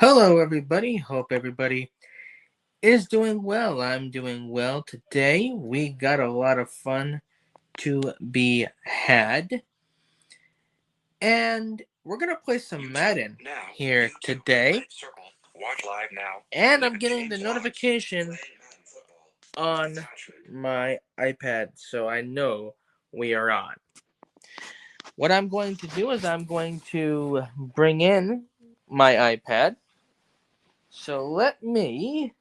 Hello, everybody. Hope everybody is doing well. I'm doing well today. We got a lot of fun to be had, and we're gonna play some Madden here today. Watch live now. And I'm getting the notification on my iPad, so I know we are on. What I'm going to do is I'm going to bring in my iPad. So let me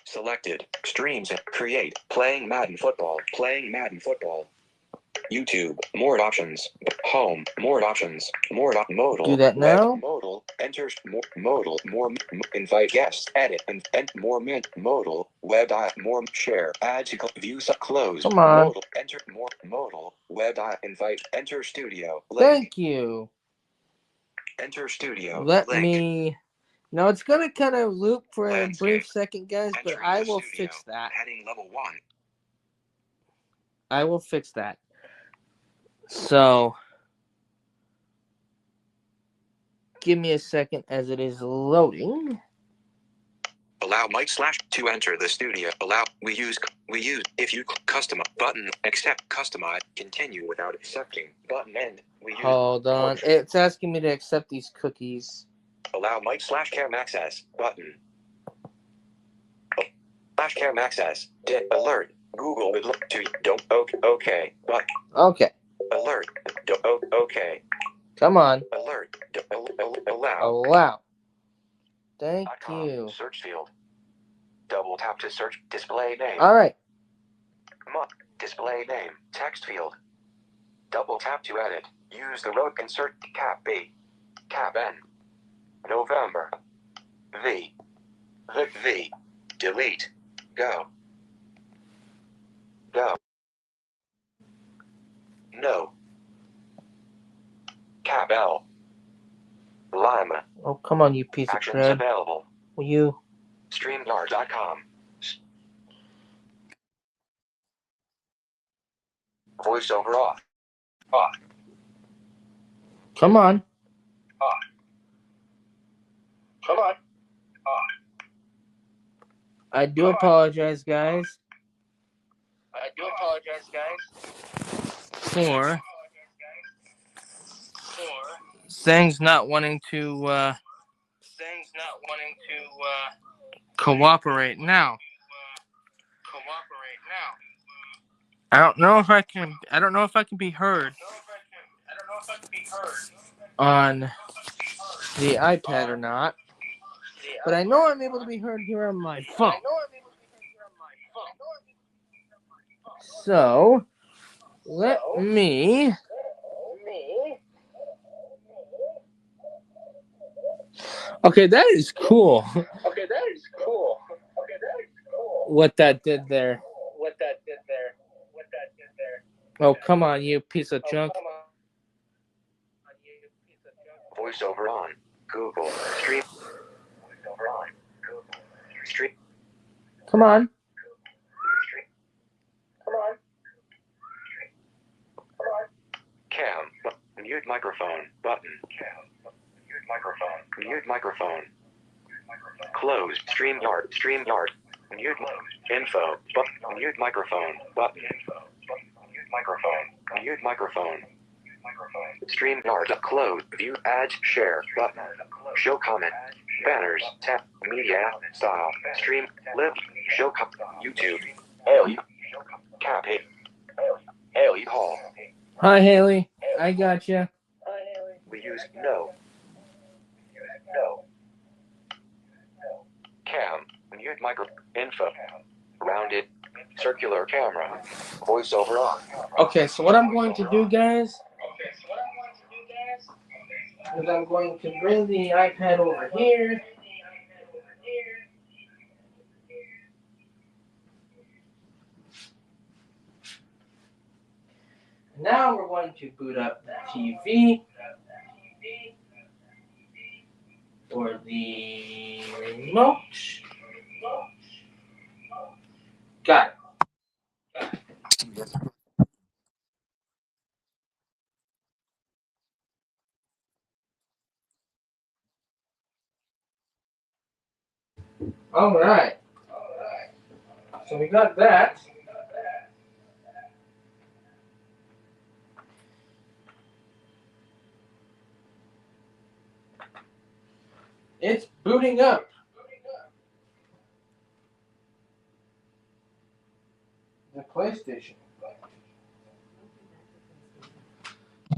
Selected. Streams and create. Playing Madden football. Playing Madden football. YouTube. More options. Home. More options. Modal. do that Web. now. Modal. Enter. Modal. More. Invite guests. Edit. And more. Modal. Web. More. Share. Add to view. Close. Come on. Modal. Enter. More. Modal. Web. Invite. Enter studio. Link. Thank you. Enter studio. Let Link. me. Now it's gonna kind of loop for a Landscape. brief second, guys, but Entering I the will studio. fix that. Heading level 1. I will fix that. So, give me a second as it is loading. Allow mic / to enter the studio. Allow we use if you custom button accept customize continue without accepting button end we use Hold on. It's asking me to accept these cookies. allow mic / cam access button / cam access alert Google would look to don't okay but Okay. alert okay Come on. alert allow Allow. Thank icon, you. search field double tap to search display name All right. display name text field double tap to edit use the row insert cap B cap N November V delete go no cap L Lima Oh, come on, you piece of actions crap. available Will you? StreamYard.com voiceover off Come on. come on I do apologize, guys, for things not wanting to cooperate now. I don't know if I can be heard on the iPad or not, but I know I'm able to be heard here on my phone. So let me Okay, that is cool. What that did there. Oh, come on, you piece of junk. voiceover on Google stream Come on. cam mute microphone button mute microphone close StreamYard mute info mute microphone button mute microphone StreamYard close view ads share button show comment banners tap media style stream live show YouTube Haley cap Haley Hall Hi, Haley. I gotcha. we use no cam mute micro info rounded circular camera voiceover on Okay, so what I'm going to do, guys, is I'm going to bring the iPad over here. Now we're going to boot up the TV or the remote. Got it. All right. So we got that. It's booting up. The PlayStation.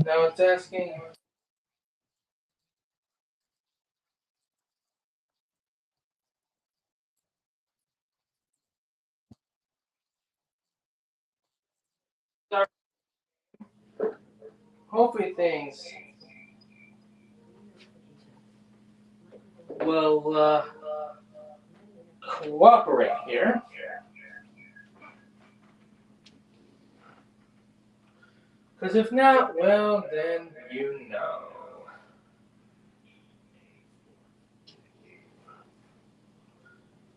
Now it's asking. Hopefully things will cooperate here. Because if not, well, then you know.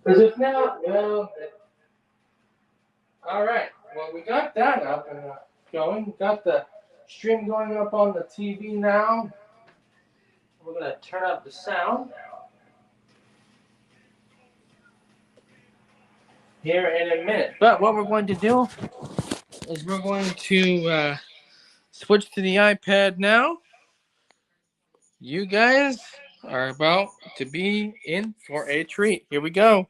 Because if not, well, then... All right. Well, we got that up and going. We got the stream going up on the TV now. We're going to turn up the sound here in a minute. But what we're going to do is we're going to switch to the iPad now. You guys are about to be in for a treat. Here we go.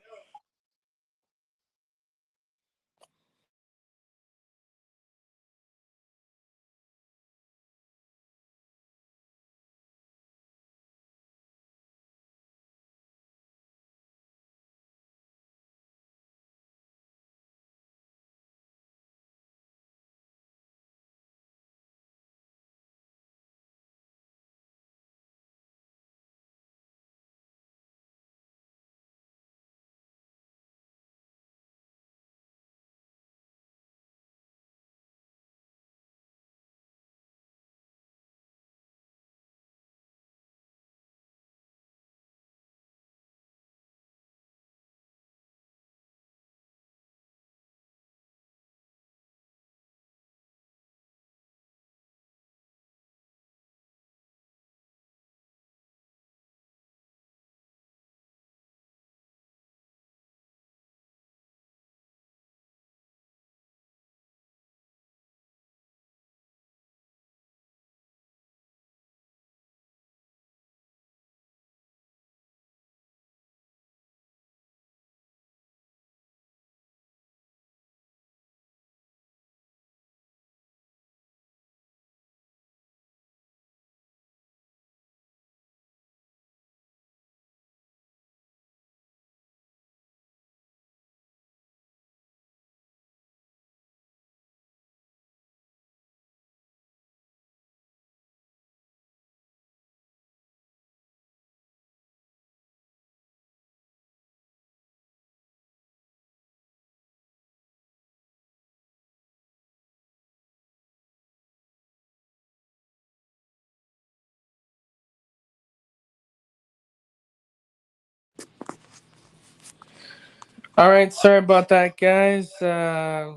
All right, sorry about that, guys. A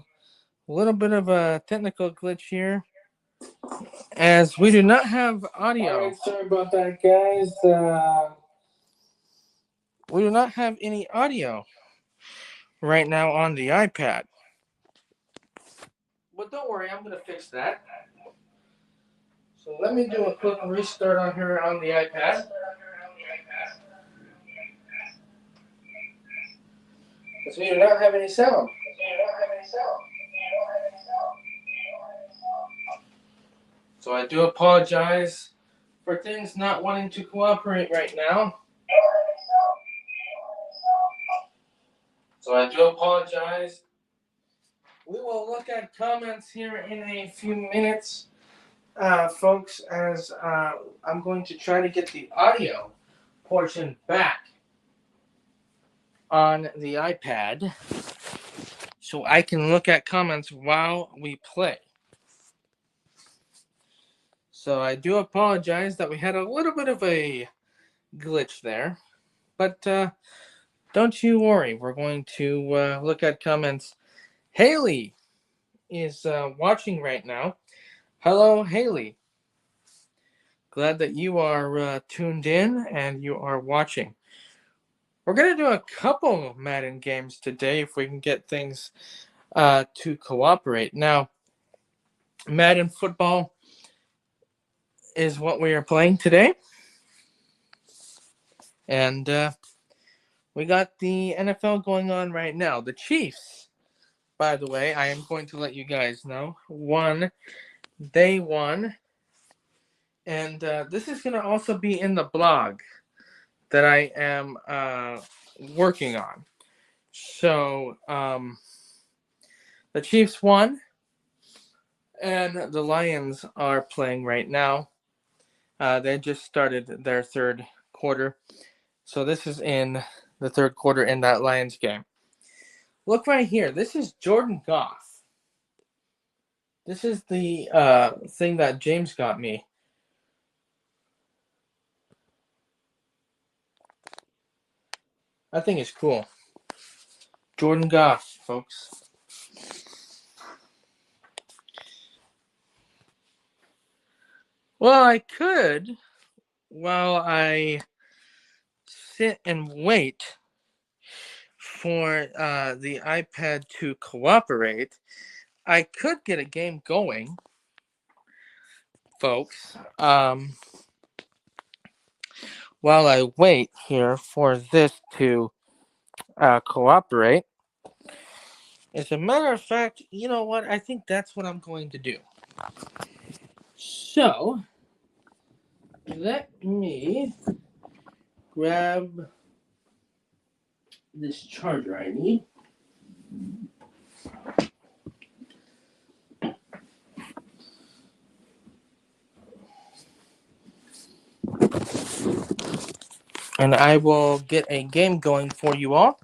little bit of a technical glitch here, as we do not have audio. All right, sorry about that, guys. We do not have any audio right now on the iPad. But don't worry, I'm going to fix that. So let me do a quick restart on here on the iPad. Because we do not have any sound. So I do apologize for things not wanting to cooperate right now. So I do apologize. We will look at comments here in a few minutes, folks, as I'm going to try to get the audio portion back on the iPad so I can look at comments while we play. So I do apologize that we had a little bit of a glitch there, but don't you worry. We're going to look at comments. Haley is watching right now. Hello, Haley. Glad that you are tuned in and you are watching. We're going to do a couple Madden games today if we can get things to cooperate. Now, Madden football is what we are playing today. And we got the NFL going on right now. The Chiefs, by the way, I am going to let you guys know, they won. And this is going to also be in the blog that I am working on. So, the Chiefs won, and the Lions are playing right now. They just started their third quarter. So this is in the third quarter in that Lions game. Look right here. This is Jordan Goff. This is the thing that James got me. I think it's cool. Jordan Goff, folks. Well, I could, while I sit and wait for the iPad to cooperate, I could get a game going, folks. While I wait here for this to cooperate. As a matter of fact, you know what? I think that's what I'm going to do. So, let me grab this charger I need. And I will get a game going for you all.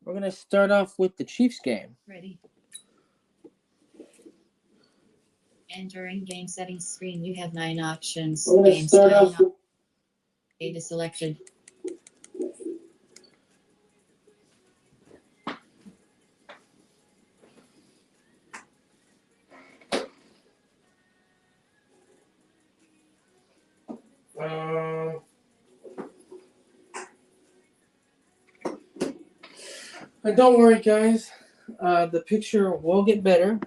We're going to start off with the Chiefs game. Ready. Entering game settings screen, you have 9 options. We're going to Game start style off with... data selected. Don't worry, guys. The picture will get better.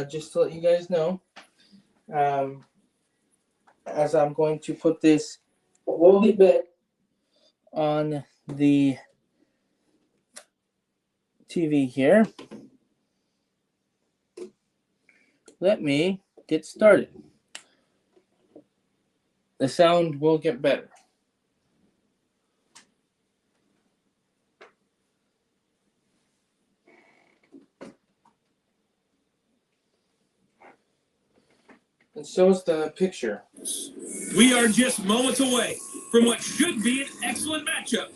Just to let you guys know. As I'm going to put this a little bit on the TV here. Let me get started. The sound will get better. And so is the picture. We are just moments away from what should be an excellent matchup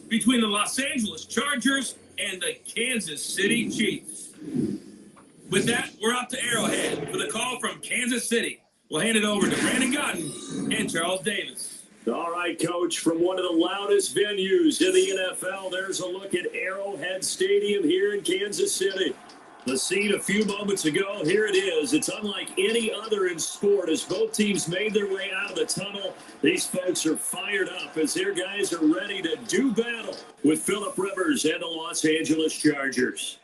between the Los Angeles Chargers and the Kansas City Chiefs. With that, we're out to Arrowhead for the call from Kansas City. We'll hand it over to Brandon Godden and Charles Davis. All right, Coach, from one of the loudest venues in the NFL, there's a look at Arrowhead Stadium here in Kansas City. The scene a few moments ago, here it is. It's unlike any other in sport. As both teams made their way out of the tunnel, these folks are fired up as their guys are ready to do battle with Phillip Rivers and the Los Angeles Chargers.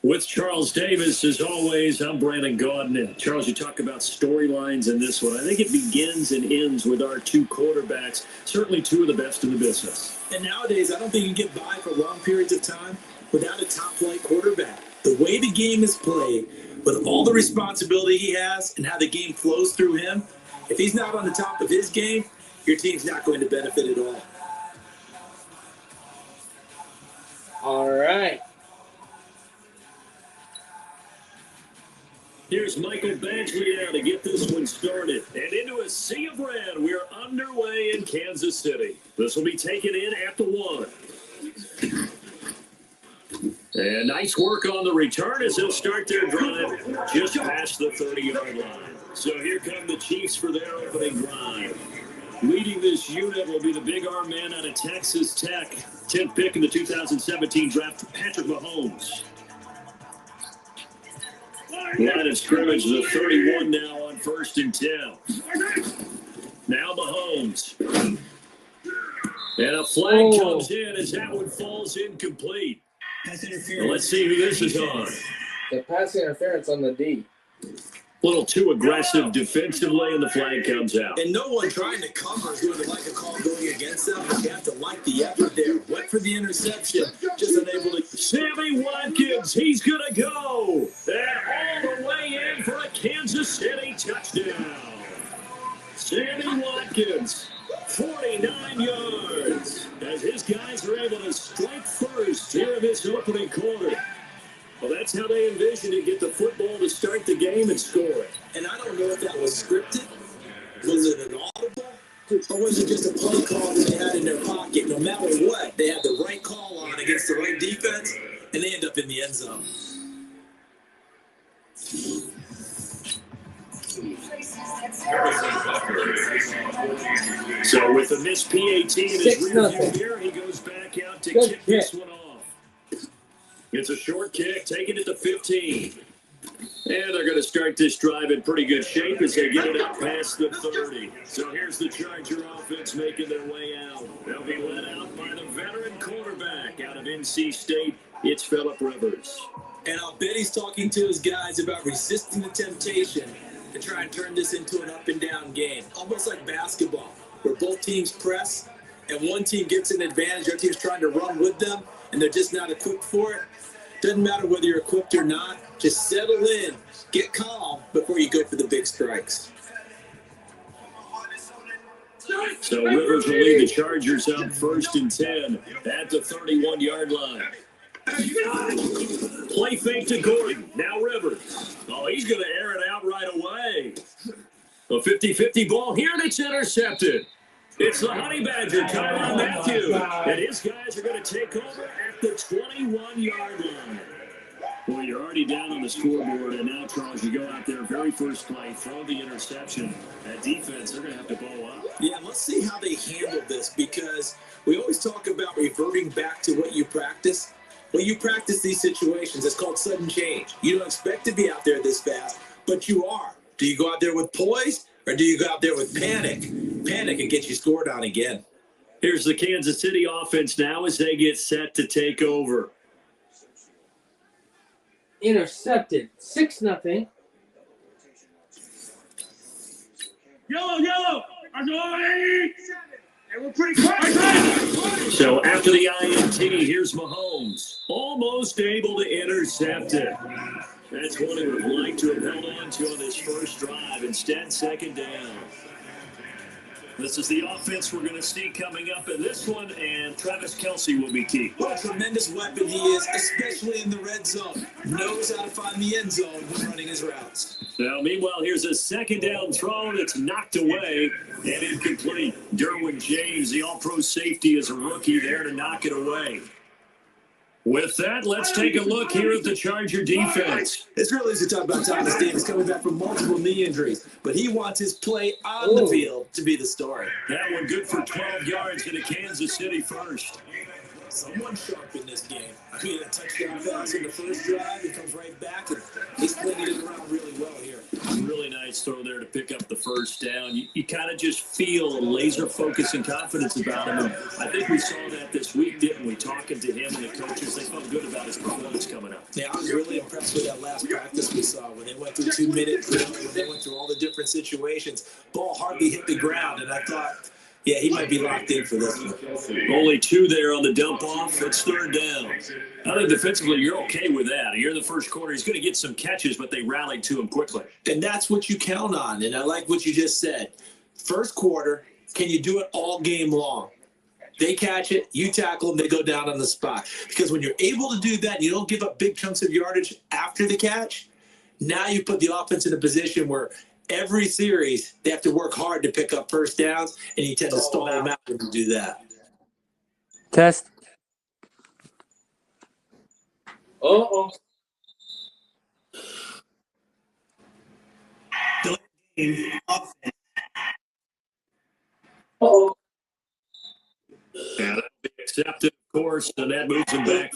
With Charles Davis, as always, I'm Brandon Gaudin. And Charles, you talk about storylines in this one. I think it begins and ends with our two quarterbacks, certainly two of the best in the business. And nowadays, I don't think you can get by for long periods of time without a top-flight quarterback. The way the game is played, with all the responsibility he has and how the game flows through him, if he's not on the top of his game, your team's not going to benefit at all. All right. Here's Michael Badgley now to get this one started. And into a sea of red, we're underway in Kansas City. This will be taken in at the 1. And nice work on the return as they'll start their drive just past the 30-yard line. So here come the Chiefs for their opening drive. Leading this unit will be the big arm man out of Texas Tech. 10th pick in the 2017 draft, Patrick Mahomes. Line of scrimmage is a 31 now on 1st and 10. Now Mahomes. And a flag comes in as that one falls incomplete. Well, let's see who this is on. The pass interference on the D. A little too aggressive defensively, and the flag comes out. And no one trying to cover is going to like a call going against them. But you have to like the effort there. Went for the interception, just unable to. Sammy Watkins, he's going to go. And all the way in for a Kansas City touchdown. Sammy Watkins, 49 yards, as his guys are able to strike first here in this opening quarter. Well, that's how they envisioned it, get the football to start the game and score it. And I don't know if that was scripted. Was it an audible? Or was it just a play call that they had in their pocket? No matter what, they had the right call on against the right defense, and they end up in the end zone. So with a missed PAT in his rear view here, he goes back out to kick this one off. It's a short kick, taking it to 15. And they're going to start this drive in pretty good shape as they get it up past the 30. So here's the Charger offense making their way out. They'll be led out by the veteran quarterback out of NC State. It's Phillip Rivers. And I'll bet he's talking to his guys about resisting the temptation to try and turn this into an up-and-down game. Almost like basketball, where both teams press, and one team gets an advantage, the other team's trying to run with them, and they're just not equipped for it. Doesn't matter whether you're equipped or not. Just settle in, get calm before you go for the big strikes. So Rivers will lead the Chargers out 1st and 10 at the 31-yard line. Play fake to Gordon. Now Rivers. Oh, he's going to air it out right away. A 50-50 ball here, and it's intercepted. It's the Honey Badger, Tyrann Mathieu, and his guys are going to take over at the 21-yard line. Well, you're already down on the scoreboard, and now, Charles, you go out there, very first play, throw the interception. That defense, they're going to have to bow up. Yeah, let's see how they handle this, because we always talk about reverting back to what you practice. When you practice these situations, it's called sudden change. You don't expect to be out there this fast, but you are. Do you go out there with poise, or do you go out there with panic? Panic and get you scored on again. Here's the Kansas City offense now as they get set to take over. Intercepted. 6-0. Yellow. I'm going. And we're pretty quick. So after the INT, here's Mahomes. Almost able to intercept it. That's one he would like to have held on to on his first drive. Instead, 2nd down. This is the offense we're going to see coming up in this one, and Travis Kelce will be key. What a tremendous weapon he is, especially in the red zone. Knows how to find the end zone when running his routes. Now, meanwhile, here's a 2nd down throw that's knocked away and incomplete. Derwin James, the all-pro safety, is a rookie there to knock it away. With that, let's take a look here at the Charger defense. It's really easy to talk about Thomas Davis coming back from multiple knee injuries, but he wants his play on the field to be the story. That one good for 12 yards into Kansas City first. Someone sharp in this game. I mean, a touchdown pass in the first drive, he comes right back, and he's flinging it around really well here. Really nice throw there to pick up the first down. You kind of just feel a laser focus and confidence about him. And I think we saw that this week, didn't we? Talking to him and the coaches, they felt good about his performance coming up. Yeah, I was really impressed with that last practice we saw when they went through 2-minute drill, when they went through all the different situations. Ball hardly hit the ground, and I thought, yeah, he might be locked in for this one. Only 2 there on the dump off. It's 3rd down. I think defensively, you're okay with that. You're in the first quarter. He's going to get some catches, but they rallied to him quickly. And that's what you count on. And I like what you just said. First quarter, can you do it all game long? They catch it, you tackle them, they go down on the spot. Because when you're able to do that, you don't give up big chunks of yardage after the catch. Now you put the offense in a position where every series, they have to work hard to pick up first downs, and you tend to stall them out when you do that. Test. Uh-oh. course, and that moves him back.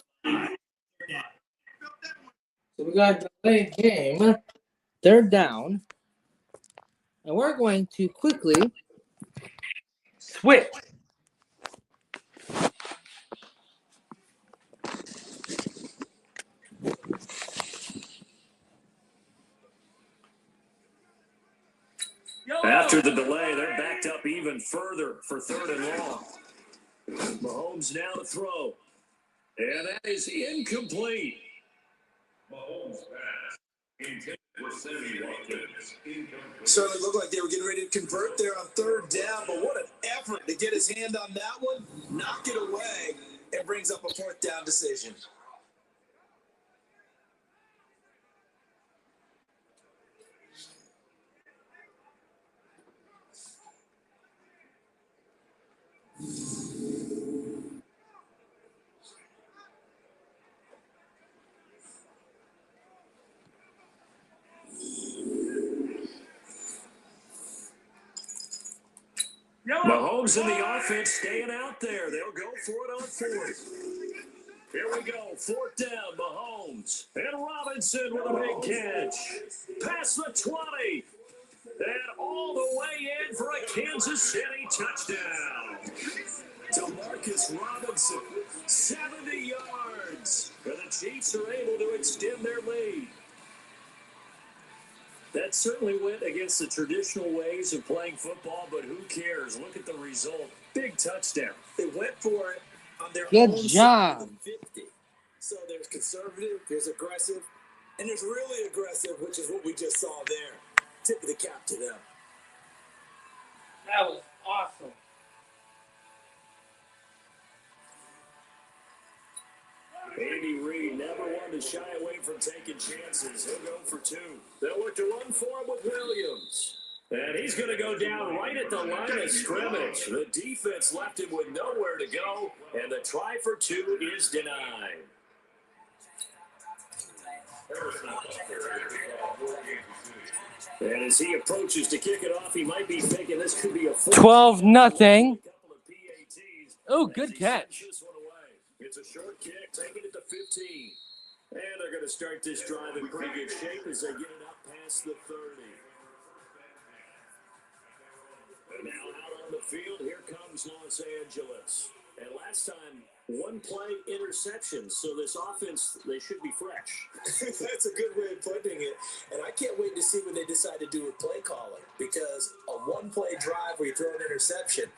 So we got a delayed game. Third down. And we're going to quickly switch. After the delay, they're backed up even further for 3rd and long. Mahomes now to throw. And that is incomplete. Mahomes pass. Intended for Sammy Watkins. Certainly looked like they were getting ready to convert there on 3rd down, but what an effort to get his hand on that one, knock it away, and brings up a 4th down decision. Mahomes and the offense staying out there. They'll go for it on 4th. Here we go. 4th down, Mahomes. And Robinson with a big catch. Past the 20. And all the way in for a Kansas City touchdown. DeMarcus Robinson, 70 yards. And the Chiefs are able to extend their lead. That certainly went against the traditional ways of playing football, but who cares? Look at the result. Big touchdown. they went for it on their Good own job. side of the 50. So there's conservative, there's aggressive, and there's really aggressive, which is what we just saw there. Tip of the cap to them. That was awesome. Andy Reid never wanted to shy away from taking chances. He'll go for 2. They'll look to run for him with Williams. And he's going to go down right at the line of scrimmage. The defense left him with nowhere to go, and the try for 2 is denied. And as he approaches to kick it off, he might be thinking this could be a 12-0. Oh, good catch. It's a short kick, taking it to 15. And they're going to start this drive in pretty good shape as they get it up past the 30. And now out on the field, here comes Los Angeles. And last time, 1 play interception. So this offense, they should be fresh. That's a good way of putting it. And I can't wait to see when they decide to do with play calling. Because a 1-play drive where you throw an interception,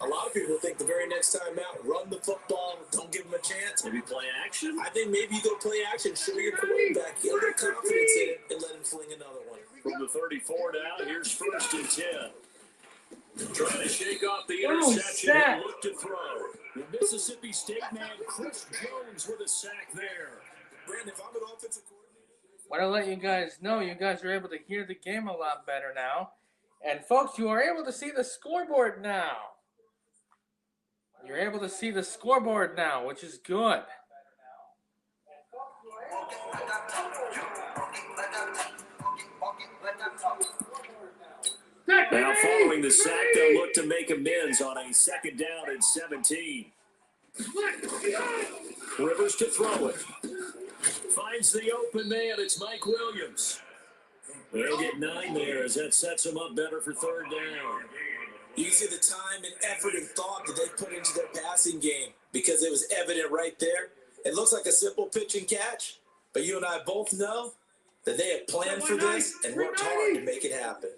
a lot of people think the very next time out, run the football, don't give them a chance. Maybe play action? I think maybe you go play action, show your quarterback, get a little confidence in it, and let him fling another one. From the 34 down, here's 1st and 10. Trying to shake off the interception and look to throw. The Mississippi State man, Chris Jones, with a sack there. Brandon, if I'm an offensive coordinator. Want to let you guys know, you guys are able to hear the game a lot better now. And folks, you are able to see the scoreboard now. You're able to see the scoreboard now, which is good. Now following the sack, they'll look to make amends on a 2nd down and 17. Rivers to throw it. Finds the open man. It's Mike Williams. They'll get 9 there as that sets them up better for 3rd down. You see the time and effort and thought that they put into their passing game because it was evident right there. It looks like a simple pitch and catch, but you and I both know that they have planned for this and worked hard to make it happen.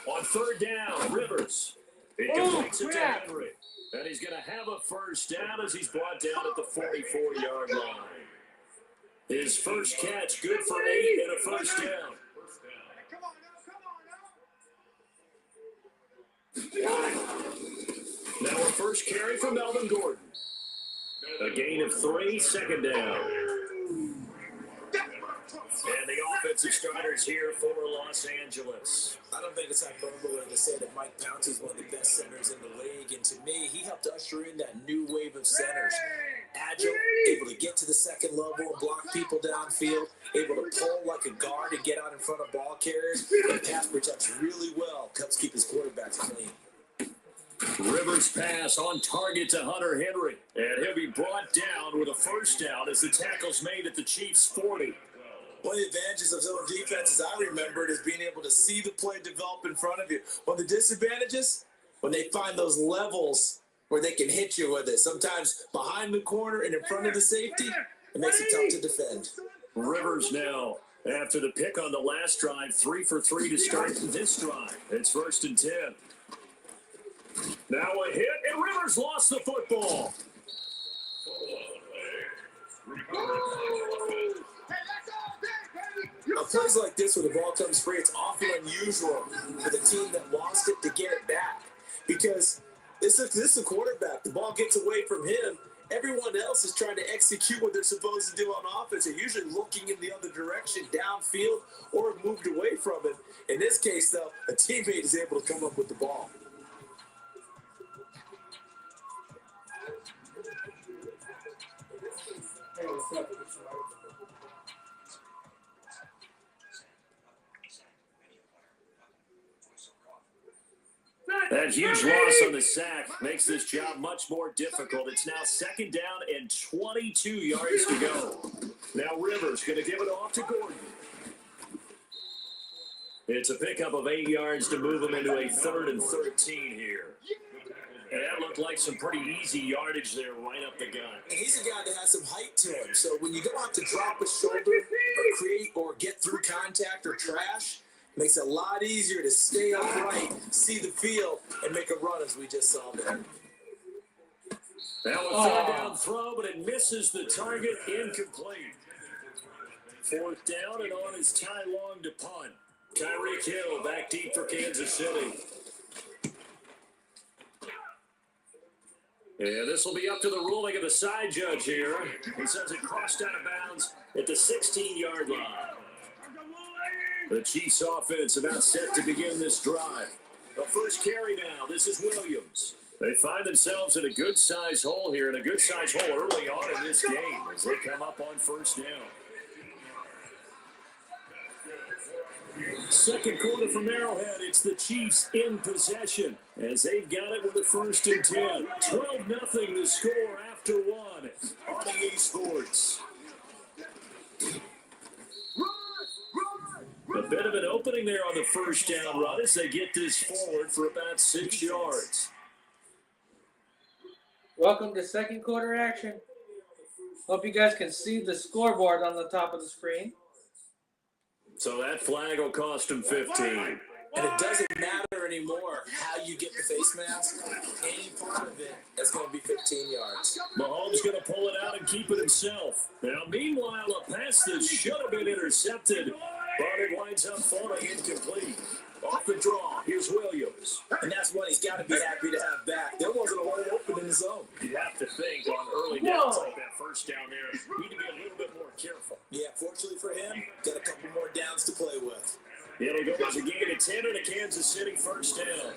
On 3rd down, Rivers. He completes it to Henry. And he's going to have a 1st down as he's brought down at the 44-yard line. His first catch, good for 8 and a 1st down. Now a first carry from Melvin Gordon. A gain of 3, 2nd down. And the offensive starters here for Los Angeles. I don't think it's hyperbole to say that Mike Pouncey is one of the best centers in the league. And to me, he helped usher in that new wave of centers. Agile, able to get to the 2nd level and block people downfield, able to pull like a guard and get out in front of ball carriers, and pass protects really well, helps keep his quarterbacks clean. Rivers pass on target to Hunter Henry. And he'll be brought down with a first down as the tackle's made at the Chiefs' 40. One of the advantages of zone defenses I remembered is being able to see the play develop in front of you. One of the disadvantages, when they find those levels where they can hit you with it. Sometimes behind the corner and in front of the safety, it makes it tough to defend. Rivers now, after the pick on the last drive, 3 for 3 to start this drive. It's 1st and 10. Now a hit, and Rivers lost the football. Now, plays like this where the ball comes free, it's awfully unusual for the team that lost it to get it back. Because this is a quarterback. The ball gets away from him. Everyone else is trying to execute what they're supposed to do on offense. They're usually looking in the other direction, downfield, or moved away from it. In this case, though, a teammate is able to come up with the ball. That huge loss on the sack makes this job much more difficult. It's now 2nd down and 22 yards to go. Now Rivers going to give it off to Gordon. It's a pickup of 8 yards to move him into a 3rd and 13 here. And that looked like some pretty easy yardage there right up the gut. And he's a guy that has some height to him. So when you don't have to drop a shoulder or create or get through contact or trash, it makes it a lot easier to stay upright, see the field, and make a run as we just saw there. Now a 3rd down throw, but it misses the target, incomplete. 4th down, and on is Ty Long to punt. Tyreek Hill back deep for Kansas City. And this will be up to the ruling of the side judge here. He says it crossed out of bounds at the 16-yard line. The Chiefs offense about set to begin this drive. The first carry now. This is Williams. They find themselves in a good-sized hole here, and a good-sized hole early on in this game as they come up on 1st down. Second quarter from Arrowhead, it's the Chiefs in possession as they've got it with a 1st and 10. 12-0 the score after 1 on EA Sports. A bit of an opening there on the 1st down run as they get this forward for about 6 yards. Welcome to second quarter action. Hope you guys can see the scoreboard on the top of the screen. So that flag will cost him 15. And it doesn't matter anymore how you get the face mask. Any part of it is going to be 15 yards. Mahomes going to pull it out and keep it himself. Now, meanwhile, a pass that should have been intercepted, but it winds up falling incomplete. Off the draw, here's Williams. And that's what he's got to be happy to have back. There wasn't a hole open in the zone. You have to think on early downs like that 1st down there, you need to be a little bit more careful. Yeah, fortunately for him, got a couple more downs to play with. It'll go as a gain of 10 and a Kansas City 1st down.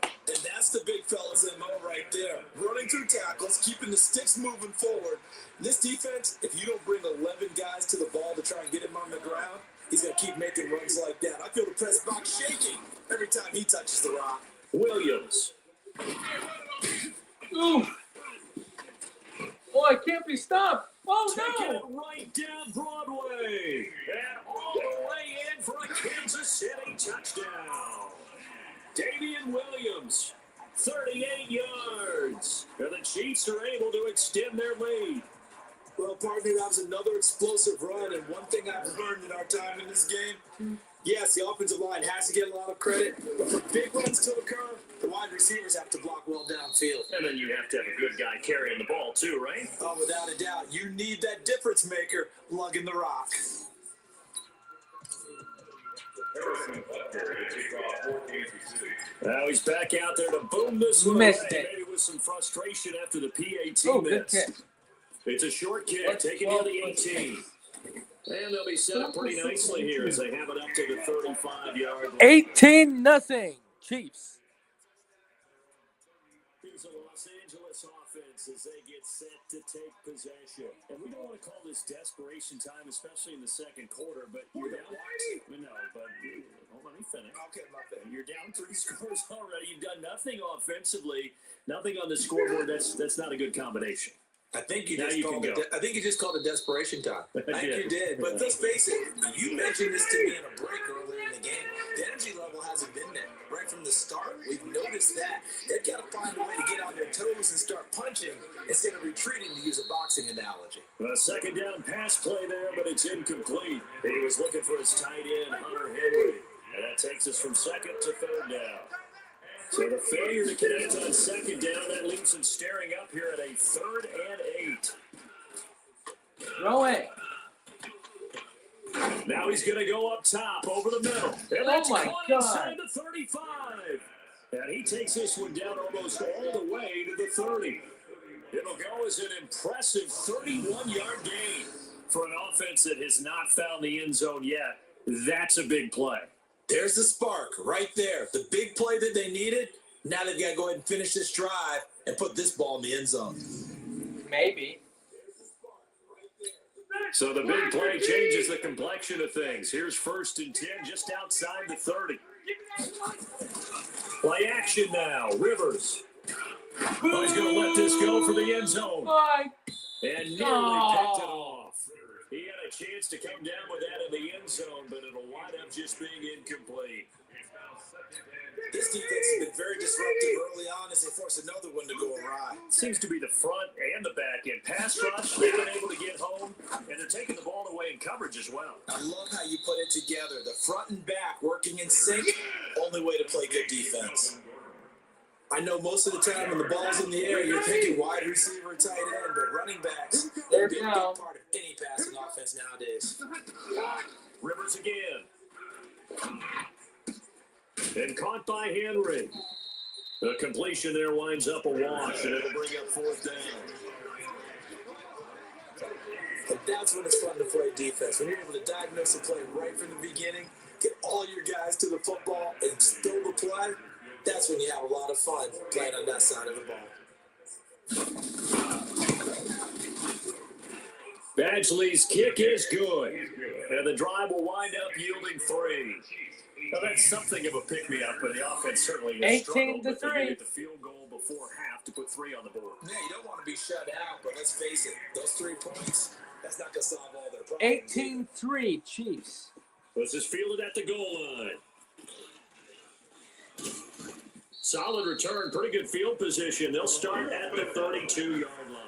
And that's the big fella's MO right there. Running through tackles, keeping the sticks moving forward. This defense, if you don't bring 11 guys to the ball to try and get him on the ground, he's going to keep making runs like that. I feel the press box shaking every time he touches the rock. Williams. Ooh. Oh, I can't be stopped. Oh, Taking no. it right down Broadway. And all the way in for a Kansas City touchdown. Damian Williams, 38 yards. And the Chiefs are able to extend their lead. Well, partner, that was another explosive run. And one thing I've learned in our time in this game, yes, the offensive line has to get a lot of credit. But for big runs to occur, the wide receivers have to block well downfield. And then you have to have a good guy carrying the ball too, right? Oh, without a doubt. You need that difference maker lugging the rock. Now he's back out there to boom this one. Missed it. Maybe with some frustration after the PAT Oh, good miss. kick. It's a short kick, taking near the 18. And they'll be set up pretty nicely here as they have it up to the 35-yard line. 18-0 Chiefs. Here's the Los Angeles offense as they get set to take possession. And we don't want to call this desperation time, especially in the second quarter, but you're down. We know, but hold on, let me finish. Okay, my bad. You're down 3 scores already. You've done nothing offensively, nothing on the scoreboard. That's not a good combination. I think you Now just you called can it. go. I think you just called it desperation time. I think did. you did. But let's face it. You mentioned this to me in a break earlier in the game. The energy level hasn't been there right from the start. We've noticed that. They've got to find a way to get on their toes and start punching instead of retreating, to use a boxing analogy. A second down pass play there, but it's incomplete. He was looking for his tight end, Hunter Henry. And that takes us from second to third down. So the failure to connect on second down, that leaves him staring up here at a 3rd and 8. Throw it. Now he's going to go up top, over the middle. And that's my caught God. inside the 35. And he takes this one down almost all the way to the 30. It'll go as an impressive 31-yard gain for an offense that has not found the end zone yet. That's a big play. There's the spark right there. The big play that they needed. Now they've got to go ahead and finish this drive and put this ball in the end zone. Maybe. So the big play changes the complexion of things. Here's 1st and 10 just outside the 30. Play action now. Rivers. Oh, he's going to let this go for the end zone. And nearly picked it off. He had a chance to come down with that in the end zone, but it'll wind up just being incomplete. This defense has been very disruptive early on as they force another one to go awry. Seems to be the front and the back end. Pass rush, they've been able to get home, and they're taking the ball away in coverage as well. I love how you put it together. The front and back working in sync, only way to play good defense. I know most of the time when the ball's in the air, you're thinking wide receiver, tight end, but running backs, they're a big part of any passing offense nowadays. Rivers again. And caught by Henry. The completion there winds up a wash, and it'll bring up 4th down. And that's when it's fun to play defense. When you're able to diagnose a play right from the beginning, get all your guys to the football, and still the play, that's when you have a lot of fun playing on that side of the ball. Badgley's kick is good. And the drive will wind up yielding 3. Now that's something of a pick-me-up, but the offense certainly has struggled. 18-3. But they get the field goal before half to put 3 on the board. Yeah, you don't want to be shut out, but let's face it, those 3 points, that's not going to solve all their problems. 18-3 Chiefs. This is fielded at the goal line. Solid return, pretty good field position. They'll start at the 32-yard line.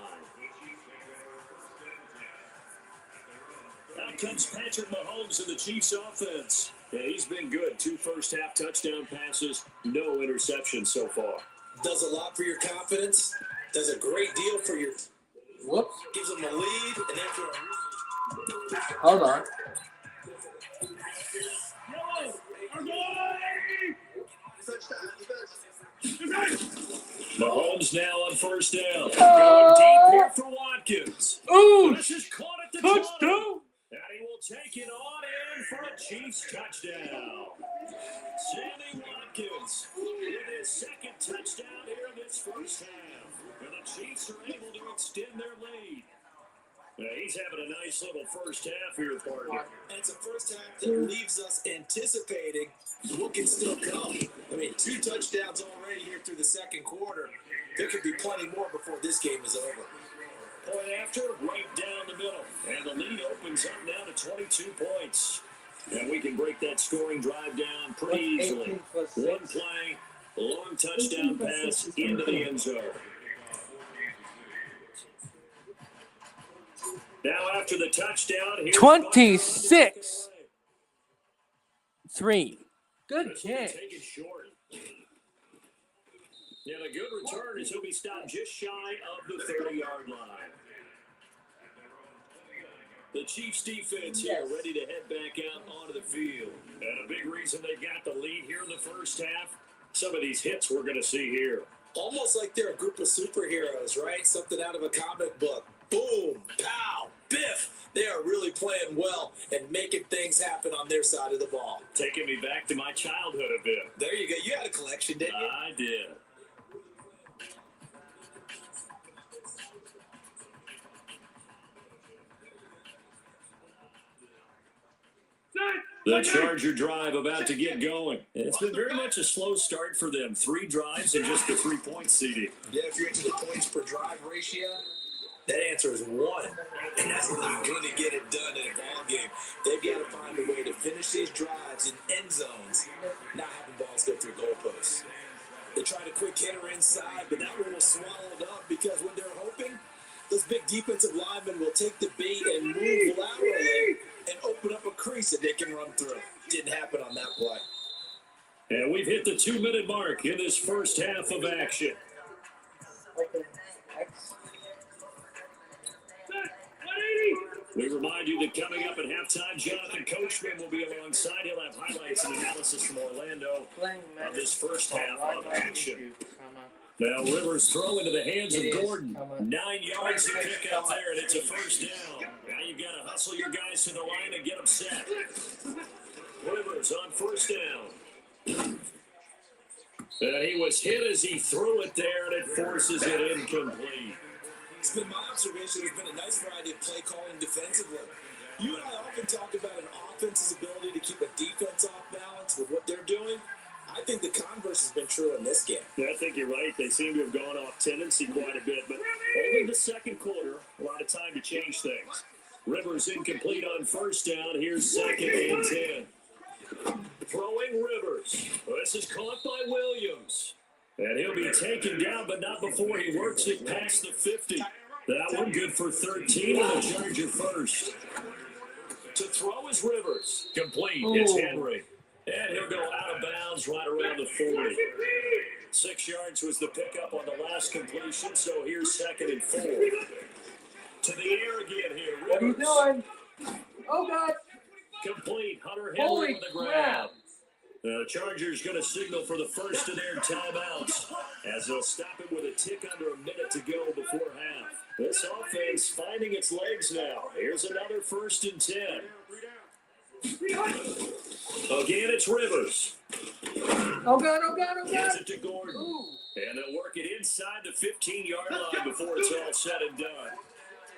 Out comes Patrick Mahomes in the Chiefs offense. Yeah, he's been good. 2 first-half touchdown passes, no interceptions so far. Does a lot for your confidence. Does a great deal for your. Whoops. Gives them a lead, and after Hold on. Mahomes now on 1st down. Going deep here for Watkins. Ooh! This is caught at the Touchdown! 20. And he will take it on in for a Chiefs touchdown. Sammy Watkins with his 2nd touchdown here in this first half. And the Chiefs are able to extend their lead. Yeah, he's having a nice little first half here, partner. And it's a first half that leaves us anticipating what can still come. I mean, 2 touchdowns already here through the second quarter. There could be plenty more before this game is over. Point after, right down the middle. And the lead opens up now to 22 points. And we can break that scoring drive down pretty easily. 1 play, long touchdown pass into the end zone. Now after the touchdown, here's 26-3. Good kick. Take it short. Yeah, the good return is he'll be stopped just shy of the 30-yard line. The Chiefs defense here ready to head back out onto the field. And a big reason they got the lead here in the first half, some of these hits we're going to see here. Almost like they're a group of superheroes, right? Something out of a comic book. Boom, pow, biff. They are really playing well and making things happen on their side of the ball. Taking me back to my childhood a bit. There you go. You had a collection, didn't you? I did. Set. The Charger drive about to get going. It's been very much a slow start for them. 3 drives and just a 3-point CD. Yeah, if you're into the points per drive ratio, that answer is 1. And that's not going to get it done in a ball game. They've got to find a way to finish these drives in end zones, not having balls go through goalposts. They tried a quick hitter inside, but that one was swallowed up because what they're hoping, those big defensive linemen will take the bait and move laterally and open up a crease that they can run through. Didn't happen on that play. And we've hit the 2-minute mark in this first half of action. We remind you that coming up at halftime, Jonathan Coachman will be alongside. He'll have highlights and analysis from Orlando of this first half of action. Now Rivers throw into the hands of Gordon. 9 yards to pick up there, and it's a first down. Now you've got to hustle your guys to the line and get them set. Rivers on first down. And he was hit as he threw it there, and it forces it incomplete. It's been my observation. There's been a nice variety of play calling defensively. You and I often talk about an offense's ability to keep a defense off balance with what they're doing. I think the converse has been true in this game. Yeah, I think you're right. They seem to have gone off tendency quite a bit, but only the second quarter, a lot of time to change things. Rivers incomplete on first down. Here's 2nd and 10. Throwing Rivers. This is caught by Williams. And he'll be taken down, but not before he works it past the 50. That one good for 13 and a Charger first. To throw is Rivers. Complete. It's Henry. And he'll go out of bounds right around the 40. 6 yards was the pickup on the last completion, so here's 2nd and 4. To the air again here. Rivers. What are you doing? Oh, God. Complete. Hunter Henry on the ground. The Chargers going to signal for the first of their timeouts as they'll stop it with a tick under a minute to go before half. This offense finding its legs now. Here's another 1st and 10. Again, it's Rivers. Oh, God, oh, God, oh, God. Gets it to Gordon. And they'll work it inside the 15-yard line before it's all said and done.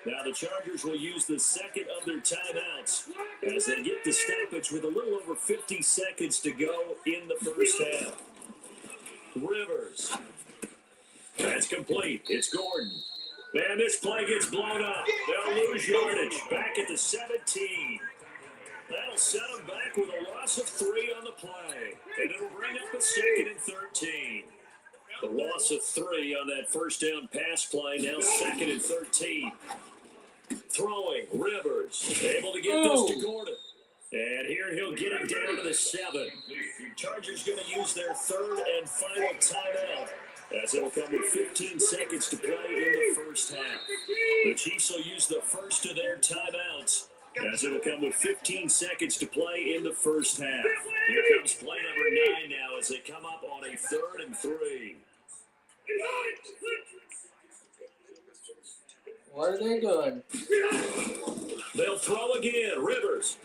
Now the Chargers will use the second of their timeouts as they get the stoppage with a little over 50 seconds to go in the first half. Rivers. That's complete. It's Gordon. And this play gets blown up. They'll lose yardage. Back at the 17. That'll set them back with a loss of 3 on the play. And it'll bring up a 2nd and 13. The loss of 3 on that first down pass play. Now 2nd and 13. Throwing, Rivers, able to get this to Gordon. And here he'll get it down to the 7. Chargers going to use their 3rd and final timeout as it'll come with 15 seconds to play in the first half. The Chiefs will use the first of their timeouts as it'll come with 15 seconds to play in the first half. Here comes play number 9 now as they come up on a 3rd and 3. What are they doing? They'll throw again. Rivers.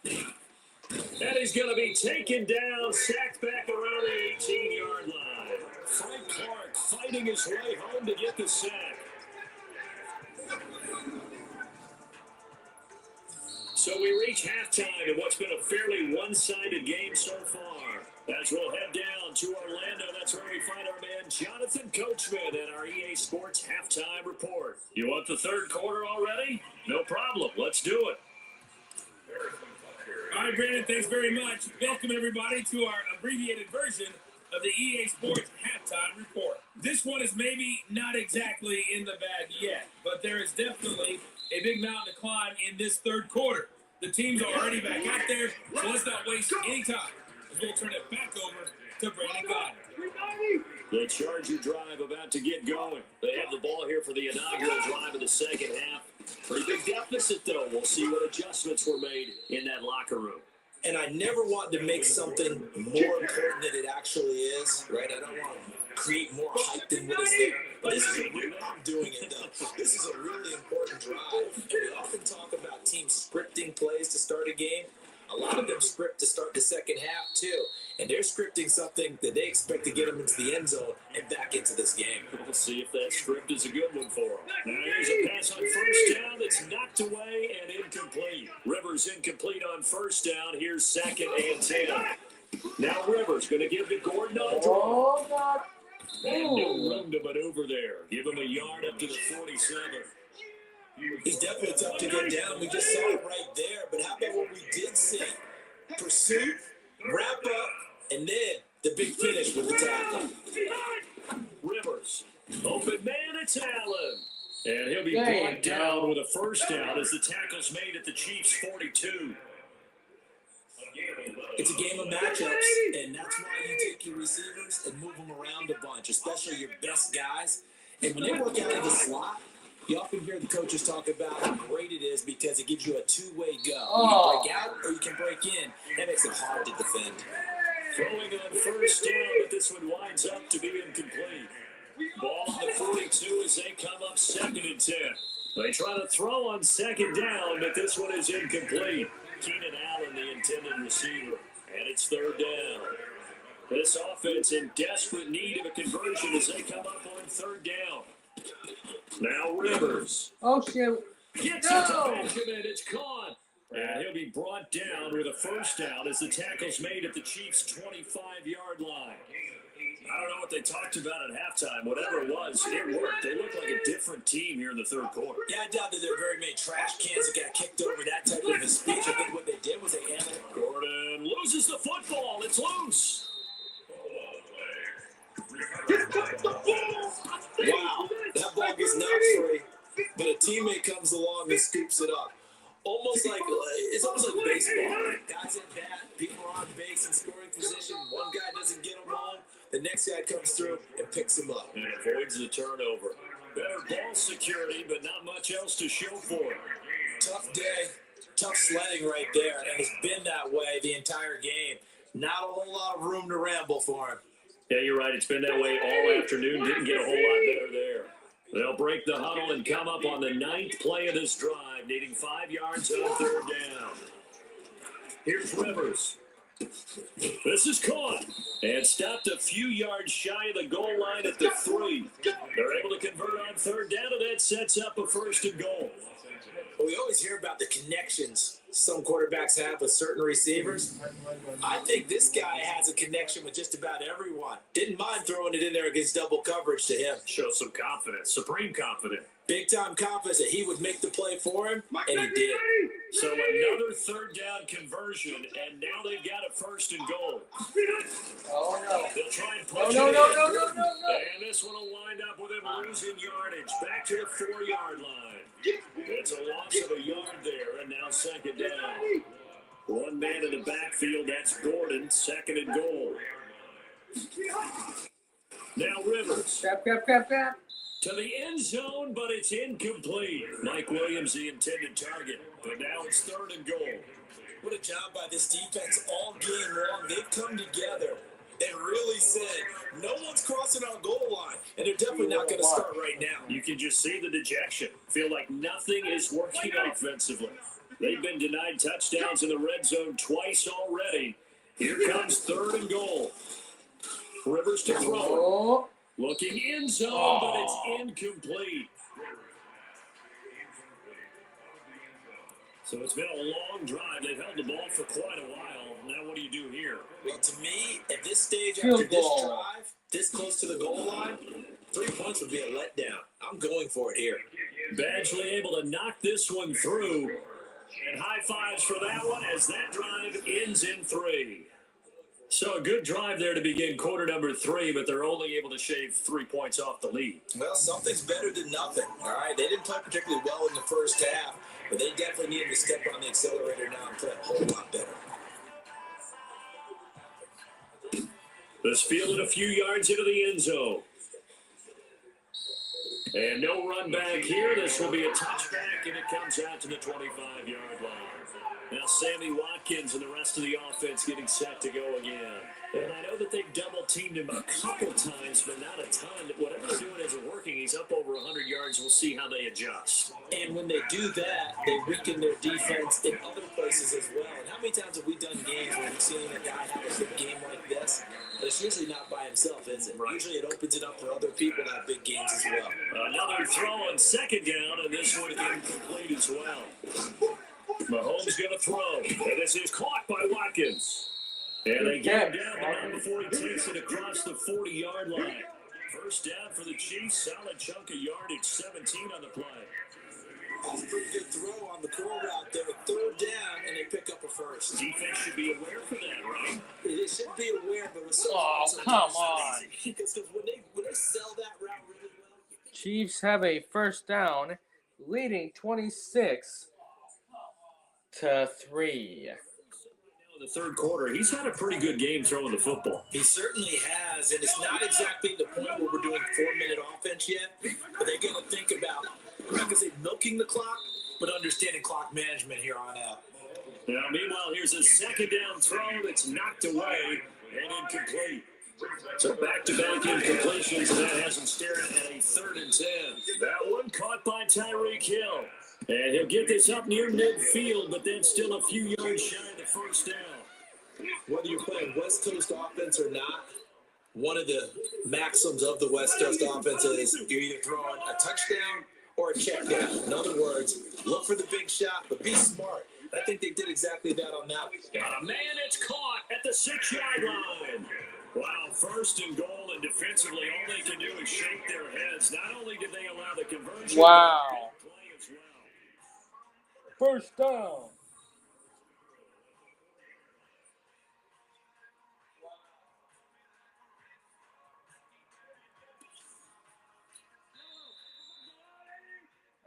And he's going to be taken down, sacked back around the 18-yard line. Frank Clark fighting his way home to get the sack. So we reach halftime in what's been a fairly one-sided game so far. As we'll head down to Orlando, that's where we find our man Jonathan Coachman and our EA Sports Halftime Report. You want the third quarter already? No problem. Let's do it. All right, Brandon, thanks very much. Welcome, everybody, to our abbreviated version of the EA Sports Halftime Report. This one is maybe not exactly in the bag yet, but there is definitely a big mountain to climb in this third quarter. The teams are already back out there, so let's not waste any time. We'll turn it back over to Brandon Goddard. The Charger drive about to get going. They have the ball here for the inaugural drive of the second half. Pretty big deficit, though. We'll see what adjustments were made in that locker room. And I never want to make something more important than it actually is, right? I don't want to create more hype than what is there. But this is I'm doing it, though. This is a really important drive. And we often talk about teams scripting plays to start a game. A a lot of them script to start the second half too. And they're scripting something that they expect to get them into the end zone and back into this game. We'll see if that script is a good one for them. Now here's a pass on first down that's knocked away and incomplete. Rivers incomplete on first down. Here's 2nd and 10. Now Rivers going to give to Gordon on draw. And no room to maneuver there. Give him a yard up to the 47. He's definitely tough to get down. We just saw it right there. But how about what we did see? Pursuit, wrap up, and then the big finish with the tackle. Rivers, open man, it's Allen. And he'll be brought down with a first down as the tackle's made at the Chiefs' 42. It's a game of matchups, and that's why you take your receivers and move them around a bunch, especially your best guys. And when they work out in the slot, you often hear the coaches talk about how great it is because it gives you a two-way go. You can break out or you can break in. That makes it hard to defend. Throwing on first down, but this one winds up to be incomplete. Ball on the 42 as they come up 2nd and 10. They try to throw on 2nd down, but this one is incomplete. Keenan Allen, the intended receiver, and it's 3rd down. This offense in desperate need of a conversion as they come up on 3rd down. Now Rivers. Oh, shit. Gets it to Benjamin. It's caught. And he'll be brought down with a first down as the tackle's made at the Chiefs' 25-yard line. I don't know what they talked about at halftime. Whatever it was, it worked. They looked like a different team here in the 3rd quarter. Yeah, I doubt that there are very many trash cans that got kicked over that type of a speech. I think what they did was they handled it. Gordon loses the football. It's loose. Wow, that ball gets knocked free, but a teammate comes along and scoops it up. It's almost like baseball. Guys at bat, people are on base in scoring position. One guy doesn't get him wrong. The next guy comes through and picks him up. And avoids the turnover. Better ball security, but not much else to show for it. Tough day, tough sledding right there, and it's been that way the entire game. Not a whole lot of room to ramble for him. Yeah, you're right. It's been that way all afternoon. Didn't get a whole lot better there. They'll break the huddle and come up on the 9th play of this drive, needing 5 yards on 3rd down. Here's Rivers. This is caught and stopped a few yards shy of the goal line at the 3. They're able to convert on 3rd down, and that sets up a 1st and goal. We always hear about the connections some quarterbacks have with certain receivers. I think this guy has a connection with just about everyone. Didn't mind throwing it in there against double coverage to him. Shows some confidence, supreme confidence. Big-time confidence that he would make the play for him, and he did. So another 3rd down conversion, and now they've got a 1st and goal. Oh, no. They'll try and punch No. And this one will wind up with him losing yardage. Back to the 4-yard line. It's a loss of a yard there, and now 2nd down. One man in the backfield, that's Gordon, 2nd and goal. Now Rivers. Crap. To the end zone, but it's incomplete. Mike Williams, the intended target, but now it's 3rd and goal. What a job by this defense all game long. They've come together and really said, no one's crossing our goal line, and they're definitely not going to start right now. You can just see the dejection. Feel like nothing is working offensively. They've been denied touchdowns in the red zone twice already. Here comes 3rd and goal. Rivers to throw. Looking in zone, but it's incomplete. So it's been a long drive. They've held the ball for quite a while. Now what do you do here? Well, to me, at this stage after this drive, this close to the goal line, 3 points would be a letdown. I'm going for it here. Badgley able to knock this one through. And high fives for that one as that drive ends in 3. So a good drive there to begin quarter number 3, but they're only able to shave 3 points off the lead. Well, something's better than nothing, all right? They didn't play particularly well in the first half, but they definitely needed to step on the accelerator now and play a whole lot better. This fielded a few yards into the end zone. And no run back here. This will be a touchback, and it comes out to the 25-yard line. Now Sammy Watkins and the rest of the offense getting set to go again. And I know that they've double-teamed him a couple times, but not a ton. Whatever they're doing isn't working. He's up over 100 yards. We'll see how they adjust. And when they do that, they weaken their defense in other places as well. And how many times have we done games where we've seen a guy have a big game like this? But it's usually not by himself, is it? Right. Usually it opens it up for other people to have big games as well. Another throw on second down, and this one incomplete as well. Mahomes going to throw, and this is caught by Watkins. And they get him down before he takes it across the 40-yard line. First down for the Chiefs, solid chunk of yardage, 17 on the play. That's a pretty good throw on the curl route there. Third down, and they pick up a first. Defense should be aware for that, right? They should be aware, but it's so come on. Because when they sell that route really well. Chiefs have a first down, leading 26-3. The third quarter, he's had a pretty good game throwing the football. He certainly has, and it's not exactly the point where we're doing 4-minute offense yet, but they're going to think about, I'm not going to say milking the clock, but understanding clock management here on out. Now, meanwhile, here's a second down throw that's knocked away and incomplete. So back-to-back incompletions, and that has him staring at a 3rd and 10. That one caught by Tyreek Hill. And he'll get this up near midfield, but then still a few yards shy of the first down. Whether you're playing West Coast offense or not, one of the maxims of the West Coast offense is you're either throwing a touchdown or a check down. In other words, look for the big shot, but be smart. I think they did exactly that on that one. Man, it's caught at the 6-yard line. Wow, 1st and goal, and defensively, all they can do is shake their heads. Not only did they allow the conversion, Wow. but play as well. First down.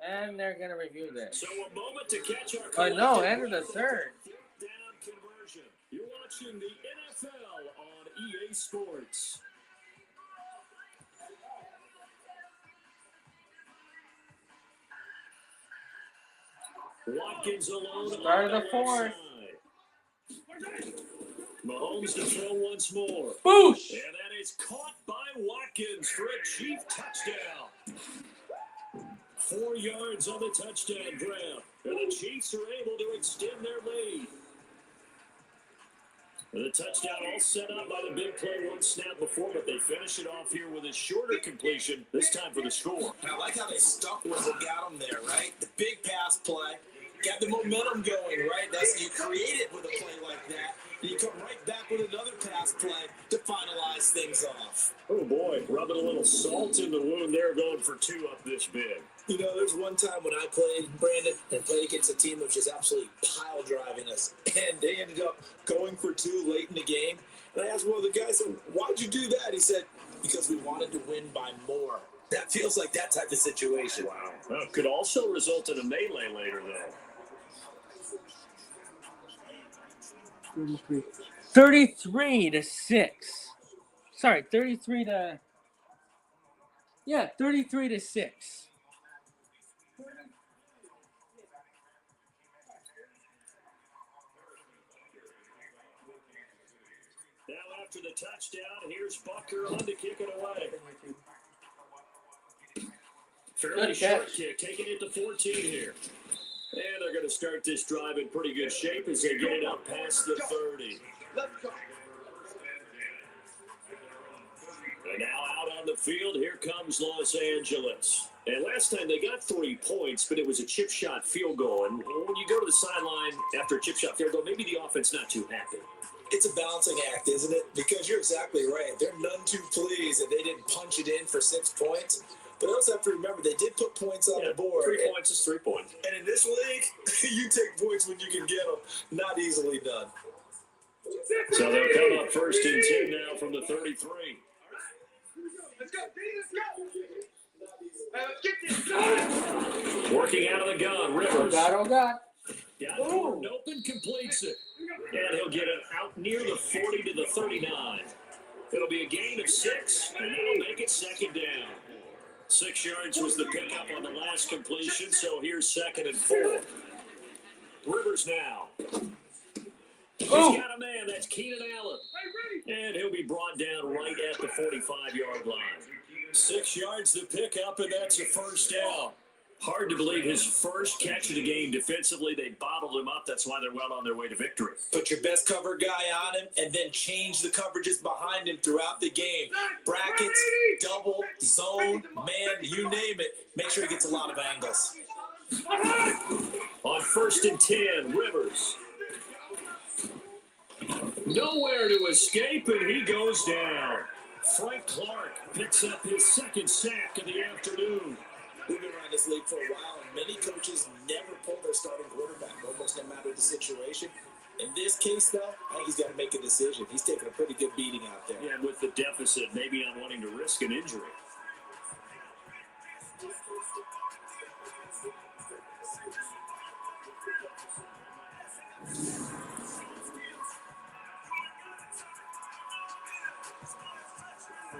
And they're going to review this. So a moment to catch our No, end of the third. Down conversion. You're watching the NFL on EA Sports. Watkins alone. Start of the fourth. Mahomes to throw once more. Boosh! And that is caught by Watkins for a Chief touchdown. 4 yards on the touchdown grab. And the Chiefs are able to extend their lead. And the touchdown all set up by the big play one snap before, but they finish it off here with a shorter completion, this time for the score. And I like how they stuck with what got them there, right? The big pass play, got the momentum going, right? That's you create it with a play like that. And you come right back with another pass play to finalize things off. Oh, boy, rubbing a little salt in the wound there, going for 2 up this big. You know, there's one time when I played, Brandon, and played against a team that was just absolutely pile driving us. And they ended up going for 2 late in the game. And I asked one of the guys, why'd you do that? He said, because we wanted to win by more. That feels like that type of situation. Wow. Well, it could also result in a melee later, though. 33-6. Sorry, 33-6. Now after the touchdown, here's Bucker on to kick it away. Fairly short kick, taking it to 14 here. And they're going to start this drive in pretty good shape as they get it up past the 30. And now out on the field, here comes Los Angeles. And last time they got 3 points, but it was a chip shot field goal. And when you go to the sideline after a chip shot field goal, maybe the offense not too happy. It's a balancing act, isn't it? Because you're exactly right. They're none too pleased that they didn't punch it in for 6 points. But I also have to remember, they did put points on the board. 3 points is 3 points. And in this league, you take points when you can get them. Not easily done. So they'll come up 1st and 10 now from the 33. Let's go. Working out of the gun, Rivers. Oh, God. Got Gordon open, completes it. And he'll get it out near the 40 to the 39. It'll be a gain of 6, and that'll make it 2nd down. 6 yards was the pickup on the last completion, so here's 2nd and 4. Rivers now. He's got a man. That's Keenan Allen. And he'll be brought down right at the 45-yard line. 6 yards the pickup, and that's a first down. Hard to believe his first catch of the game defensively. They bottled him up. That's why they're well on their way to victory. Put your best cover guy on him and then change the coverages behind him throughout the game. Brackets, double, zone, man, you name it. Make sure he gets a lot of angles. On 1st and 10, Rivers. Nowhere to escape, and he goes down. Frank Clark picks up his 2nd sack of the afternoon. We've been around this league for a while, and many coaches never pull their starting quarterback, almost no matter the situation. In this case, though, I think he's got to make a decision. He's taking a pretty good beating out there. Yeah, and with the deficit, maybe not wanting to risk an injury.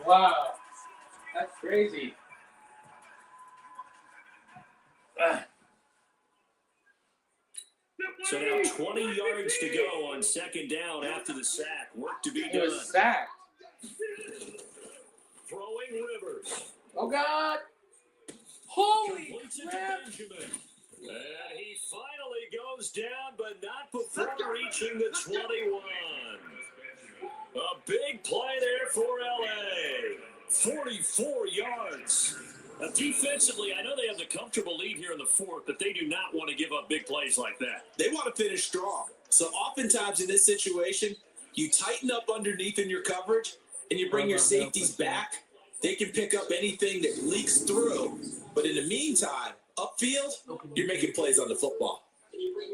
Wow. That's crazy. So now 20 yards to go on 2nd down after the sack. Work to be He done. was sacked. Throwing Rivers. Oh, God. Holy Completes it to crap. Benjamin. And he finally goes down, but not before reaching the 21. A big play there for LA. 44 yards. Now, defensively, I know they have the comfortable lead here in the 4th, but they do not want to give up big plays like that. They want to finish strong. So oftentimes in this situation, you tighten up underneath in your coverage and you bring your safeties back. They can pick up anything that leaks through. But in the meantime, upfield, you're making plays on the football.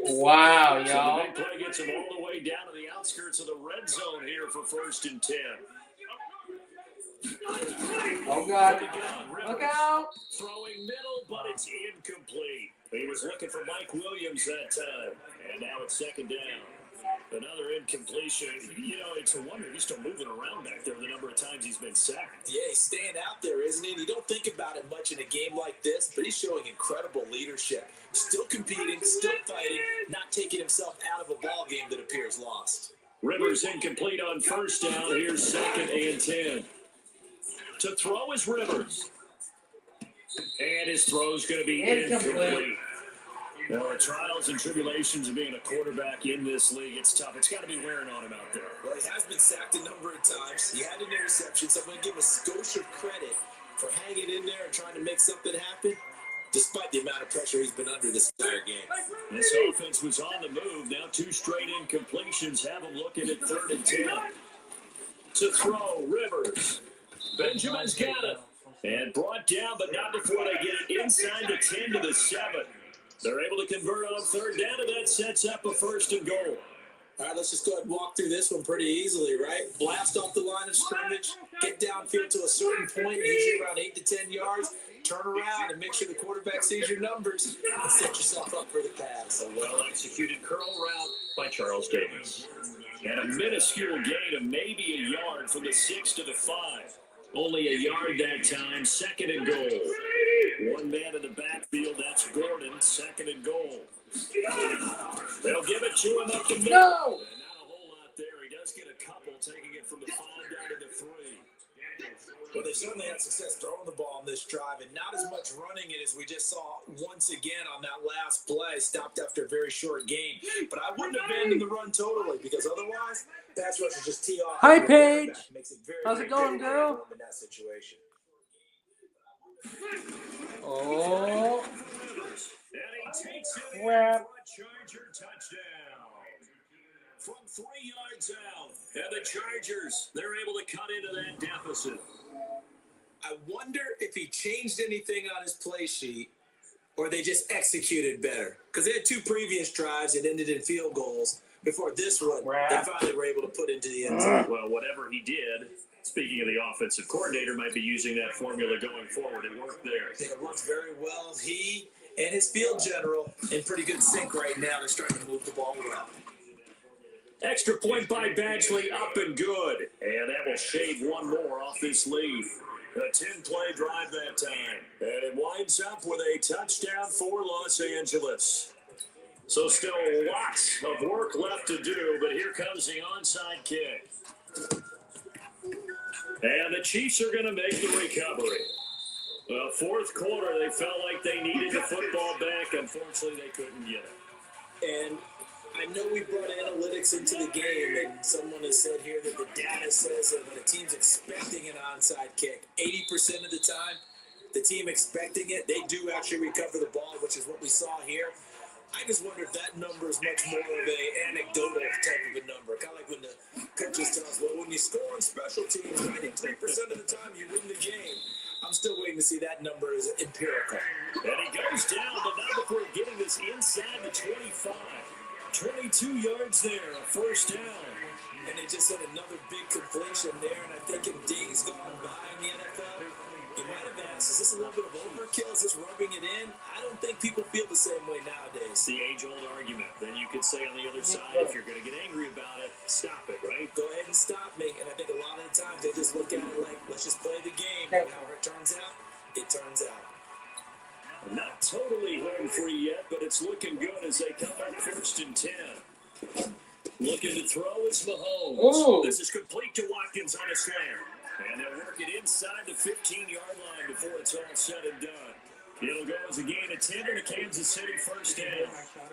Wow, So y'all. the big play gets him all the way down to the outskirts of the red zone here for 1st and 10. Oh, God. Look out. Throwing middle, but it's incomplete. He was looking for Mike Williams that time. And now it's 2nd down. Another incompletion. You know, it's a wonder he's still moving around back there the number of times he's been sacked. Yeah, he's staying out there, isn't he? And you don't think about it much in a game like this, but he's showing incredible leadership. Still competing, still fighting, not taking himself out of a ball game that appears lost. Rivers incomplete on 1st down. Here's 2nd and 10. To throw is Rivers. And his throw's going to be incomplete. Now, the trials and tribulations of being a quarterback in this league, it's tough. It's got to be wearing on him out there. Well, he has been sacked a number of times. He had an interception, so I'm going to give him a skosh of credit for hanging in there and trying to make something happen, despite the amount of pressure he's been under this entire game. This offense was on the move. Now 2 straight incompletions have him looking at 3rd and 10. To throw, Rivers. Benjamin's got it. And brought down, but not before they get it inside the 10 to the 7. They're able to convert on 3rd down, and that sets up a 1st and goal. All right, let's just go ahead and walk through this one pretty easily, right? Blast off the line of scrimmage, get downfield to a certain point, usually around 8 to 10 yards, turn around and make sure the quarterback sees your numbers and set yourself up for the pass. A well-executed curl route by Charles Davis. And a minuscule gain of maybe a yard from the 6 to the 5. Only a yard that time, 2nd and goal. One man in the backfield, that's Gordon, 2nd and goal. They'll give it to him up the middle. No! And not a whole lot there. He does get a couple, taking it from the 5 down to the 3. Well, they certainly had success throwing the ball on this drive, and not as much running it as we just saw once again on that last play. Stopped after a very short gain. But I wouldn't abandon the run totally, because otherwise, pass rush will just tee off. Hi, Paige. Makes it very, How's it going, girl? in that situation. Oh. And he takes it in Crap. for a Charger touchdown. From 3 yards out. And the Chargers, they're able to cut into that deficit. I wonder if he changed anything on his play sheet or they just executed better. Because they had 2 previous drives that ended in field goals. Before this one, they finally were able to put into the end zone. Well, whatever he did, speaking of the offensive coordinator, might be using that formula going forward. It worked there. I think it works very well. He and his field general in pretty good sync right now. They're starting to move the ball well. Extra point by Badgley, up and good. And that will shave one more off this lead. A 10-play drive that time. And it winds up with a touchdown for Los Angeles. So still lots of work left to do, but here comes the onside kick. And the Chiefs are going to make the recovery. Well, fourth quarter, they felt like they needed the football back. Unfortunately, they couldn't get it. And I know we brought analytics into the game, and someone has said here that the data says that when a team's expecting an onside kick, 80% of the time, the team expecting it, they do actually recover the ball, which is what we saw here. I just wonder if that number is much more of an anecdotal type of a number. Kind of like when the coaches tell us, well, when you score on special teams, 93% of the time you win the game. I'm still waiting to see that number is empirical. And he goes down, but not before getting this inside the 25. 22 yards there, a first down. And they just had another big completion there, and I think in days gone by in the NFL, you might have asked, is this a little bit of overkill? Is this rubbing it in? I don't think people feel the same way nowadays. The age-old argument. Then you could say on the other side, if you're going to get angry about it, stop it, right? Go ahead and stop me. And I think a lot of the times they just look at it like, let's just play the game. And however it turns out, it turns out. Not totally home free yet, but it's looking good as they come up 1st and 10. Looking to throw is Mahomes. Ooh. This is complete to Watkins on a slam. And they'll work it inside the 15-yard line before it's all said and done. It'll go as a gain of 10 and a Kansas City first down.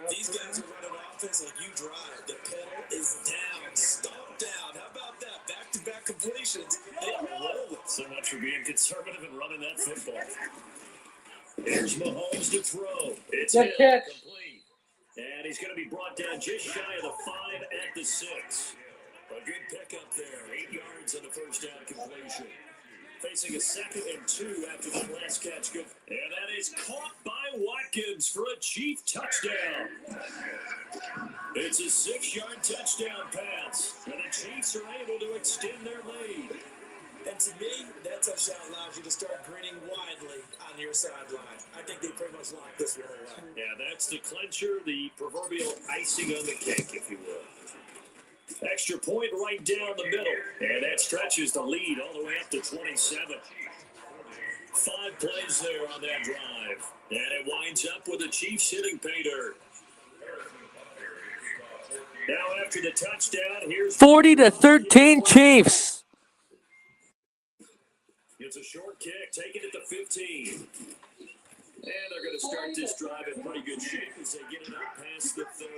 These guys are running offense like you drive. The pedal is down, stomp down. How about that? Back-to-back completions. They are rolling. So much for being conservative and running that football. Here's Mahomes to throw. It's Good catch. Complete. And he's going to be brought down just shy of the 5 at the 6. A good pickup there. 8 yards on the first down completion. Facing a 2nd and 2 after the last catch. Good. And that is caught by Watkins for a Chief touchdown. It's a 6-yard touchdown pass. And the Chiefs are able to extend their lead. And to me, that touchdown allows you to start grinning widely on your sideline. I think they pretty much locked this one away. Yeah, that's the clincher, the proverbial icing on the cake, if you will. Extra point right down the middle. And that stretches the lead all the way up to 27. 5 plays there on that drive. And it winds up with the Chiefs hitting pay dirt. Now after the touchdown, here's 40-13 Chiefs. It's a short kick, taken at the 15. And they're going to start this drive in pretty good shape as they get it up past the 30.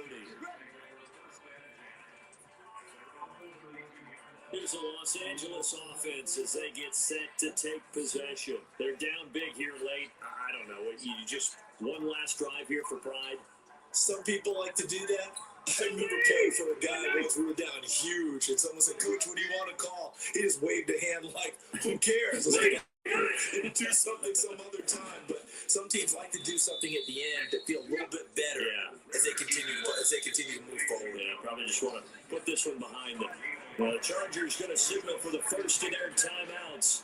Here's the Los Angeles offense as they get set to take possession. They're down big here late. I don't know. You just one last drive here for pride. Some people like to do that. I remember playing for a guy once we were down huge, and someone said, "Coach, what do you want to call?" He just waved a hand like, "Who cares?" Like, do something some other time. But some teams like to do something at the end to feel a little bit better as they continue to move forward. Yeah, probably just want to put this one behind them. Well, the Chargers going to signal for the first of their timeouts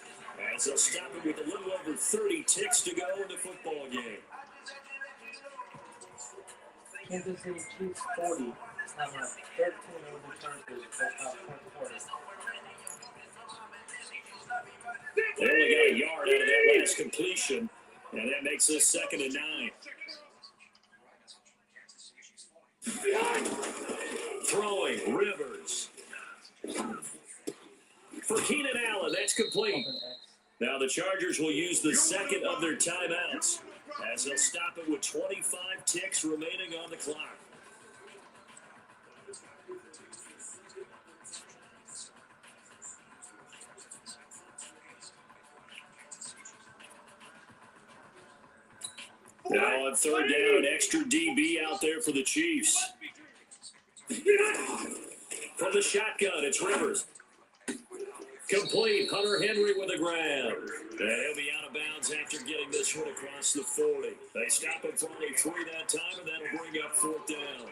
as they'll stop it with a little over 30 ticks to go in the football game. Kansas City Chiefs 40, 13 over the Chargers for fourth quarter. They only got a yard out of that last completion, and that makes this 2nd and 9. Throwing, Rivers. For Keenan Allen, that's complete. Now the Chargers will use the 2nd of their timeouts as they'll stop it with 25 ticks remaining on the clock. Now on 3rd down, extra DB out there for the Chiefs. From the shotgun, it's Rivers. Complete. Hunter Henry with a grab. And he'll be out of bounds after getting this one across the 40. They stop him for only 3 that time, and that'll bring up 4th down.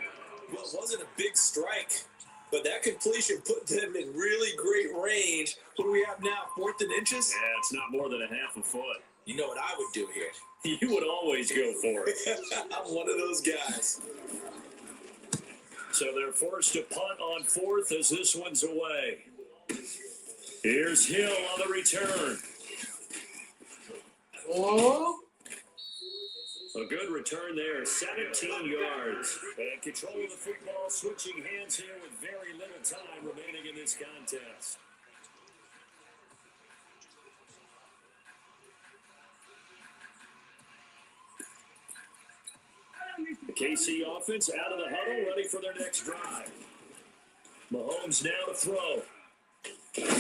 Well, it wasn't a big strike, but that completion put them in really great range. What do we have now, 4th and inches? Yeah, it's not more than a half a foot. You know what I would do here? You would always go for it. I'm one of those guys. So they're forced to punt on 4th as this one's away. Here's Hill on the return. Oh. A good return there, 17 yards. And control of the football, switching hands here with very little time remaining in this contest. The KC offense out of the huddle, ready for their next drive. Mahomes now to throw.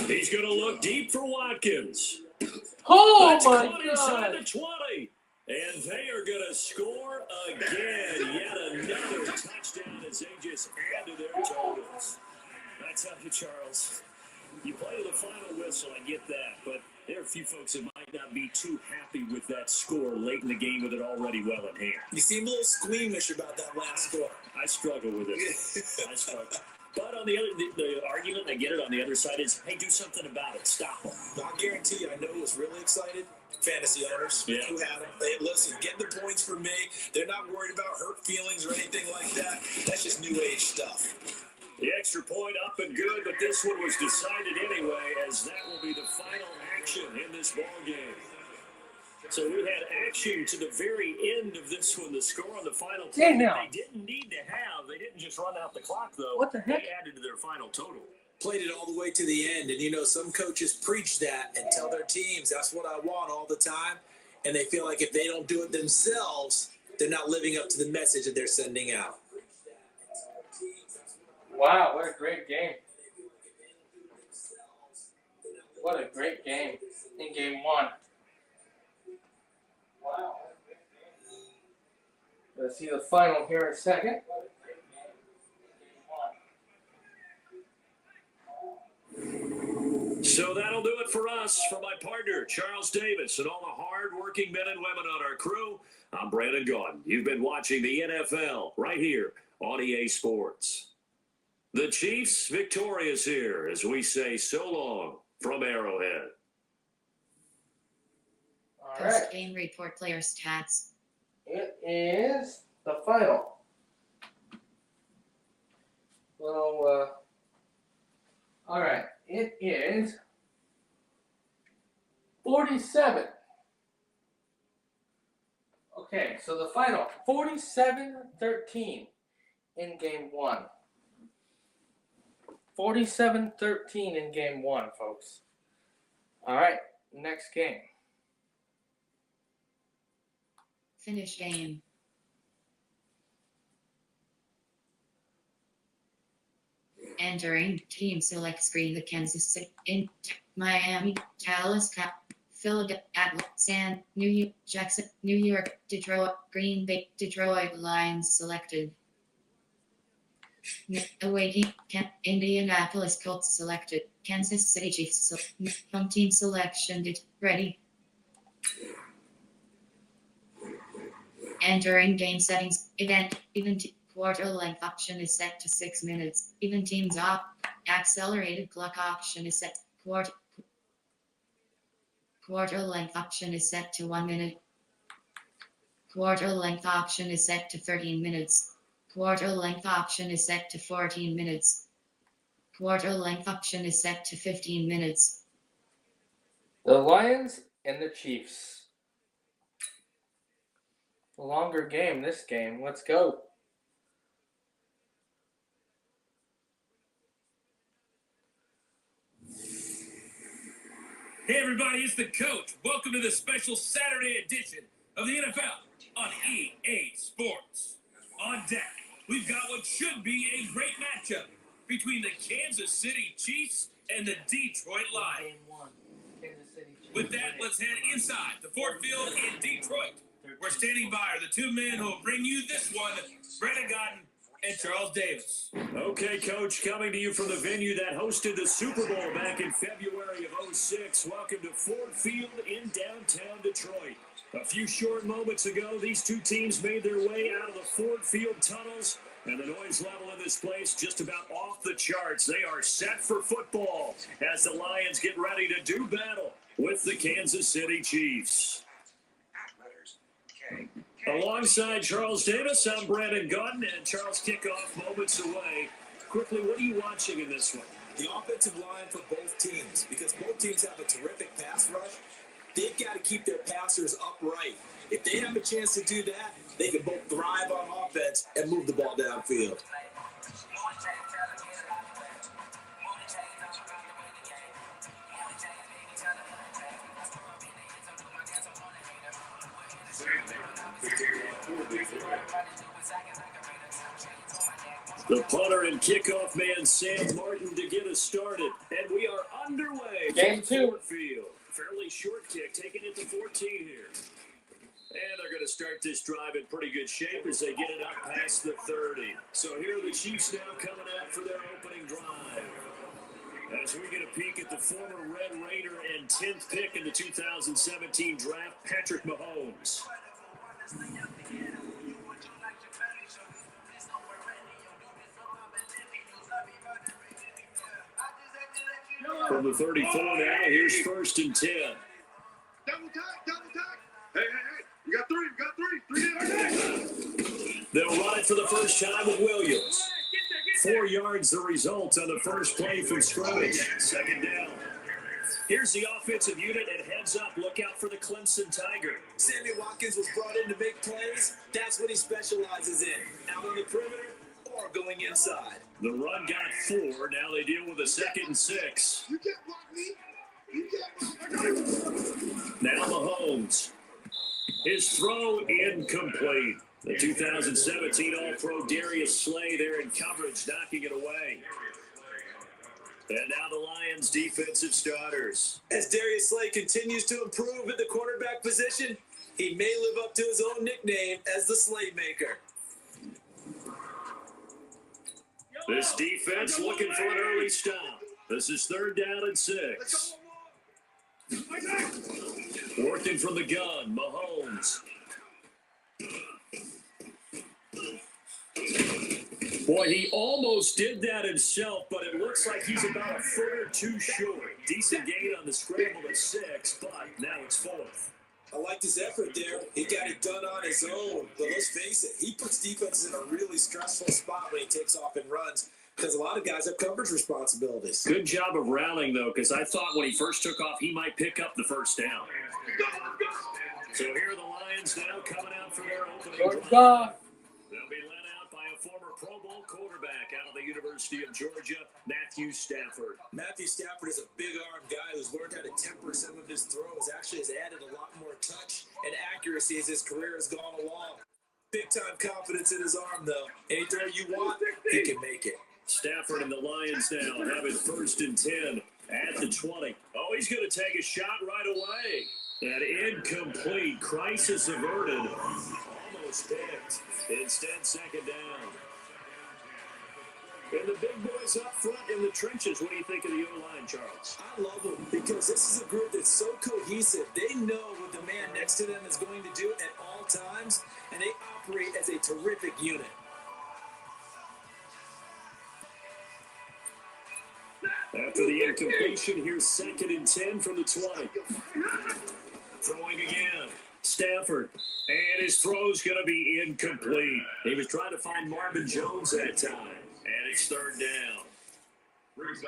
He's going to look deep for Watkins. Oh, That's my caught inside God. the 20. And they are going to score again. Yet another touchdown as they just add to their totals. I tell you, Charles, you play to the final whistle, I get that. But there are a few folks that might not be too happy with that score late in the game with it already well in hand. You seem a little squeamish about that last score. I struggle with it. I struggle. But on the other, the argument, I get it, on the other side is, hey, do something about it. Stop them. I'll guarantee you, I know who was really excited. Fantasy owners who had them. They listen, get the points from me. They're not worried about hurt feelings or anything like that. That's just new age stuff. The extra point up and good, but this one was decided anyway, as that will be the final action in this ball game. So we had action to the very end of this one. The score on the final play, they didn't need to have. They didn't just run out the clock, though. What the heck? They added to their final total. Played it all the way to the end. And, you know, some coaches preach that and tell their teams, that's what I want all the time. And they feel like if they don't do it themselves, they're not living up to the message that they're sending out. Wow, what a great game. What a great game in game one. Wow. Let's see the final here in a second. So that'll do it for us. For my partner, Charles Davis, and all the hard-working men and women on our crew, I'm Brandon Gaudin. You've been watching the NFL right here on EA Sports. The Chiefs victorious here as we say so long from Arrowhead. All right. Post-game report player stats. It is the final. Well, all right. It is 47. Okay, so the final 47-13 in game one. 47-13 in game one, folks. All right, next game. Finish game. Entering team select screen, the Kansas City, in Miami, Dallas, Philadelphia, San, New York, Jackson, New York, Detroit, Green Bay, Detroit Lions selected. Awaiting, Indianapolis Colts selected. Kansas City Chiefs from team selection. Ready. Entering game settings. Event quarter length option is set to 6 minutes. Even teams up. Accelerated clock option is set. Quarter length option is set to 1 minute. Quarter length option is set to 13 minutes. Quarter length option is set to 14 minutes. Quarter length option is set to 15 minutes. The Lions and the Chiefs. A longer game this game. Let's go. Hey everybody, it's the coach. Welcome to the special Saturday edition of the NFL on EA Sports. On deck, we've got what should be a great matchup between the Kansas City Chiefs and the Detroit Lions. With that, let's head inside the Ford Field in Detroit. We're standing by are the two men who will bring you this one, Brandon Gaudin and Charles Davis. Okay, Coach, coming to you from the venue that hosted the Super Bowl back in February of '06. Welcome to Ford Field in downtown Detroit. A few short moments ago, these two teams made their way out of the Ford Field tunnels, and the noise level in this place just about off the charts. They are set for football as the Lions get ready to do battle with the Kansas City Chiefs. Alongside Charles Davis, I'm Brandon Gaudin, and Charles, kickoff moments away. Quickly, what are you watching in this one? The offensive line for both teams, because both teams have a terrific pass rush. they've got to keep their passers upright. If they have a chance to do that, they can both thrive on offense and move the ball downfield. The punter and kickoff man, Sam Martin, to get us started. And we are underway. Game two. Field. Fairly short kick, taking it to 14 here. And they're going to start this drive in pretty good shape as they get it up past the 30. So here are the Chiefs now coming out for their opening drive. As we get a peek at the former Red Raider and 10th pick in the 2017 draft, Patrick Mahomes. From the 34 now, here's 1st and 10. Double tack. Hey. You got three. They'll run it for the first time with Williams. 4 yards the result on the first play from scrimmage. 2nd down. Here's the offensive unit and heads up. Look out for the Clemson Tiger. Sammy Watkins was brought in to make plays. That's what he specializes in. Out on the perimeter or going inside. The run got 4. Now they deal with a 2nd and 6. You can't block me. Now Mahomes. His throw incomplete. The 2017 All-Pro Darius Slay there in coverage, knocking it away. And now the Lions' defensive starters. As Darius Slay continues to improve at the quarterback position, he may live up to his own nickname as the Slaymaker. This defense looking for an early stop. This is 3rd down and 6. Working from the gun, Mahomes. Boy, he almost did that himself, but it looks like he's about a foot or 2 short. Decent gain on the scramble at 6, but now it's 4th. I liked his effort there. He got it done on his own. But let's face it, he puts defenses in a really stressful spot when he takes off and runs because a lot of guys have coverage responsibilities. Good job of rallying, though, because I thought when he first took off, he might pick up the first down. So here are the Lions now coming out for their opening drive. They'll be led out by a former Pro Bowl quarterback out of the University of Georgia, Matthew Stafford. Matthew Stafford is a big-armed guy who's learned how to temper some of his throws. Actually has added a lot more touch and accuracy as his career has gone along. Big-time confidence in his arm, though. Any throw you want, he can make it. Stafford and the Lions now have it 1st and 10 at the 20. Oh, he's going to take a shot right away. That incomplete. Crisis averted. Almost picked. Instead, 2nd down. And the big boys up front in the trenches. What do you think of the O-line, Charles? I love them because this is a group that's so cohesive. They know what the man next to them is going to do at all times, and they operate as a terrific unit. After the incompletion, here's 2nd and 10 from the 20. Throwing again. Stafford. And his throw's going to be incomplete. He was trying to find Marvin Jones that time. And it's 3rd down.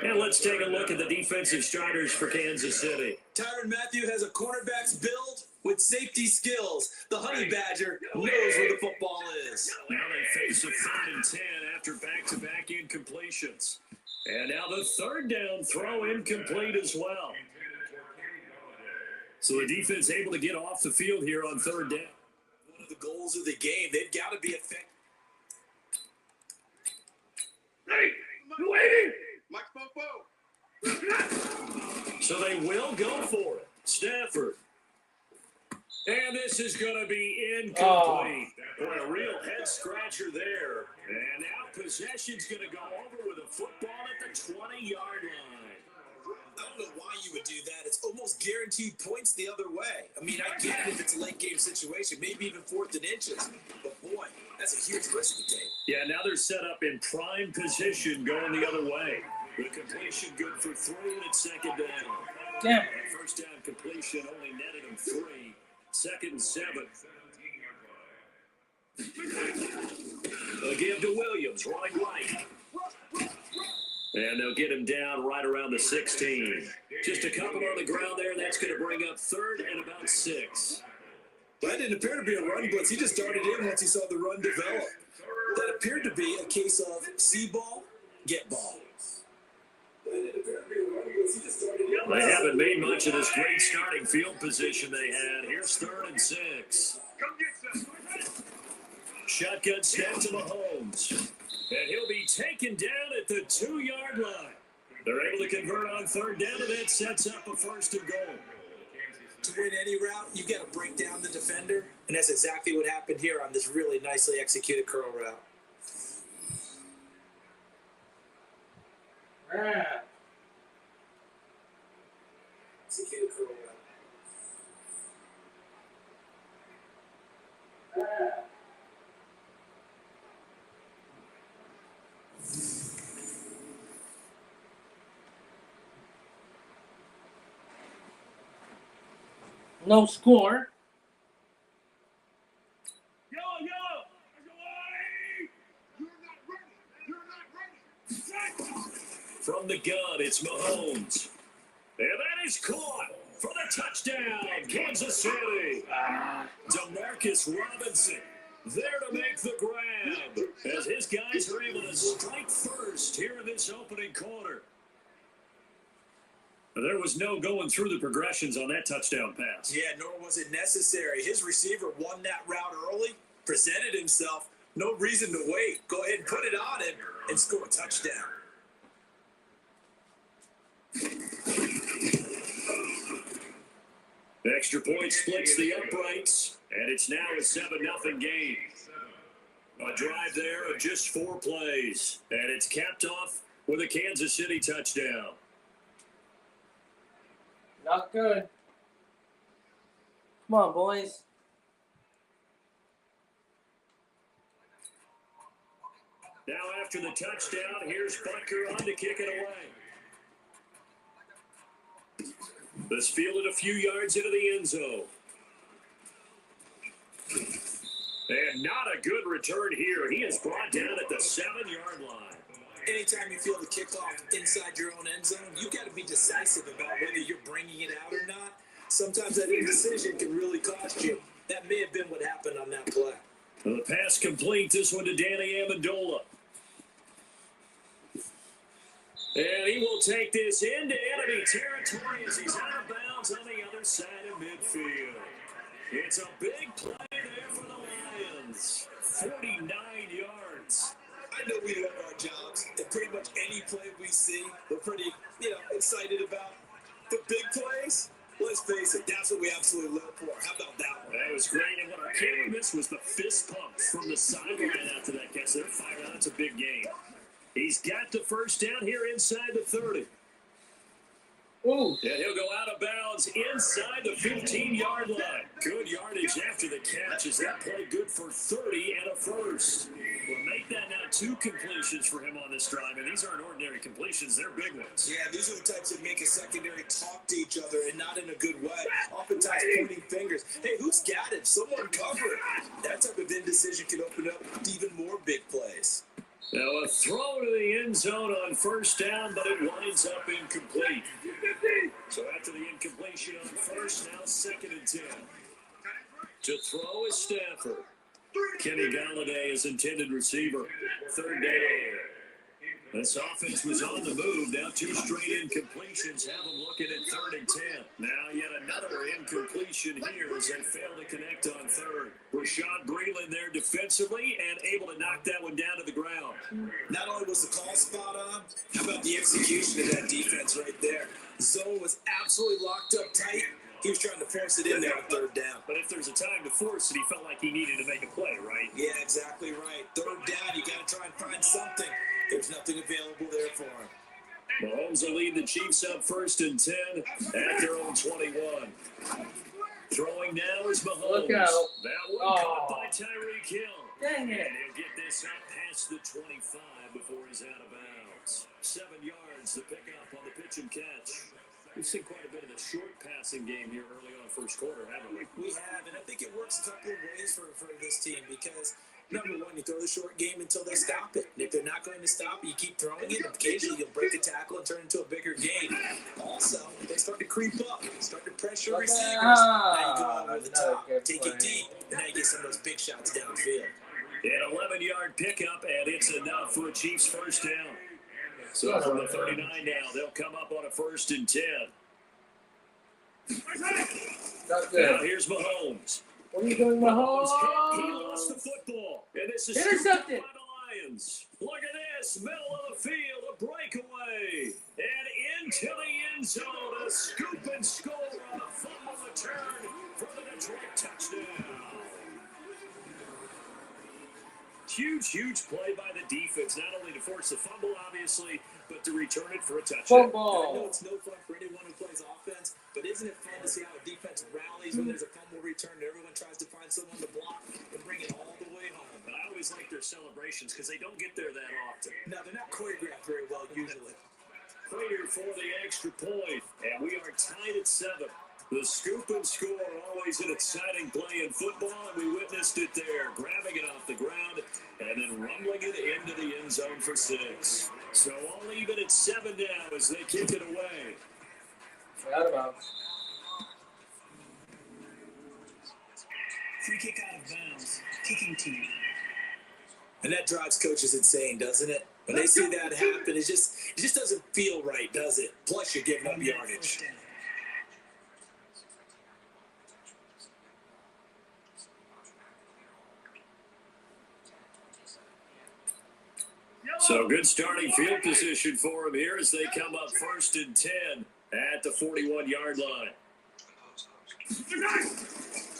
And let's take a look at the defensive starters for Kansas City. Tyrann Mathieu has a cornerback's build with safety skills. The Honey Badger knows where the football is. Now they face a 3rd and 10 after back-to-back incompletions. And now the 3rd down throw incomplete as well. So the defense able to get off the field here on 3rd down. One of the goals of the game, they've got to be effective. Hey, you waiting? Mike Popo. So they will go for it. Stafford. And this is going to be incomplete. Boy, a real head-scratcher there. And now possession's going to go over with a football at the 20-yard line. I don't know why you would do that. It's almost guaranteed points the other way. I mean, I get it if it's a late-game situation, maybe even 4th and inches. But, boy, that's a huge risk to take. Yeah, now they're set up in prime position going the other way. The completion good for 3, and it's 2nd down. Damn. First down completion only netted him 3. 2nd and 7. They'll give to Williams, running right. And they'll get him down right around the 16. Just a couple on the ground there, and that's going to bring up 3rd and about 6. That didn't appear to be a run blitz. He just darted in once he saw the run develop. That appeared to be a case of see ball, get ball. They haven't made much of this great starting field position they had. Here's 3rd and 6. Shotgun snap to Mahomes. And he'll be taken down at the 2-yard line. They're able to convert on 3rd down, and that sets up a 1st and goal. To win any route, you've got to break down the defender, and that's exactly what happened here on this really nicely executed curl route. Executed curl route. No score. You're not ready. From the gun, it's Mahomes. And that is caught for the touchdown, Kansas City. Demarcus Robinson there to make the grab as his guys are able to strike first here in this opening quarter. There was no going through the progressions on that touchdown pass. Yeah, nor was it necessary. His receiver won that route early, presented himself. No reason to wait. Go ahead and put it on him and score a touchdown. Extra point splits the uprights, and it's now a 7-0 game. A drive there of just 4 plays, and it's capped off with a Kansas City touchdown. Not good. Come on, boys. Now after the touchdown, here's Butker on to kick it away. This fielded a few yards into the end zone. And not a good return here. He is brought down at the 7-yard line. Anytime you feel the kickoff inside your own end zone, you've got to be decisive about whether you're bringing it out or not. Sometimes that indecision can really cost you. That may have been what happened on that play. The pass complete. This one to Danny Amendola. And he will take this into enemy territory as he's out of bounds on the other side of midfield. It's a big play there for the Lions. 49 yards. I know we love our jobs, and pretty much any play we see, we're pretty, excited about. But big plays, let's face it, that's what we absolutely live for. How about that one? That was great, and what I can't miss was the fist pumps from the sideline after that catch. They're fired out. It's a big game. He's got the first down here inside the 30. Ooh. And he'll go out of bounds inside the 15-yard line. Good yardage after the catch. Is that play good for 30 and a first? We'll make that now 2 completions for him on this drive, and these aren't ordinary completions. They're big ones. Yeah, these are the types that make a secondary talk to each other and not in a good way. Oftentimes pointing fingers. Hey, who's got it? Someone cover it. That type of indecision can open up even more big plays. Now a throw to the end zone on first down, but it winds up incomplete. So after the incompletion on first, now 2nd and 10. To throw is Stafford. Kenny Galladay is intended receiver. 3rd down. This offense was on the move. Now 2 straight incompletions have them looking at 3rd and 10. Now yet another incompletion here as they fail to connect on 3rd. Rashad Breeland there defensively and able to knock that one down to the ground. Not only was the call spot on, how about the execution of that defense right there? Zone was absolutely locked up tight. He was trying to force it in there on 3rd down. But if there's a time to force it, he felt like he needed to make a play, right? Yeah, exactly right. 3rd down, you got to try and find something. There's nothing available there for him. Mahomes will lead the Chiefs up 1st and 10 at their own 21. Throwing now is Mahomes. Look out. That one caught by Tyreek Hill. Dang it. And he'll get this up past the 25 before he's out of bounds. 7 yards to pick up on the pitch and catch. We've seen quite a bit of the short passing game here early on first quarter, haven't we? We have, and I think it works a couple of ways for this team because Number one, you throw the short game until they stop it. And if they're not going to stop it, you keep throwing it. Occasionally, you'll break a tackle and turn it into a bigger game. Also, if they start to creep up, start to pressure receivers, now you go over the top, take it deep, and now you get some of those big shots downfield. An 11-yard pickup, and it's enough for a Chiefs first down. So from the 39 now, they'll come up on a 1st and 10. Now here's Mahomes. What are you doing, Mahomes? He lost the football, and this is Intercepted. by the Lions. Look at this, middle of the field, a breakaway, and into the end zone, a scoop and score on a fumble return for the Detroit touchdown. Huge play by the defense, not only to force the fumble, obviously, but to return it for a touchdown. I know it's no fun for anyone who plays offense, but isn't it fun to see how a defense rallies when there's a fumble return and everyone tries to find someone to block and bring it all the way home? But I always like their celebrations because they don't get there that often. Now, they're not choreographed very well usually. Prater for the extra point, and we are tied at 7. The scoop and score, always an exciting play in football, and we witnessed it there, grabbing it off the ground and then rumbling it into the end zone for 6. So all even at 7 now as they kick it away. Out of bounds. Free kick out of bounds. Kicking team. And that drives coaches insane, doesn't it? When they see that happen, it just doesn't feel right, does it? Plus, you're giving up yardage. So good starting field position for him here as they come up 1st and 10 at the 41-yard line.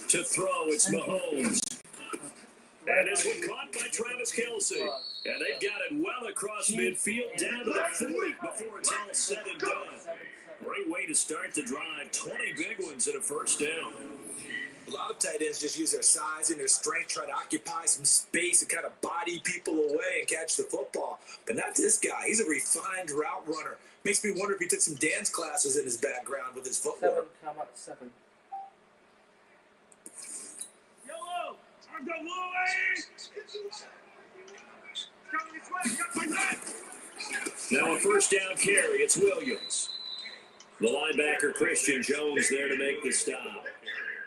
To throw, it's Mahomes. And it's one caught by Travis Kelce. And they've got it well across midfield down to the 40 before it's all said and done. Great way to start the drive. 20 big ones and a first down. A lot of tight ends just use their size and their strength, try to occupy some space and kind of body people away and catch the football. But not this guy. He's a refined route runner. Makes me wonder if he took some dance classes in his background with his footwork. 7. How about 7? Yellow! I'm the Louie! Now a first down carry. It's Williams. The linebacker, Christian Jones, there to make the stop.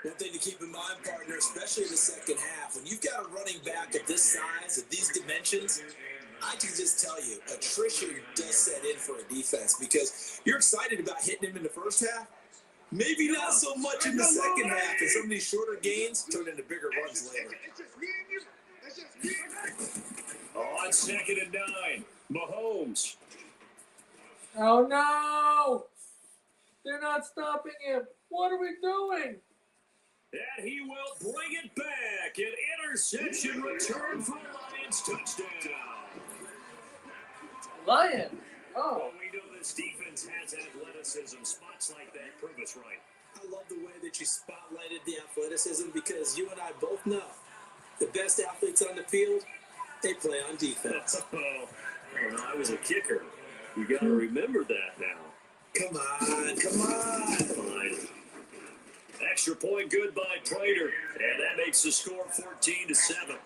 One thing to keep in mind, partner, especially in the second half, when you've got a running back of this size, of these dimensions, I can just tell you, attrition does set in for a defense because you're excited about hitting him in the first half. Maybe not so much in the second half, and some of these shorter gains turn into bigger runs later. On 2nd and 9, Mahomes. Oh no! They're not stopping him. What are we doing? And he will bring it back. An interception return for a Lions touchdown. Lion. Well, Oh. we know this defense has athleticism. Spots like that prove us right. I love the way that you spotlighted the athleticism because you and I both know the best athletes on the field, they play on defense. When I was a kicker, you got to remember that now. Come on. Fine. Extra point good by Prater, and that makes the score 14-7.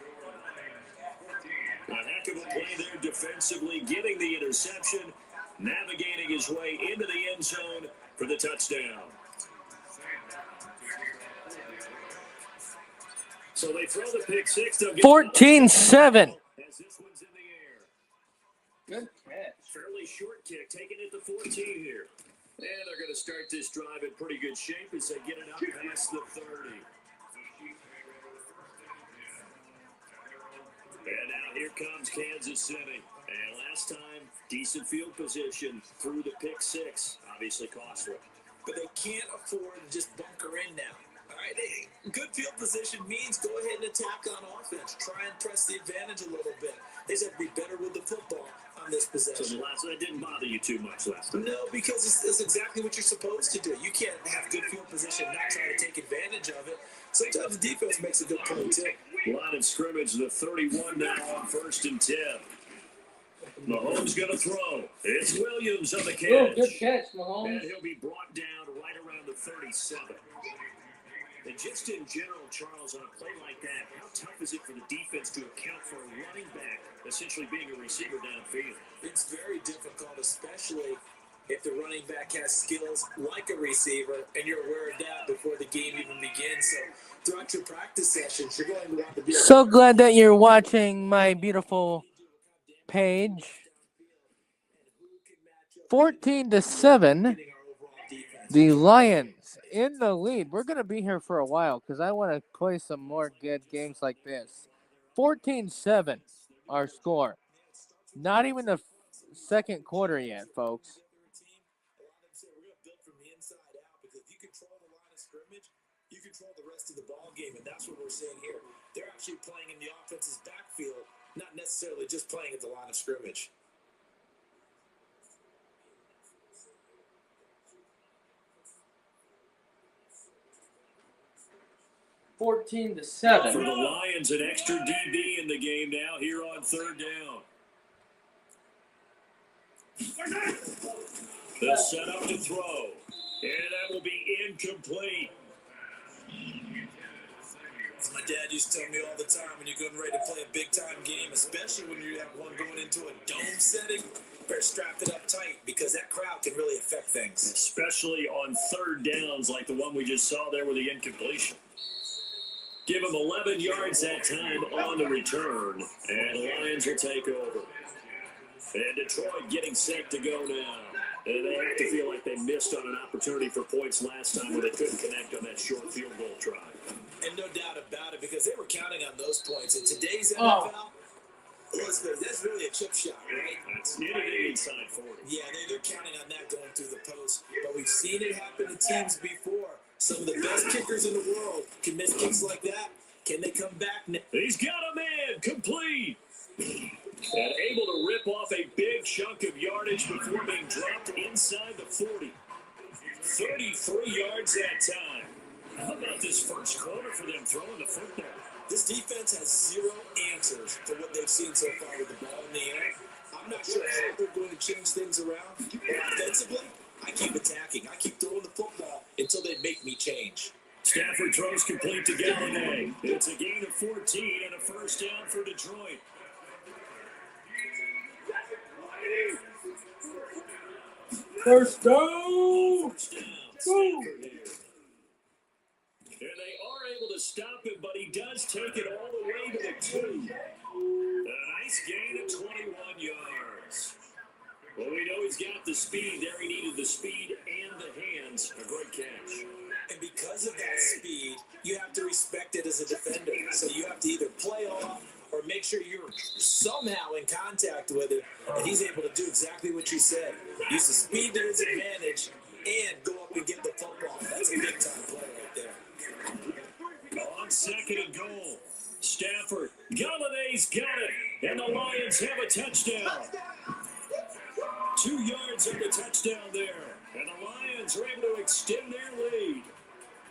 A heck of a play there defensively, getting the interception, navigating his way into the end zone for the touchdown. So they throw the pick 6. 14-7. As this one's in the air. Good catch. Fairly short kick, taking it to 14 here. And they're going to start this drive in pretty good shape as they get it up past the 30. And now here comes Kansas City. And last time, decent field position through the pick 6. Obviously costly. But they can't afford to just bunker in now. All right, good field position means go ahead and attack on offense. Try and press the advantage a little bit. They just have to be better with the football on this possession. So that didn't bother you too much last time? No, because it's exactly what you're supposed to do. You can't have good field position and not try to take advantage of it. Sometimes the defense makes a good play, too. Line of scrimmage, the 31 now on 1st and 10. Mahomes going to throw. It's Williams on the catch. Oh, good catch, And Mahomes. he'll be brought down right around the 37. And just in general, Charles, on a play like that, how tough is it for the defense to account for a running back essentially being a receiver downfield? It's very difficult, especially if the running back has skills like a receiver, and you're aware of that before the game even begins. So throughout your practice sessions, you're going to want to be So glad that you're watching my beautiful page. 14-7. The Lions in the lead. We're going to be here for a while because I want to play some more good games like this. 14-7, our score. Not even the second quarter yet, folks. You control the line of scrimmage, you control the rest of the ball game, and that's what we're seeing here. They're actually playing in the offense's backfield, not necessarily just playing at the line of scrimmage. 14-7. For the Lions, an extra DB in the game now here on third down. The setup to throw. And that will be incomplete. My dad used to tell me all the time, when you're getting ready to play a big-time game, especially when you have one going into a dome setting, better strap it up tight because that crowd can really affect things. Especially on third downs like the one we just saw there with the incompletion. Give them 11 yards that time on the return, and the Lions will take over. And Detroit getting set to go now. And they have to feel like they missed on an opportunity for points last time where they couldn't connect on that short field goal try. And no doubt about it, because they were counting on those points. In today's NFL, that's really a chip shot, right? That's anything inside 40. Yeah, they're counting on that going through the post. But we've seen it happen to teams before. Some of the best kickers in the world can miss kicks like that. Can they come back now? He's got a man, complete. And able to rip off a big chunk of yardage before being dropped inside the 40. 33 yards that time. How about this first quarter for them throwing the football? This defense has zero answers for what they've seen so far with the ball in the air. I'm not sure how they're going to change things around. But offensively, I keep attacking. I keep throwing the football until they make me change. Stafford throws complete to Galladay. It's a gain of 14 and a first down for Detroit. First down. Stafford here. And they are able to stop him, but he does take it all the way to the 2. A nice gain of 21 yards. Well, we know he's got the speed there. He needed the speed and the hands. A great catch. And because of that speed, you have to respect it as a defender. So you have to either play off or make sure you're somehow in contact with him. And he's able to do exactly what you said. Use the speed to his advantage and go up and get the football. That's a big-time play right there. On second and goal, Stafford. Galladay's got it. And the Lions have a touchdown. 2 yards on the touchdown there. And the Lions are able to extend their lead.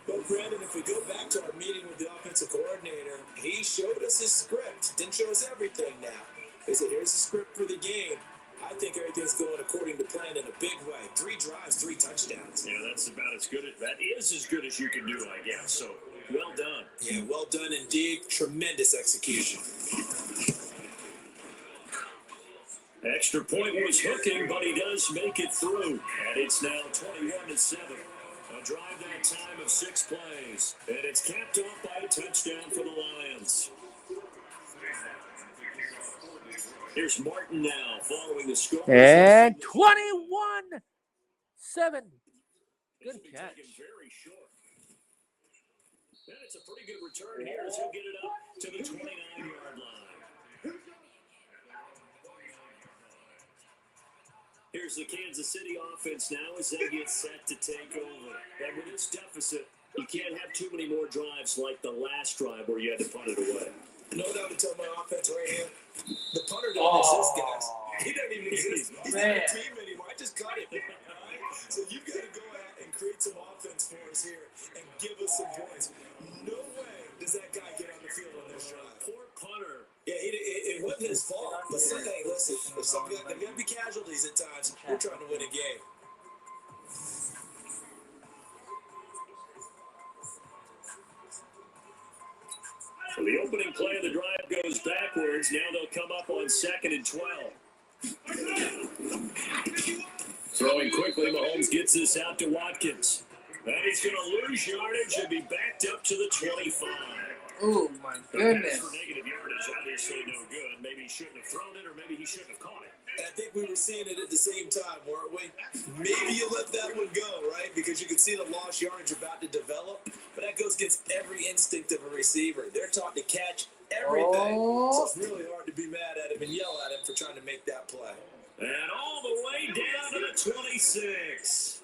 Well, Brandon, if we go back to our meeting with the offensive coordinator, he showed us his script. Didn't show us everything now. He said, here's the script for the game. I think everything's going according to plan in a big way. 3 drives, 3 touchdowns. Yeah, that's about as good. That is as good as you can do, I guess. So, well done. Yeah, well done indeed. Tremendous execution. Extra point was hooking, but he does make it through. And it's now 21-7. A drive that time of 6 plays. And it's capped off by a touchdown for the Lions. Here's Martin now following the score. And 21-7. Good catch. Very short. And it's a pretty good return here as he'll get it up to the 29-yard line. Here's the Kansas City offense now as they get set to take over. And with this deficit, you can't have too many more drives like the last drive where you had to punt it away. No doubt to tell my offense right here. The punter doesn't exist, guys. He doesn't even exist. He's not a team anymore. I just cut it. Right? So you've got to go out and create some offense for us here and give us some points. No way does that guy get on the field on this drive. Poor punter. Yeah, it wasn't his fault. But hey, listen, there's got to be casualties at times. We're trying to win a game. the opening play of the drive goes backwards. Now they'll come up on 2nd and 12. Throwing quickly, Mahomes gets this out to Watkins. And he's going to lose yardage and be backed up to the 25. Oh, my goodness. For negative yardage, obviously no good. Maybe he shouldn't have thrown it, or maybe he shouldn't have caught it. I think we were seeing it at the same time, weren't we? Maybe you let that one go, right? Because you can see the lost yardage about to develop. But that goes against every instinct of a receiver. They're taught to catch everything. So it's really hard to be mad at him and yell at him for trying to make that play. And all the way down to the 26.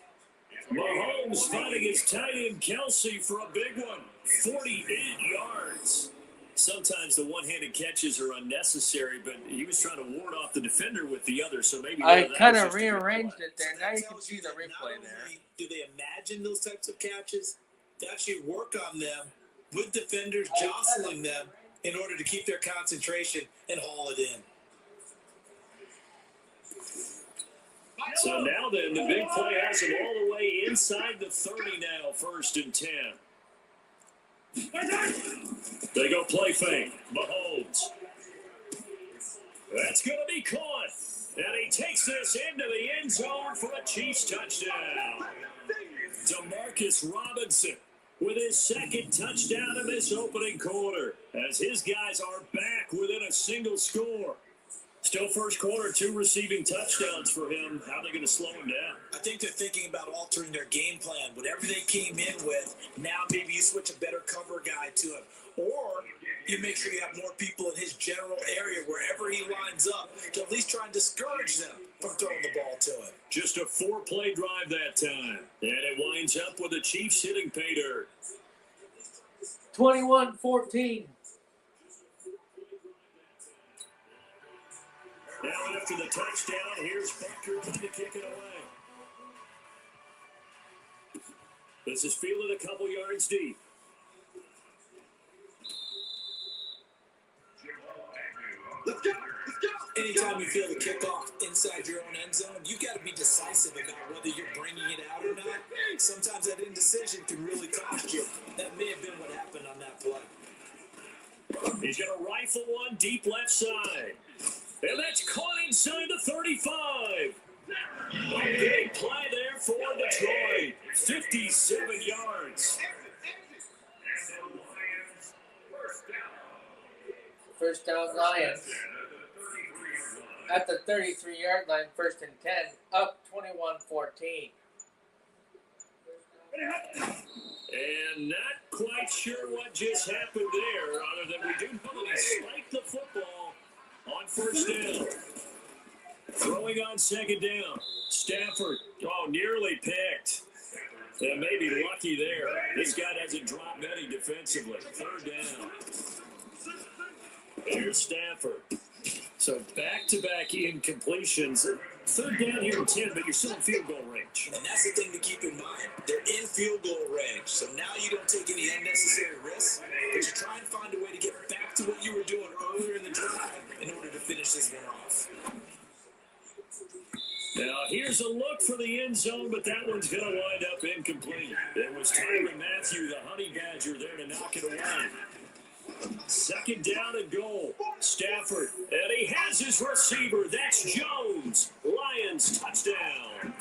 Mahomes finding his tight end Kelsey for a big one. 48 yards. Sometimes the one-handed catches are unnecessary, but he was trying to ward off the defender with the other, so maybe I kind of rearranged it there. Now you can see the replay there. Do they imagine those types of catches? They actually work on them with defenders jostling them in order to keep their concentration and haul it in. So now then, the big play has him all the way inside the 30 now, 1st and 10. They go play fake. Mahomes. That's going to be caught. And he takes this into the end zone for a Chiefs touchdown. Demarcus Robinson with his 2nd touchdown of this opening quarter, as his guys are back within a single score. Still first quarter, 2 receiving touchdowns for him. How are they going to slow him down? I think they're thinking about altering their game plan. Whatever they came in with, now maybe you switch a better cover guy to him. Or you make sure you have more people in his general area wherever he lines up to at least try and discourage them from throwing the ball to him. Just a 4-play drive that time. And it winds up with the Chiefs hitting pay dirt. 21-14. Now after the touchdown, here's Bucker to kick it away. This is fielded a couple yards deep. Let's go! Anytime you feel the kickoff inside your own end zone, you got to be decisive about whether you're bringing it out or not. Sometimes that indecision can really cost you. That may have been what happened on that play. He's going to rifle one deep left side. And that's caught inside the 35. A big play there for Detroit. 57 yards. First down Lions. At the 33-yard line, 1st and 10. Up 21-14. And not quite sure what just happened there, other than we do know that he spiked the football on 1st down. Throwing on 2nd down. Stafford, nearly picked. And maybe lucky there. This guy doesn't drop many defensively. 3rd down. Here's Stafford. So back-to-back incompletions. 3rd down here in 10, but you're still in field goal range. And that's the thing to keep in mind. They're in field goal range. So now you don't take any unnecessary risks, but you try and find a way to get back to what you were doing earlier in the drive in order to finish this one off. Now, here's a look for the end zone, but that one's going to wind up incomplete. It was Tyrann Mathieu, the Honey Badger, there to knock it away. 2nd down and goal. Stafford, and he has his receiver. That's Jones. Lions touchdown.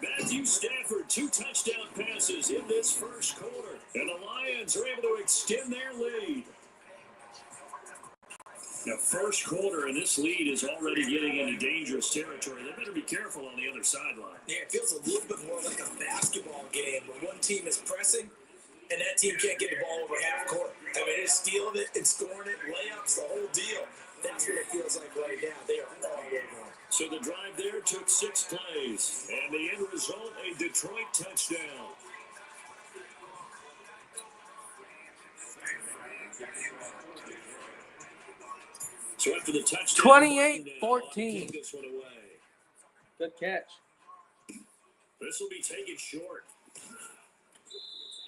Matthew Stafford, 2 touchdown passes in this first quarter. And the Lions are able to extend their lead. Now, first quarter, and this lead is already getting into dangerous territory. They better be careful on the other sideline. Yeah, it feels a little bit more like a basketball game where one team is pressing and that team can't get the ball over half court. I mean, they're stealing it and scoring it, layups, the whole deal. That's what it feels like right now. They are all over. So the drive there took 6 plays, and the end result, a Detroit touchdown. So after the touchdown, 28-14. this one away. Good catch. This will be taken short.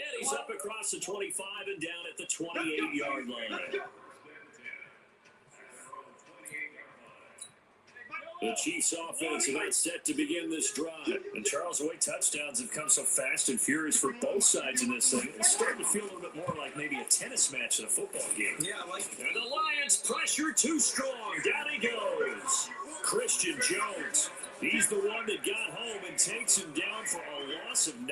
And he's up across the 25 and down at the 28-yard line. The Chiefs offense about set to begin this drive. And Charles, the way touchdowns have come so fast and furious for both sides in this thing, it's starting to feel a little bit more like maybe a tennis match than a football game. Yeah, I like And the Lions pressure too strong. Down he goes. Christian Jones. He's the one that got home and takes him down for a loss of 9.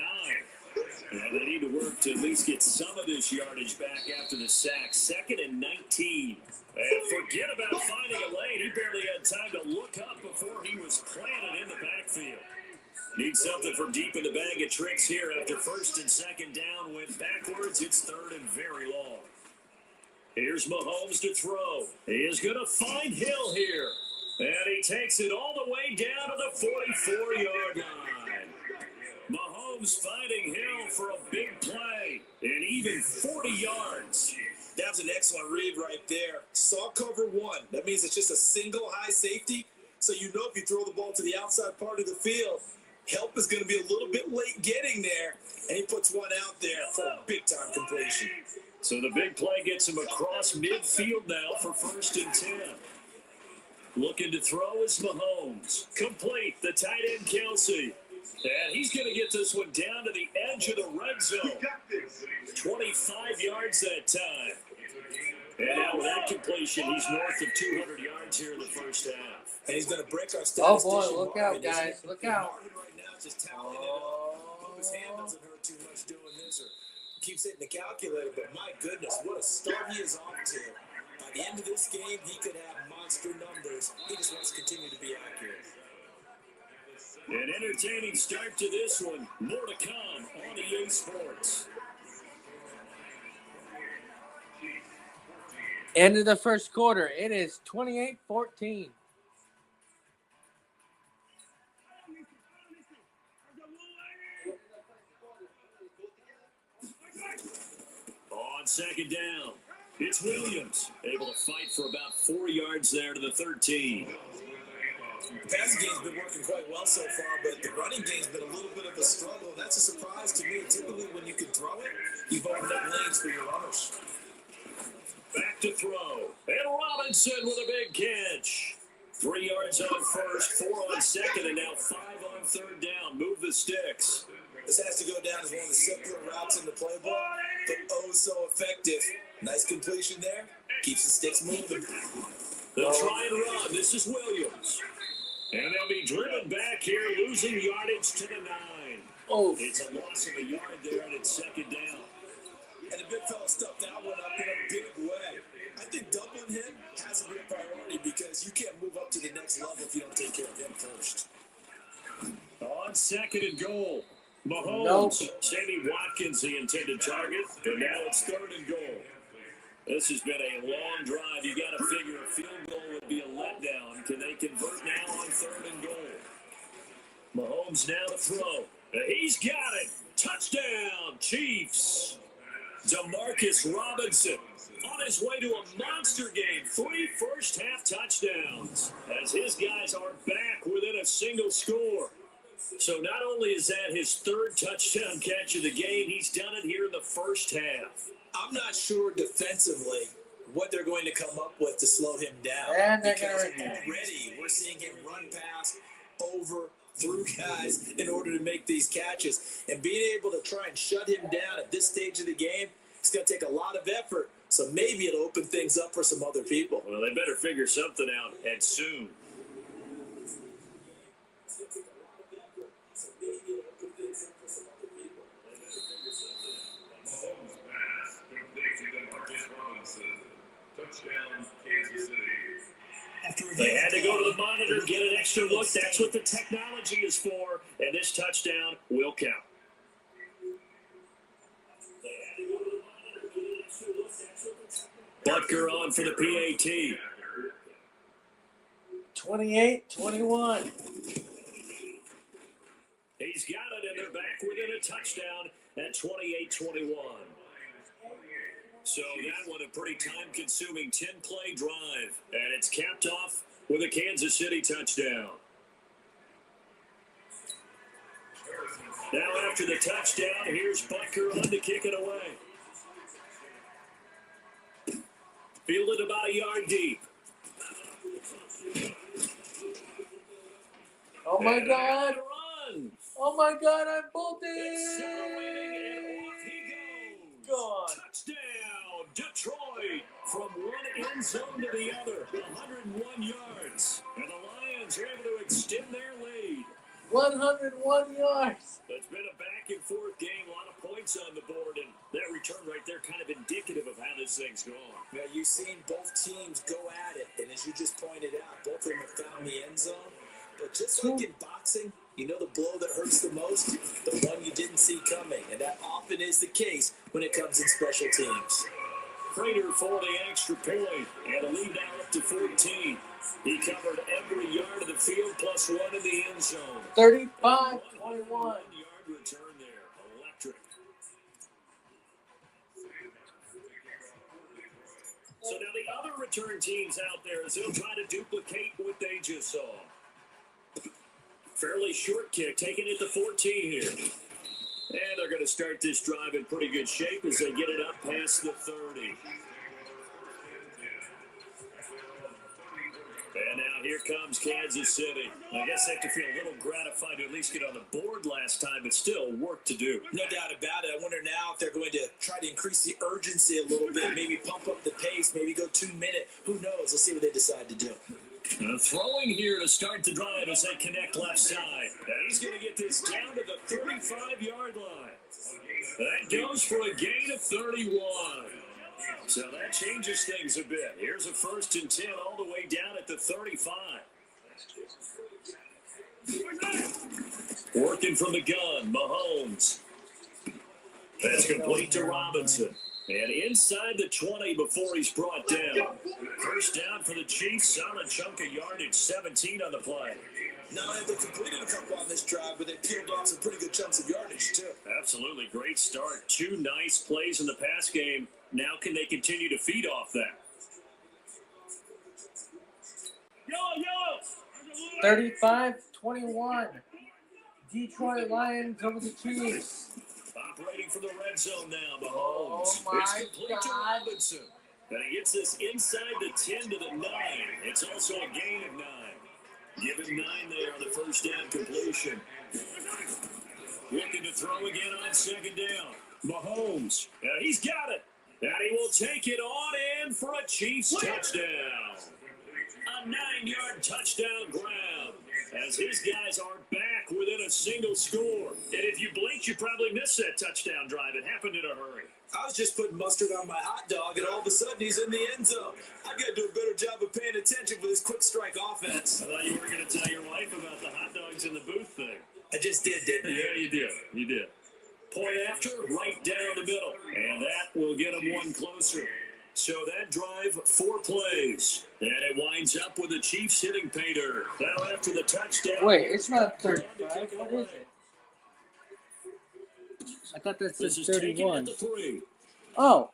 And they need to work to at least get some of this yardage back after the sack. 2nd and 19. And forget about finding a lane. He barely had time to look up before he was planted in the backfield. Need something from deep in the bag of tricks here after 1st and 2nd down. Went backwards. It's 3rd and very long. Here's Mahomes to throw. He is going to find Hill here. And he takes it all the way down to the 44-yard line. Mahomes finding Hill for a big play. And even 40 yards. that was an excellent read right there. Saw cover 1. That means it's just a single high safety. So you know if you throw the ball to the outside part of the field, help is going to be a little bit late getting there. And he puts one out there for a big-time completion. So the big play gets him across midfield now for 1st and 10. Looking to throw is Mahomes. Complete. The tight end, Kelsey. And he's going to get this one down to the edge of the red zone. 25 yards that time. And now with that completion, he's north of 200 yards here in the first half. And he's going to break our Oh statistician boy, look out, guys. Look out. Right now, just tapping it up. Hope his hand doesn't hurt too much doing this or keeps hitting the calculator. But my goodness, what a start he is off to. By the end of this game, he could have monster numbers. He just wants to continue to be accurate. An entertaining start to this one. More to come on EA Sports. End of the first quarter. It is 28-14. On 2nd down, it's Williams. Able to fight for about 4 yards there to the 13. The passing game's been working quite well so far, but the running game's been a little bit of a struggle. That's a surprise to me. Typically, when you can throw it, you've opened up lanes for your runners. Back to throw. And Robinson with a big catch. 3 yards on 1st, 4 on 2nd, and now 5 on 3rd down. Move the sticks. This has to go down as one of the simpler routes in the playbook, but oh so effective. Nice completion there. Keeps the sticks moving. They'll try and run. This is Williams. And they'll be driven back here, losing yardage to the 9. Oh, It's a loss of a yard there, and it's 2nd down. And the big fella stuffed that one up in a big way. I think doubling him has to be a priority because you can't move up to the next level if you don't take care of him first. On 2nd and goal. Mahomes, Nope. Sammy Watkins, the intended target, and now it's 3rd and goal. This has been a long drive. You got to figure a field goal would be a letdown. Can they convert now on 3rd and goal? Mahomes now to throw. He's got it. Touchdown, Chiefs. Demarcus Robinson on his way to a monster game. 3 first-half touchdowns as his guys are back within a single score. So not only is that his 3rd touchdown catch of the game, he's done it here in the first half. I'm not sure defensively what they're going to come up with to slow him down. And they're because gonna- already we're seeing him run past, over, through guys in order to make these catches. And being able to try and shut him down at this stage of the game, it's going to take a lot of effort. So maybe it'll open things up for some other people. Well, they better figure something out, and soon. Touchdown, Kansas City. They had to go to the monitor, get an extra look. That's what the technology is for, and this touchdown will count. Butker on for the PAT. 28-21. He's got it, and they're back within a touchdown at 28-21. So that one a pretty time-consuming 10-play drive, and it's capped off with a Kansas City touchdown. Now after the touchdown, here's Butker on to kick it away. Fielded about a yard deep. Oh my And God. a run. Oh my God, I'm Accelerating, and off he goes. Gone. Touchdown, Detroit. From one end zone to the other, 101 yards. And the Lions are able to extend their lead. 101 yards. It's been a back-and-forth game, a lot of points on the board, and that return right there kind of indicative of how this thing's going. Now, you've seen both teams go at it, and as you just pointed out, both of them have found the end zone. But just like in boxing, you know the blow that hurts the most? The one you didn't see coming, and that often is the case when it comes in special teams. Prater for the extra point, and a lead now up to 14. He covered every yard of the field plus one in the end zone. 35-21. 101-yard return there. Electric. So now the other return teams out there, as they'll try to duplicate what they just saw. Fairly short kick, taking it to 14 here. And they're going to start this drive in pretty good shape as they get it up past the 30. And now here comes Kansas City. I guess they have to feel a little gratified to at least get on the board last time, but still work to do. No doubt about it. I wonder now if they're going to try to increase the urgency a little bit, maybe pump up the pace, maybe go 2 minute. Who knows? Let's see what they decide to do. Throwing here to start the drive as they connect left side. And he's going to get this down to the 35-yard line. That goes for a gain of 31. So that changes things a bit. Here's a 1st and 10 all the way down at the 35. Working from the gun, Mahomes. That's complete to Robinson. And inside the 20 before he's brought down. First down for the Chiefs. Solid chunk of yardage, 17 on the play. Now, they completed a couple on this drive, but they peeled off some pretty good chunks of yardage, too. Absolutely. Great start. 2 nice plays in the pass game. Now can they continue to feed off that? 35-21. Detroit Lions over the Chiefs. Operating from the red zone now, Mahomes. Oh my it's complete to God. Robinson. And he gets this inside the 10 to the 9. It's also a gain of 9. Give him 9 there on the first down completion. Looking to throw again on 2nd down. Mahomes. He's got it. And he will take it on in for a Chiefs touchdown. A 9-yard touchdown grab. As his guys are back within a single score. And if you blinked, you probably missed that touchdown drive. It happened in a hurry. I was just putting mustard on my hot dog, and all of a sudden he's in the end zone. I got to do a better job of paying attention for this quick strike offense. I thought you were going to tell your wife about the hot dogs in the booth thing. I just did, didn't I? Yeah, you did. You did. Point after, right down the middle. And that will get them one closer. So that drive, 4 plays. And it winds up with the Chiefs hitting Pater. Now after the touchdown. Wait, it's not 35. What is it? I thought that said This is taken at 31. the 3. Oh,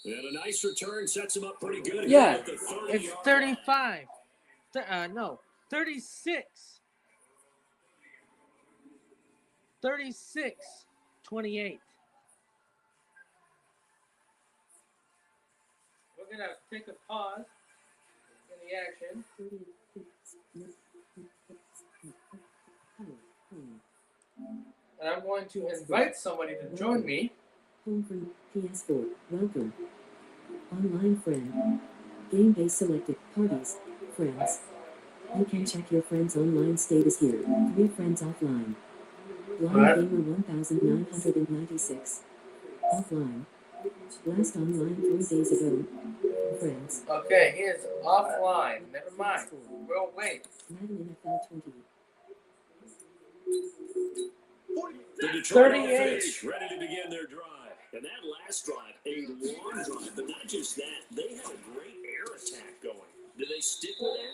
And a nice return sets him up pretty good. yeah. At the 30 It's yard 35. No, 36. 36-28. We're going to take a pause in the action. And I'm going to invite somebody to join me. Home from PS4. Welcome. Online friend. Game base selected. Parties. Friends. You can check your friends' online status here. 3 friends offline. Blind Gamer 1996. Offline. Last online 3 days ago. Friends. Okay, he is offline. Never mind. We'll wait. Madden NFL 20. The Detroit 38. offense ready to begin their drive. And that last drive, a long drive, but not just that. They had a great air attack going. Did they stick with that?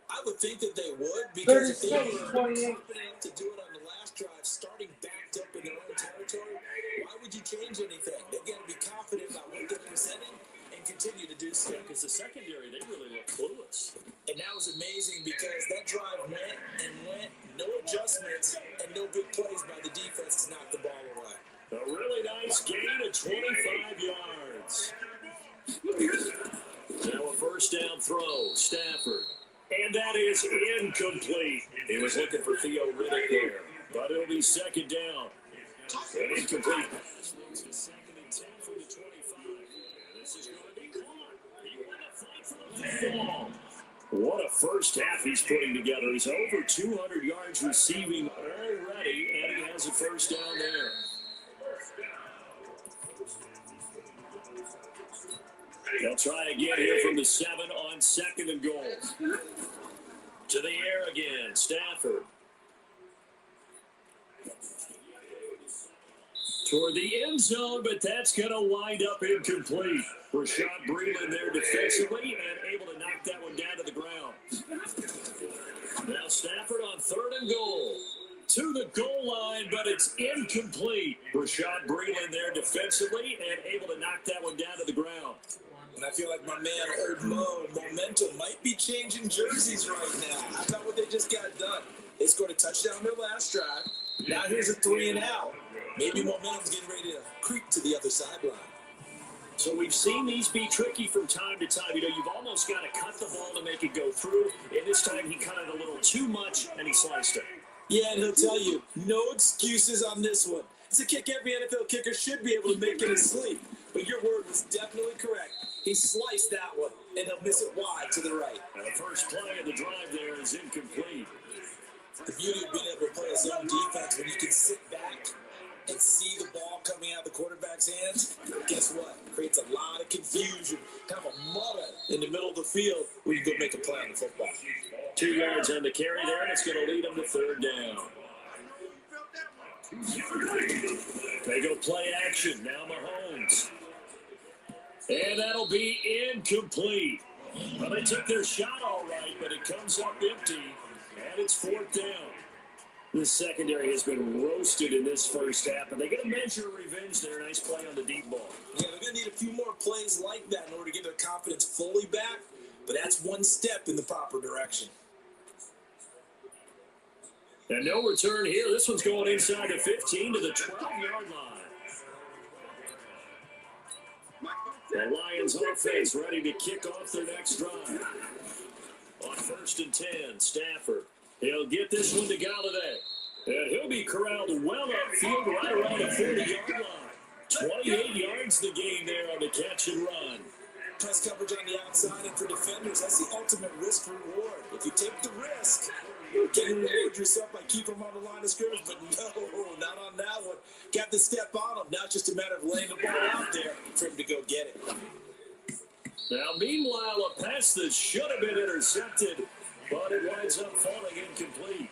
I would think that they would, because if they 36, were 28. confident to do it on the last drive, starting backed up in their own territory, why would you change anything? They've got to be confident about what they're presenting and continue to do so. Because the secondary, they really look clueless. And that was amazing because that drive went and went, no adjustments, and no big plays by the defense to knock the ball away. A really nice gain of 25 yards. Now a first down throw. Stafford. And that is incomplete. He was looking for Theo Riddick there. But it'll be second down. An incomplete pass. Makes it second and 10 from the 25. And this is going to be caught. He won a fight for the football. What a first half he's putting together. He's over 200 yards receiving already, and he has a first down there. They'll try again here from the 7 on second and goal. To the air again, Stafford. Toward the end zone, but that's going to wind up incomplete. Rashad Breeland there defensively and able to knock that one down to the ground. Now Stafford on third and goal. To the goal line, but it's incomplete. Rashad Breeland there defensively and able to knock that one down to the ground. And I feel like my man, Old Mo, momentum might be changing jerseys right now. How about what they just got done? They scored a touchdown their last drive. Now here's a 3 and out. Maybe momentum's getting ready to creep to the other sideline. So we've seen these be tricky from time to time. You know, you've almost got to cut the ball to make it go through. And this time he cut it a little too much, and he sliced it. Yeah, and he'll tell you, no excuses on this one. It's a kick every NFL kicker should be able to make in his sleep. But your word was definitely correct. He sliced that one, and he'll miss it wide to the right. And the first play of the drive there is incomplete. The beauty of being able to play a zone defense when you can sit back and see the ball coming out of the quarterback's hands, guess what? Creates a lot of confusion, kind of a muddle in the middle of the field where you go make a play on the football. 2 yards on the carry there, and it's going to lead them to third down. They go play action. Now Mahomes. And that'll be incomplete. Well, they took their shot all right, but it comes up empty, and it's fourth down. The secondary has been roasted in this first half, and they're going to measure revenge there. Nice play on the deep ball. Yeah, they're going to need a few more plays like that in order to get their confidence fully back, but that's one step in the proper direction. And no return here. This one's going inside the 15 to the 12-yard line. The Lions offense ready to kick off their next drive. On first and 10, Stafford. He'll get this one to Galladay. And he'll be corralled well upfield right around the 40-yard line. 28 yards the gain there on the catch and run. Press coverage on the outside, and for defenders, that's the ultimate risk reward. If you take the risk, you can reward yourself by keeping them on the line of scrimmage, but no, not on that one. Got to step on them, not just a matter of laying the ball out there for him to go get it. Now, meanwhile, a pass that should have been intercepted, but it winds up falling incomplete.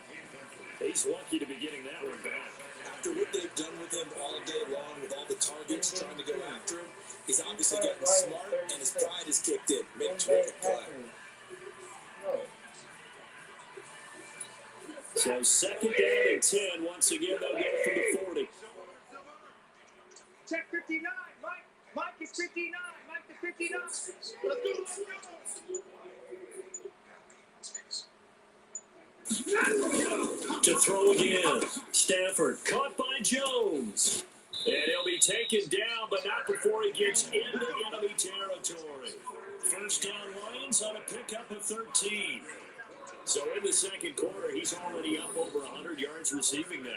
He's lucky to be getting that one back. After what they've done with him all day long, with all the targets trying to go after him, he's obviously gotten smart, and his pride is kicked in. Made a terrific play. So second down and 10. Once again, they'll get it from the 40. Check 59, Mike. Mike is 59. Mike is 59. Let's go. To throw again. Stafford caught by Jones. And he'll be taken down, but not before he gets into enemy territory. First down Lions on a pickup of 13. So in the second quarter, he's already up over 100 yards receiving now.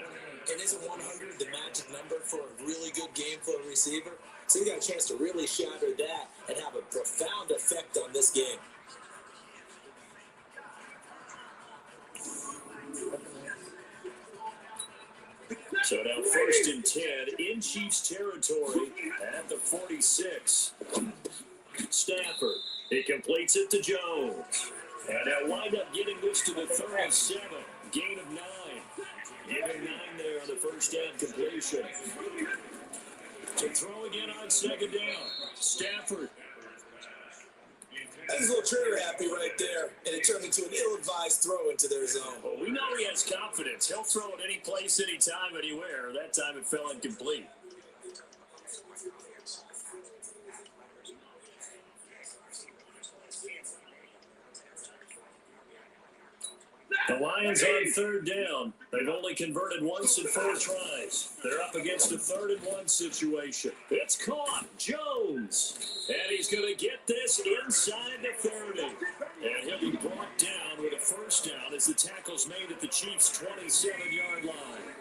And isn't 100 the magic number for a really good game for a receiver? So he got a chance to really shatter that and have a profound effect on this game. So now first and 10 in Chiefs territory at the 46. Stafford, he completes it to Jones. And they'll wind up getting this to the 37. Gain of 9. Giving 9 there on the first down completion. To throw again on second down. Stafford. That was a little trigger happy right there, and it turned into an ill-advised throw into their zone. Well, we know he has confidence. He'll throw it any place, anytime, anywhere. That time it fell incomplete. The Lions on third down. They've only converted once in 4 tries. They're up against a 3rd and 1 situation. It's caught. Jones. And he's going to get this inside the 30. And he'll be brought down with a first down as the tackle's made at the Chiefs' 27-yard line.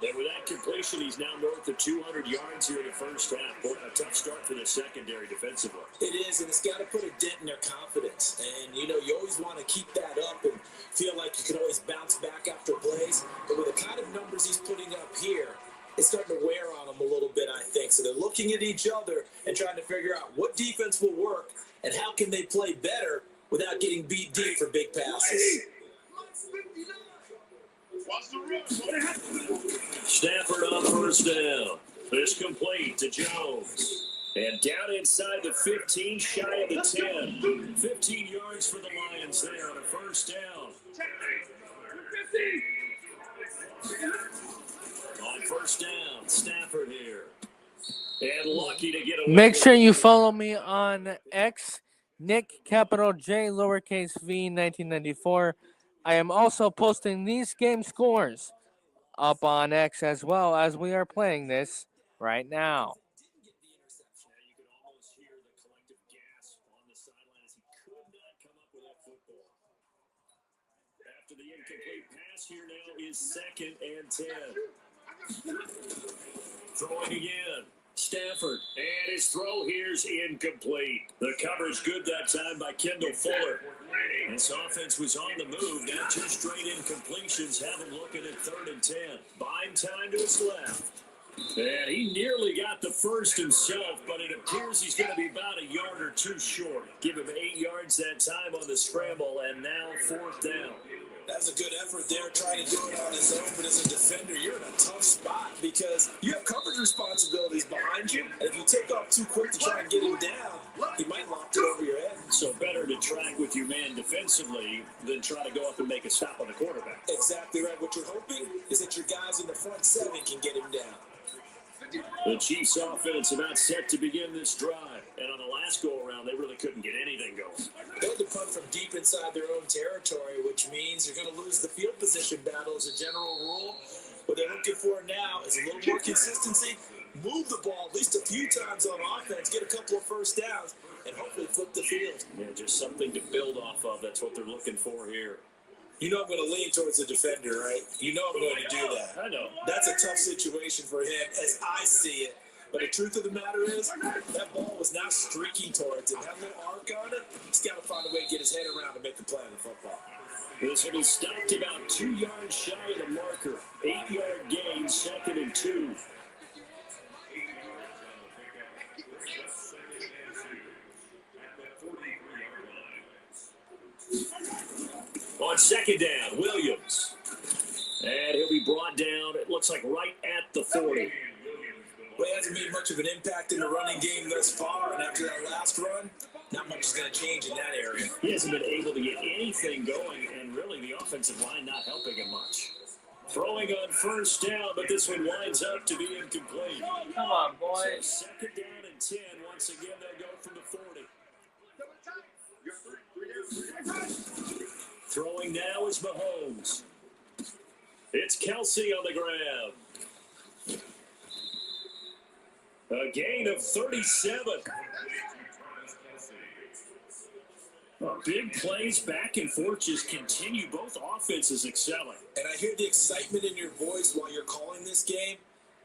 And with that completion, he's now north of 200 yards here in the first half. Boy, a tough start for the secondary defensively. It is, and it's got to put a dent in their confidence. And, you always want to keep that up and feel like you can always bounce back after plays. But with the kind of numbers he's putting up here, it's starting to wear on them a little bit, I think. So they're looking at each other and trying to figure out what defense will work and how can they play better without getting beat deep for big passes. Stafford on first down. It's complete to Jones. And down inside the 15, shy of the 10. 15 yards for the Lions there on a first down. On first down, Stafford here. And lucky to get away. Make sure you follow me on X, Nick, capital J, lowercase v, 1994. I am also posting these game scores up on X as well as we are playing this right now. You could almost hear the collective gasp on the sideline as he could not come up with that football. After the incomplete pass, here now is 2nd and 10. Throwing again. Stafford, and his throw here's incomplete. The cover's good that time by Kendall Fuller. This offense was on the move. Now 2 straight incompletions have him looking at 3rd and 10. Buying time to his left. And he nearly got the first himself, but it appears he's going to be about a yard or 2 short. Give him 8 yards that time on the scramble, and now 4th down. That was a good effort there, trying to do it on his own. But as a defender, you're in a tough spot because you have coverage responsibilities behind you. And if you take off too quick to try and get him down, he might lock it over your head. So better to track with your man defensively than try to go up and make a stop on the quarterback. Exactly right. What you're hoping is that your guys in the front 7 can get him down. The Chiefs offense about set to begin this drive. And on the last go-around, they really couldn't get anything going. They had to punt from deep inside their own territory, which means you're going to lose the field position battle as a general rule. What they're looking for now is a little more consistency, move the ball at least a few times on offense, get a couple of first downs, and hopefully flip the field. Yeah, just something to build off of. That's what they're looking for here. You know I'm going to lean towards the defender, right? You know I'm going to do that. I know. That's a tough situation for him as I see it. But the truth of the matter is, that ball was not streaking towards him. Had a little arc on it. He's got to find a way to get his head around to make the play on the football. This will be stopped about 2 yards shy of the marker. 8-yard gain, 2nd and 2. On 2nd down, Williams. And he'll be brought down, it looks like right at the 40. Well, he hasn't made much of an impact in the running game thus far, and after that last run, not much is going to change in that area. He hasn't been able to get anything going, and really the offensive line not helping him much. Throwing on first down, but this one winds up to be incomplete. Come on, boys. So 2nd down and 10. Once again, they'll go from the 40. Throwing now is Mahomes. It's Kelsey on the grab. A gain of 37. Big plays back and forth just continue. Both offenses excelling. And I hear the excitement in your voice while you're calling this game.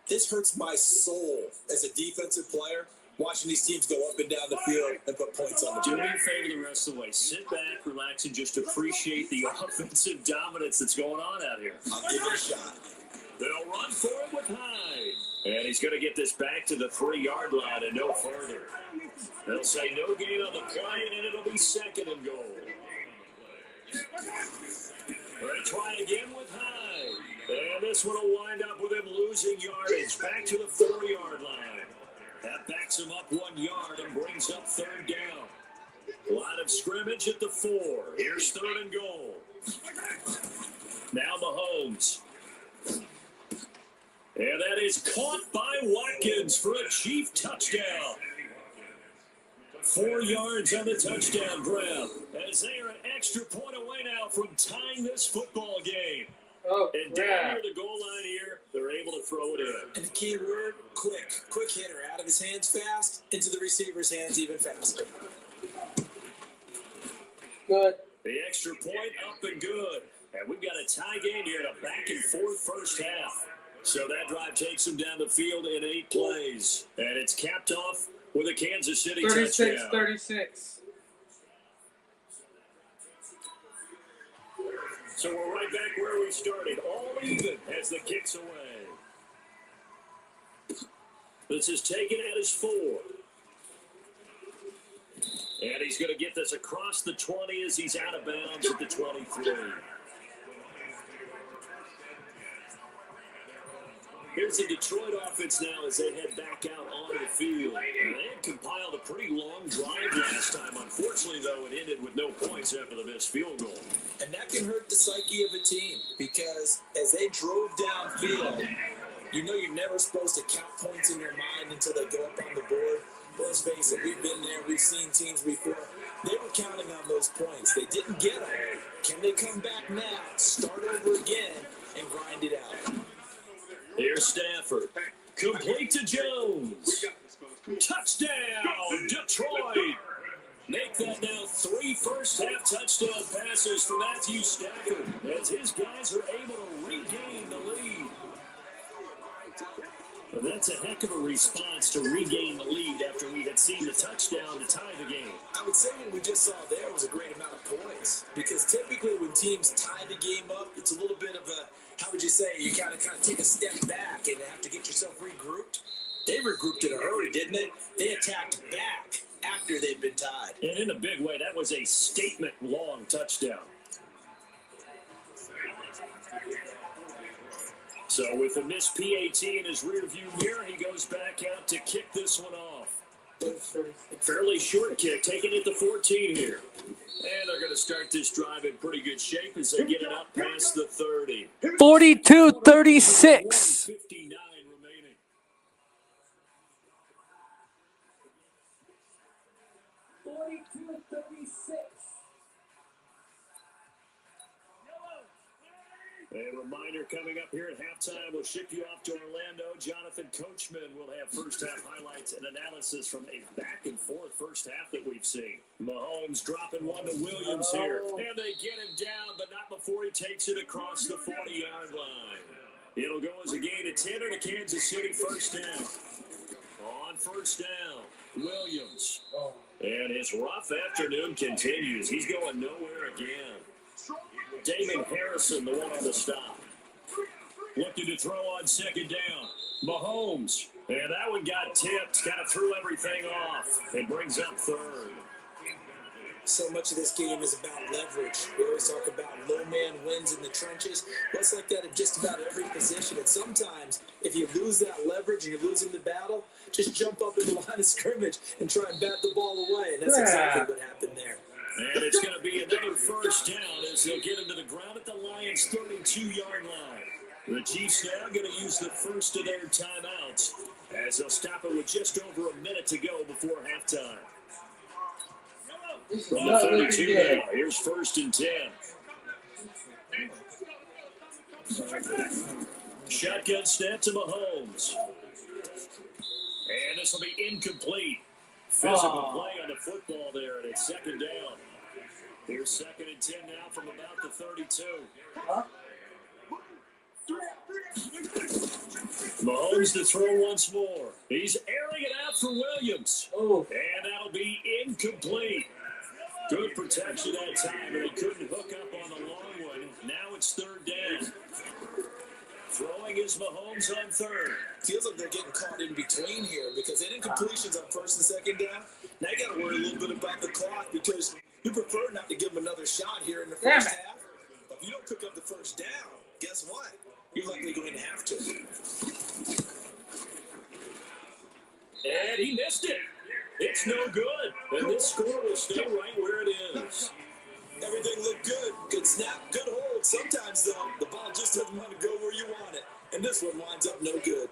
This hurts my soul as a defensive player, watching these teams go up and down the field and put points on the Do board. me a favor the rest of the way. Sit back, relax, and just appreciate the offensive dominance that's going on out here. I'll give it a shot. They'll run for it with Hyde. And he's going to get this back to the 3-yard line and no further. They'll say no gain on the play, and it'll be 2nd and goal. They try again with Hyde. And this one will wind up with him losing yardage back to the 4-yard line. That backs him up 1 yard and brings up 3rd down. Line of scrimmage at the 4. Here's 3rd and goal. Now Mahomes. And that is caught by Watkins for a Chief touchdown. 4 yards on the touchdown grab, as they are an extra point away now from tying this football game. Oh, And down near the goal line here, they're able to throw it in. And the key word, quick. Quick hitter. Out of his hands fast, into the receiver's hands even faster. Good. The extra point up and good. And we've got a tie game here in a back-and-forth first half. So that drive takes them down the field in 8 plays. And it's capped off with a Kansas City touchdown. 36. So we're right back where we started. All even as the kick's away. This is taken at his 4. And he's going to get this across the 20 as he's out of bounds at the 23. Here's the Detroit offense now as they head back out onto the field. And they had compiled a pretty long drive last time. Unfortunately, though, it ended with no points after the missed field goal. And that can hurt the psyche of a team because as they drove downfield, you know you're never supposed to count points in your mind until they go up on the board. Let's face it, we've been there. We've seen teams before. They were counting on those points. They didn't get them. Can they come back now, start over again, and grind it out? Here's Stafford. Complete to Jones. Touchdown, Detroit. Make that now 3 first-half touchdown passes for Matthew Stafford as his guys are able to regain the lead. And that's a heck of a response to regain the lead after we had seen the touchdown to tie the game. I would say what we just saw there was a great amount of points because typically when teams tie the game up, it's a little bit of a, how would you say, you kind of take a step back and have to get yourself regrouped. They regrouped in a hurry, didn't they? They attacked back after they'd been tied. And in a big way, that was a statement-long touchdown. So with the missed PAT in his rearview mirror, he goes back out to kick this one off. Fairly short kick, taking it to 14 here. And they're going to start this drive in pretty good shape as they get it up past the 30. 42-36. 59 remaining. A reminder coming up here at halftime, we'll ship you off to Orlando. Jonathan Coachman will have first-half highlights and analysis from a back-and-forth first half that we've seen. Mahomes dropping one to Williams here. And they get him down, but not before he takes it across the 40-yard line. It'll go as a gain of 10 and a Kansas City first down. On first down, Williams. And his rough afternoon continues. He's going nowhere again. Damon Harrison, the one on the stop. Looking to throw on second down. Mahomes. And that one got tipped. Kind of threw everything off. And brings up third. So much of this game is about leverage. We always talk about low man wins in the trenches. Well, it's like that in just about every position. And sometimes, if you lose that leverage and you're losing the battle, just jump up in the line of scrimmage and try and bat the ball away. And that's exactly what happened there. And it's going to be another first down as they'll get him to the ground at the Lions' 32-yard line. The Chiefs now going to use the first of their timeouts as they'll stop it with just over a minute to go before halftime. From the 32 now, here's first and 10. Shotgun snap to Mahomes. And this will be incomplete. Physical play on the football there, and it's second down. Here's second and 10 now from about the 32. Mahomes to throw once more. He's airing it out for Williams. And that'll be incomplete. Good protection that time, and he couldn't hook up on the long one. Now it's third down. Throwing is Mahomes on third. Feels like they're getting caught in between here because they didn't completions on first and second down. Now you got to worry a little bit about the clock because you prefer not to give them another shot here in the first half. But if you don't cook up the first down, guess what? You're likely going to have to. And he missed it. It's no good. And this score will stay right where it is. Everything looked good. Good snap, good hold. Sometimes, though, the ball just doesn't want to go where you want it. And this one winds up no good.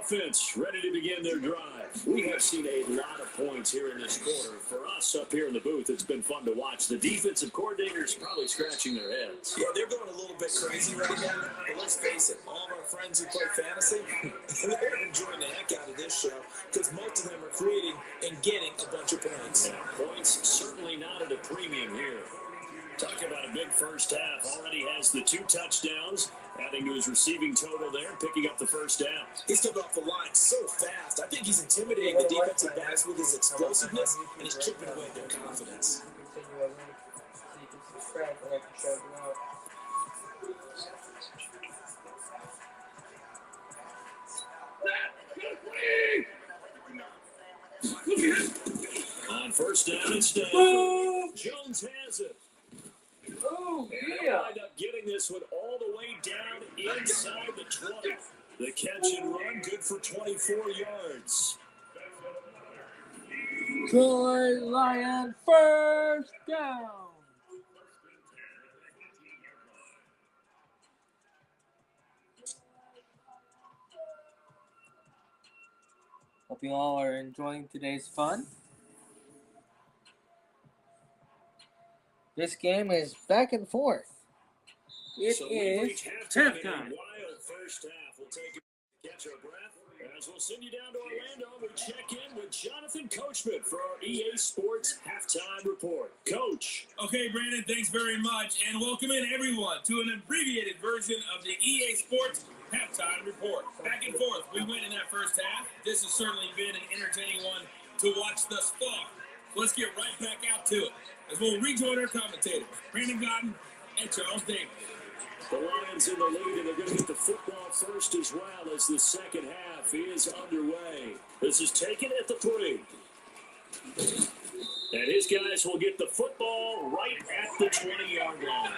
offense ready to begin their drive. We have seen a lot of points here in this quarter. For us up here in the booth, it's been fun to watch. The defensive coordinators probably scratching their heads. Yeah, they're going a little bit crazy right now. But let's face it, all of our friends who play fantasy, they're enjoying the heck out of this show because most of them are creating and getting a bunch of points. Points certainly not at a premium here. Talk about a big first half. Already has the 2 touchdowns, adding to his receiving total there, picking up the first down. He's coming off the line so fast. I think he's intimidating the defensive backs with his explosiveness, and he's chipping away their confidence. On first down, it's Stanford. Jones has it. Oh, And they wind up getting this one all the way down inside the 20. The catch and run, good for 24 yards. Troy Lion first down. Hope you all are enjoying today's fun. This game is back and forth. It So we is reach halftime in a halftime. wild first half. We'll take a catch our breath. As we'll send you down to Orlando, we check in with Jonathan Coachman for our EA Sports Halftime Report. Coach. Okay, Brandon, thanks very much. And welcome in, everyone, to an abbreviated version of the EA Sports Halftime Report. Back and forth, we went in that first half. This has certainly been an entertaining one to watch thus far. Let's get right back out to it, as we'll rejoin our commentators, Brandon Godden and Charles Davis. The Lions in the lead, and they're going to get the football first as well as the second half is underway. This is taken at the 3. And his guys will get the football right at the 20-yard line.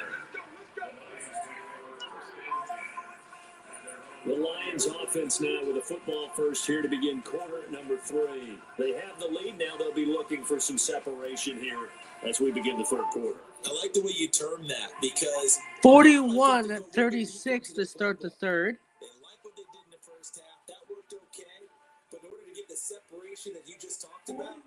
The Lions offense now with the football first here to begin quarter number 3. They have the lead now. They'll be looking for some separation here as we begin the third quarter. I like the way you term that because 41-36 to start the third. they like what they did in the first half. That worked okay. But in order to get the separation that you just talked about,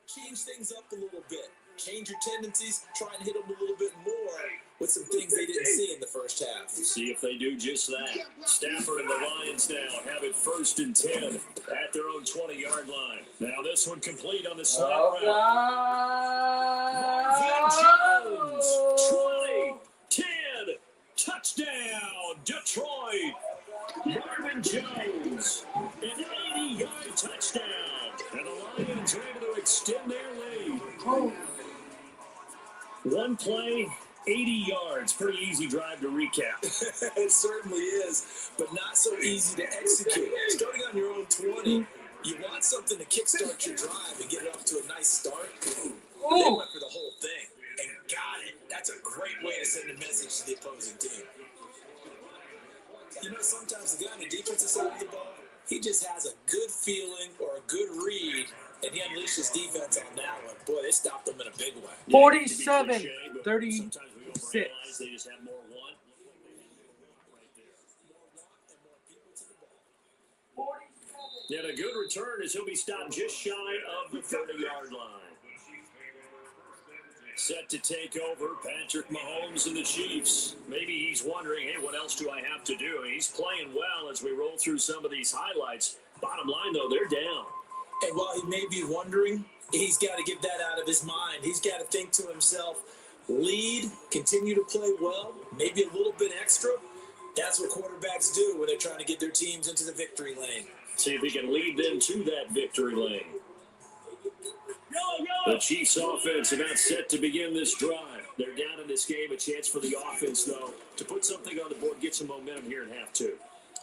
change things up a little bit. Change your tendencies. Try and hit them a little bit more with some things they didn't see in the first half. See if they do just that. Stafford and the Lions now have it 1st and 10 at their own 20-yard line. Now this one complete on the slant route. Marvin Jones, 20, 10, touchdown, Detroit. Marvin Jones, an 80-yard touchdown. And the Lions are able to extend their lead. One play, 80 yards. Pretty easy drive to recap. It certainly is, but not so easy to execute. Starting on your own 20, you want something to kickstart your drive and get it off to a nice start. They went for the whole thing and got it. That's a great way to send a message to the opposing team. You know, sometimes the guy on the defensive side of the ball, he just has a good feeling or a good read, and he unleashed his defense on that one. Boy, they stopped them in a big way. 47-36. They just have more one. Yet a good return as he'll be stopped just shy of the 30-yard line. Set to take over, Patrick Mahomes and the Chiefs. Maybe he's wondering, hey, what else do I have to do? He's playing well as we roll through some of these highlights. Bottom line, though, they're down. And while he may be wondering, he's got to get that out of his mind. He's got to think to himself, lead, continue to play well, maybe a little bit extra. That's what quarterbacks do when they're trying to get their teams into the victory lane. See if he can lead them to that victory lane. The Chiefs offense about set to begin this drive. They're down in this game. A chance for the offense, though, to put something on the board, get some momentum here in half 2.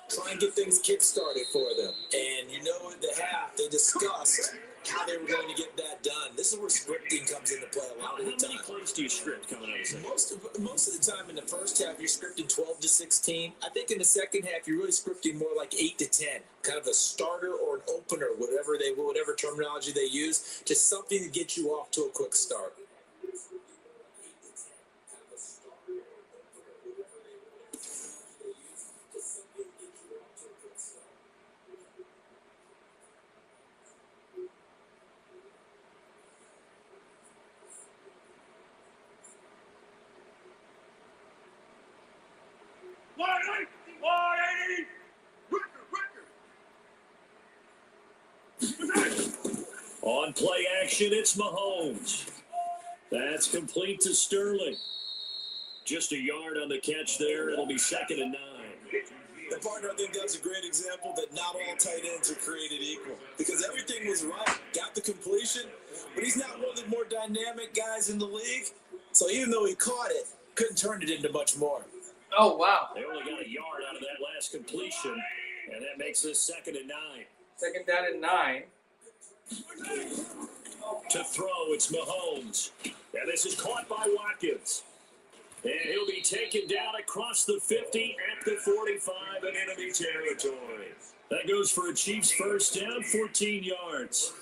Try and get things kick-started for them. And you know, in the half, they discussed how they were going to get that done. This is where scripting comes into play a lot of the time. How many plays do you script coming out of the Most of the time in the first half, you're scripting 12 to 16. I think in the second half, you're really scripting more like 8 to 10. Kind of a starter or an opener, whatever terminology they use. Just something to get you off to a quick start. On play action, it's Mahomes. That's complete to Sterling. Just a yard on the catch there. It'll be 2nd and 9. The partner, I think that's a great example that not all tight ends are created equal. Because everything was right. Got the completion, but he's not one of the more dynamic guys in the league. So even though he caught it, couldn't turn it into much more. Oh, wow. They only got a yard out of that last completion, and that makes this 2nd and 9. 2nd down and 9. To throw, it's Mahomes. And this is caught by Watkins. And he'll be taken down across the 50 at the 45 in enemy territory. That goes for a Chiefs first down, 14 yards.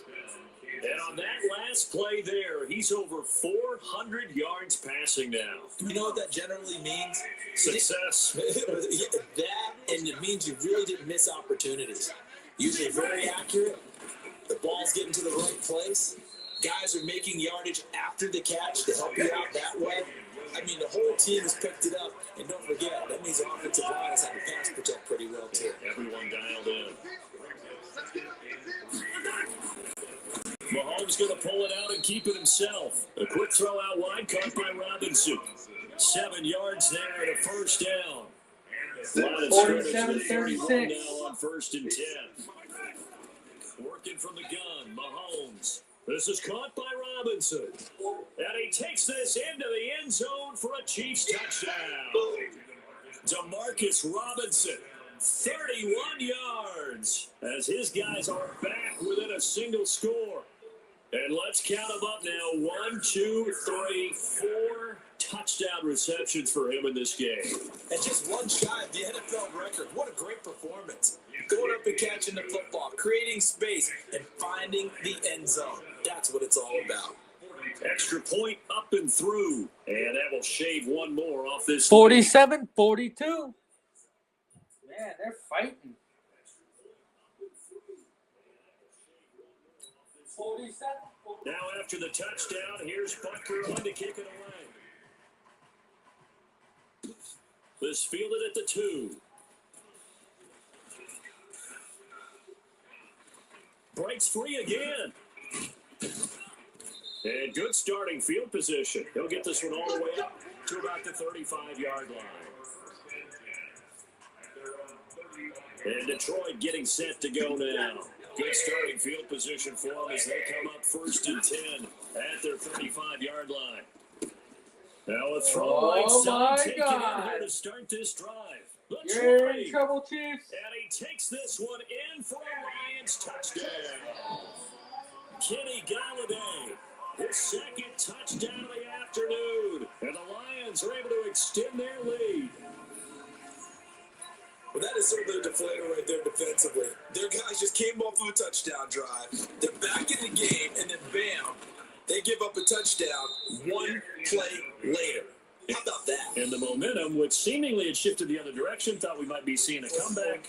And on that last play there, he's over 400 yards passing now. You know what that generally means? Success. That, and it means you really didn't miss opportunities. Usually very accurate. The ball's getting to the right place. Guys are making yardage after the catch to help you out that way. I mean, the whole team has picked it up. And don't forget, that means the offensive line has had to pass protect pretty well, too. Everyone dialed in. Mahomes going to pull it out and keep it himself. A quick throw out wide, caught by Robinson. 7 yards there and a first down. 47-36. Now on 1st and 10. Working from the gun, Mahomes. This is caught by Robinson. And he takes this into the end zone for a Chiefs touchdown. Demarcus Robinson, 31 yards, as his guys are back within a single score. And let's count them up now. 1, 2, 3, 4 touchdown receptions for him in this game. And just one shy of the NFL record. What a great performance. Going up and catching the football, creating space, and finding the end zone. That's what it's all about. Extra point up and through. And that will shave one more off this. 47-42. Man, they're fighting. 47. Now after the touchdown, here's Butker on to kick it away. This fielded at the 2. Breaks free again. And good starting field position. He'll get this one all the way up to about the 35-yard line. And Detroit getting set to go now. Good starting field position for them as they come up 1st and 10 at their 35-yard line. Now a throw right side taken out here to start this drive. You're in trouble, Chiefs. And he takes this one in for a Lions touchdown. Kenny Galladay, his 2nd touchdown of the afternoon. And the Lions are able to extend their lead. Well, that is certainly a deflator right there defensively. Their guys just came off of a touchdown drive. They're back in the game, and then bam, they give up a touchdown 1 play later. How about that? And the momentum, which seemingly had shifted the other direction, thought we might be seeing a comeback.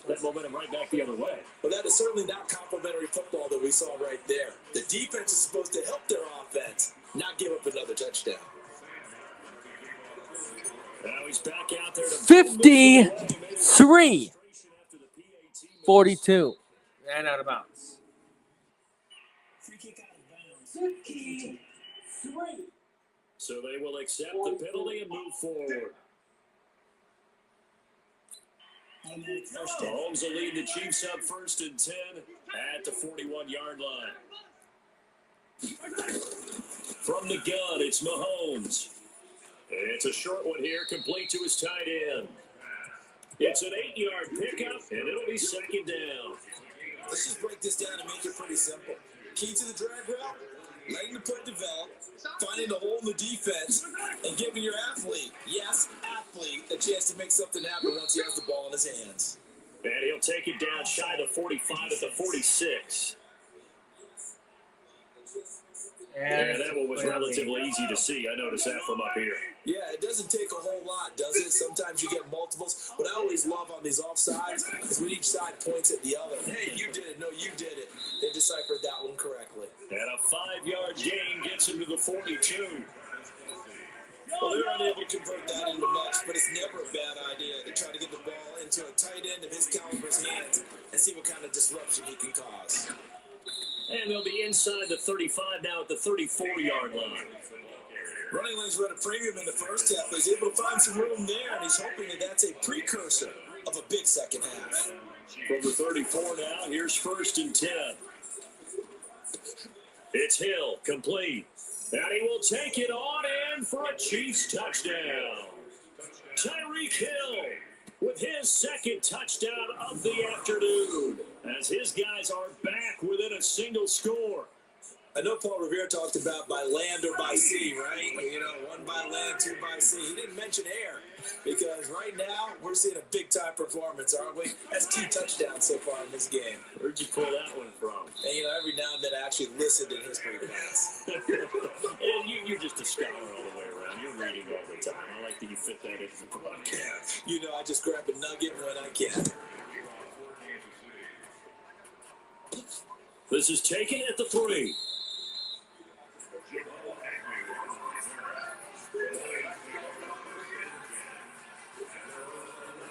That momentum right back the other way. Well, that is certainly not complimentary football that we saw right there. The defense is supposed to help their offense, not give up another touchdown. Now he's back out there to 53-42. And out of bounds. Free kick out of bounds. 53. So they will accept the penalty and move forward. Mahomes will lead the Chiefs up 1st and 10 at the 41-yard line. From the gun, it's Mahomes. It's a short one here, complete to his tight end. It's an 8-yard pickup, and it'll be 2nd down. Let's just break this down and make it pretty simple. Key to the drag route, letting the play develop, finding a hole in the defense, and giving your athlete, a chance to make something happen once he has the ball in his hands. And he'll take it down shy of the 45 at the 46. And that one was relatively easy to see. I noticed that from up here. Yeah, it doesn't take a whole lot, does it? Sometimes you get multiples. What I always love on these offsides is when each side points at the other. Hey, you did it. No, you did it. They deciphered that one correctly. And a 5-yard gain gets him to the 42. Well, they're unable to convert that into much, but it's never a bad idea to try to get the ball into a tight end of his caliber's hands and see what kind of disruption he can cause. And they'll be inside the 35 now at the 34-yard line. Running lanes were at a premium in the first half. He's able to find some room there, and he's hoping that that's a precursor of a big second half. From the 34 now, here's 1st and 10. It's Hill, complete. And he will take it on in for a Chiefs touchdown. Tyreek Hill with his 2nd touchdown of the afternoon, as his guys are back within a single score. I know Paul Revere talked about by land or by sea, right? You know, 1 by land, 2 by sea. He didn't mention air, because right now we're seeing a big-time performance, aren't we? That's 2 touchdowns so far in this game. Where'd you pull that one from? And, you know, every now and then I actually listened in history class. And you're just a scholar all the way around. You're reading all the time. I like that you fit that into the podcast. You know, I just grab a nugget when I can. This is taken at the 3.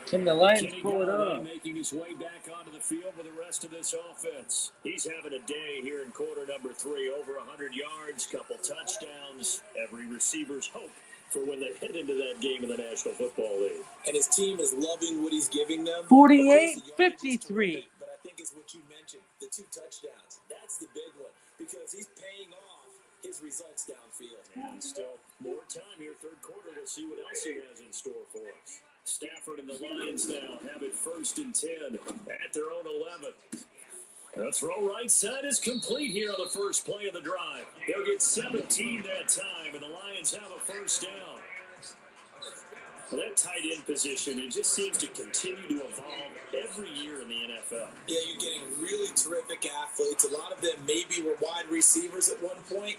Can the Lions Kenny pull it Galladay off? making his way back onto the field with the rest of this offense. He's having a day here in quarter number 3. Over 100 yards, couple touchdowns. Every receiver's hope for when they head into that game in the National Football League. And his team is loving what he's giving them. 48-53. But I think it's what you mentioned, the 2 touchdowns. That's the big one, because he's paying off his results downfield. And still more time here, 3rd quarter. We'll see what else he has in store for us. Stafford and the Lions now have it 1st and 10 at their own 11. The throw right side is complete here on the first play of the drive. They'll get 17 that time, and the Lions have a 1st down. Well, that tight end position, it just seems to continue to evolve every year in the NFL. Yeah, you're getting really terrific athletes. A lot of them maybe were wide receivers at one point.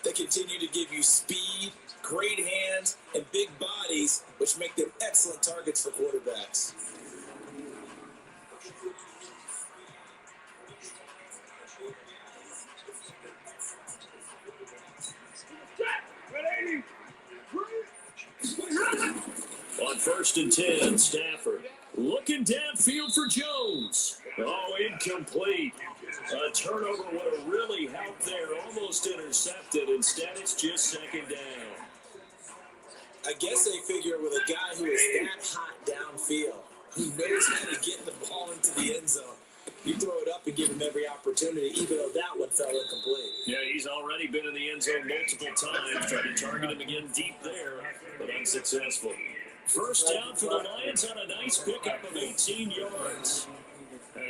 They continue to give you speed, great hands, and big bodies, which make them excellent targets for quarterbacks. On 1st and 10, Stafford looking downfield for Jones. Oh, incomplete. A turnover would have really helped there, almost intercepted. Instead, it's just 2nd down. I guess they figure with a guy who is that hot downfield, who knows how to get the ball into the end zone, you throw it up and give him every opportunity, even though that one fell incomplete. Yeah, he's already been in the end zone multiple times, trying to target him again deep there, but unsuccessful. 1st down for the Lions on a nice pickup of 18 yards.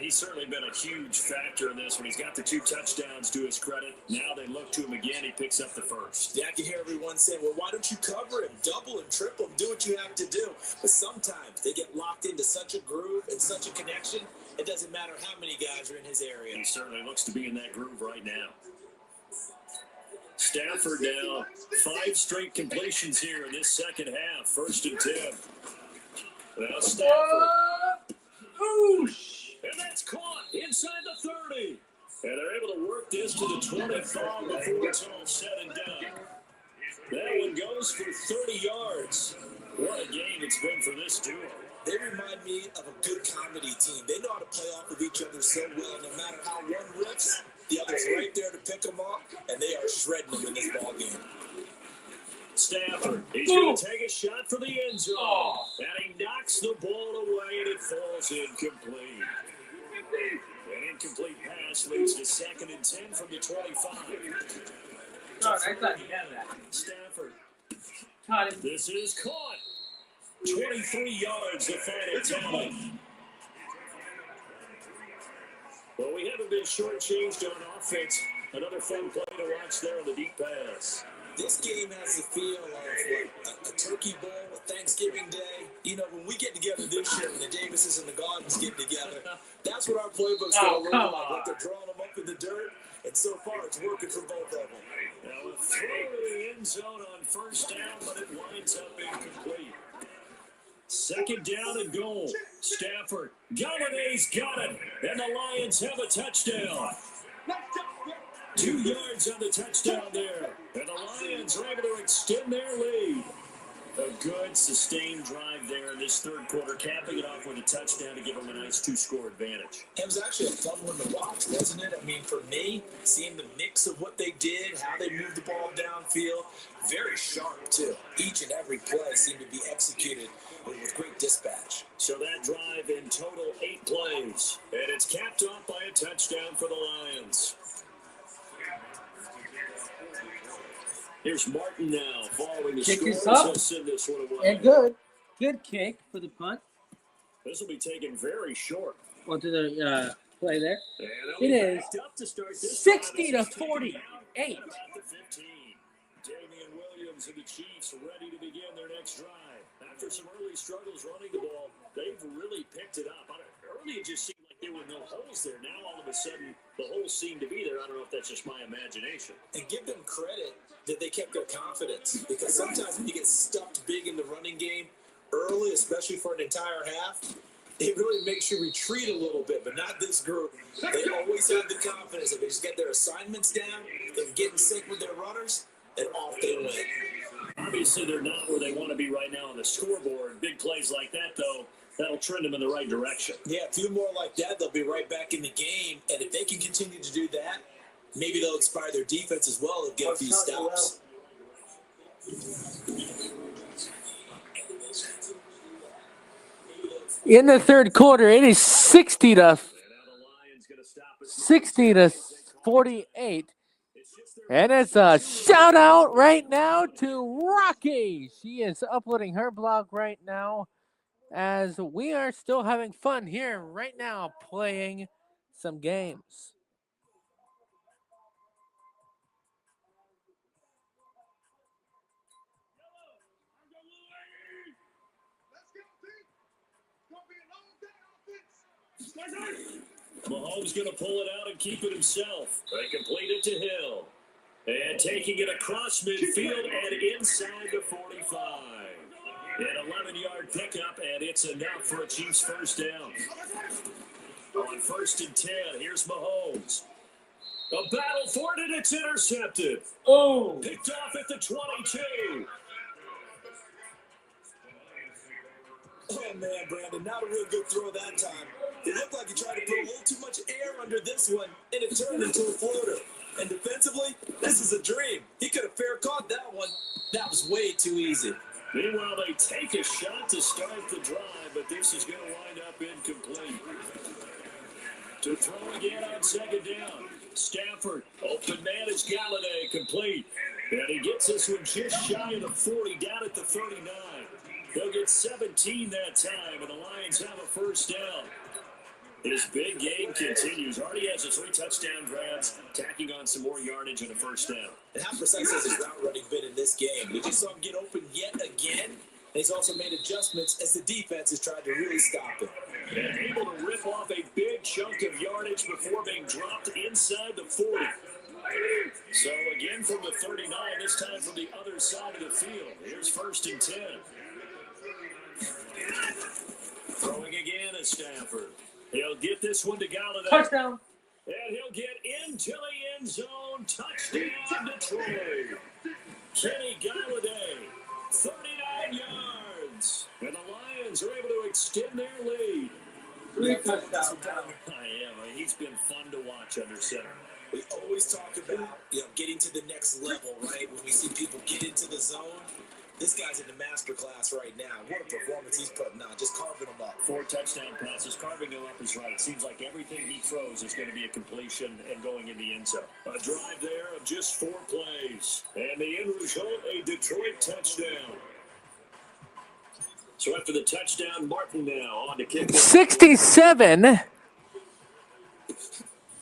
He's certainly been a huge factor in this when he's got the 2 touchdowns to his credit. Now they look to him again. He picks up the 1st. Yeah, I can hear everyone saying, well, why don't you cover him, double him, triple him, do what you have to do. But sometimes they get locked into such a groove and such a connection, it doesn't matter how many guys are in his area. He certainly looks to be in that groove right now. Stafford now 5 straight completions here in this 2nd half. 1st and 10. Now Stafford. And that's caught inside the 30. And they're able to work this to the 25 before it's all said and done. That one goes for 30 yards. What a game it's been for this duo. They remind me of a good comedy team. They know how to play off of each other so well. No matter how one rips, the other's right there to pick them off, and they are shredding them in this ball game. Stafford, he's going to take a shot for the end zone. And he knocks the ball away, and it falls incomplete. An incomplete pass leads to 2nd and 10 from the 25. I thought you had that. Stafford. This is caught. 23 yards the final time. Well, we haven't been shortchanged on offense. Another fun play to watch there on the deep pass. This game has the feel of a turkey bowl with Thanksgiving Day. You know, when we get together this year, when the Davises and the Gardens get together, that's what our playbook's going to look like. They're drawing them up in the dirt, and so far it's working for both of them. Now a throw to the end zone on 1st down, but it winds up incomplete. 2nd down and goal. Stafford. Galladay's got it, and the Lions have a touchdown. 2 yards on the touchdown there. And the Lions are able to extend their lead. A good, sustained drive there. This this third quarter, capping it off with a touchdown to give them a nice 2-score advantage. It was actually a fun one to watch, wasn't it? I mean, for me, seeing the mix of what they did, how they moved the ball downfield, very sharp, too. Each and every play seemed to be executed with great dispatch. So that drive in total 8 plays, and it's capped off by a touchdown for the Lions. Here's Martin now, following the Kick is score. up. He'll send this one away. And good. Good kick for the punt. This will be taken very short. Well, to the play there. And It they'll be is backed up to start this 60 drive. to 48. About the 15. Damian Williams and the Chiefs ready to begin their next drive. After some early struggles running the ball, they've really picked it up. Early it just seemed like there were no holes there. Now all of a sudden the holes seem to be there. I don't know if that's just my imagination. And give them credit that they kept their confidence, because sometimes when you get stuffed big in the running game early, especially for an entire half, it really makes you retreat a little bit, but not this group. They always have the confidence that they just get their assignments down, they're getting sick with their runners, and off they went. Obviously, they're not where they want to be right now on the scoreboard. Big plays like that, though, that'll trend them in the right direction. Yeah, a few more like that, they'll be right back in the game. And if they can continue to do that, maybe they'll inspire their defense as well and get a few stops. In the third quarter, it is 60 to 48. And it's a shout out right now to Rocky. She is uploading her blog right now as we are still having fun here right now playing some games. Mahomes going to pull it out and keep it himself. They complete it to Hill. And taking it across midfield and inside the 45. An 11-yard pickup, and it's enough for a Chiefs first down. On 1st and 10, here's Mahomes. A battle for it, and it's intercepted. Oh! Picked off at the 22. Oh, man, Brandon, not a real good throw that time. It looked like he tried to put a little too much air under this one, and it turned into a floater. And defensively, this is a dream. He could have fair caught that one. That was way too easy. Meanwhile, they take a shot to start the drive, but this is going to wind up incomplete. To throw again on 2nd down. Stafford, open man is Galladay, complete. And he gets this one just shy of the 40, down at the 39. They'll get 17 that time, and the Lions have a first down. His big game continues. Already has his 3 touchdown grabs, tacking on some more yardage and a first down. And how precise has his route running been in this game? We just saw him get open yet again. And he's also made adjustments as the defense has tried to really stop him. And able to rip off a big chunk of yardage before being dropped inside the 40. So again from the 39, this time from the other side of the field. Here's 1st and 10. Throwing again at Stafford. He'll get this one to Galladay. Touchdown. And he'll get into the end zone. Touchdown, Detroit. Kenny Galladay, 39 yards. And the Lions are able to extend their lead. 3 touchdowns. He's been fun to watch under center. We always talk about, getting to the next level, right? When we see people get into the zone. This guy's in the master class right now. What a performance he's putting on, just carving them up. 4 touchdown passes. Carving them up is right. It seems like everything he throws is going to be a completion and going in the end zone. A drive there of just 4 plays. And the end result, a Detroit touchdown. So after the touchdown, Martin now on to kick. 67.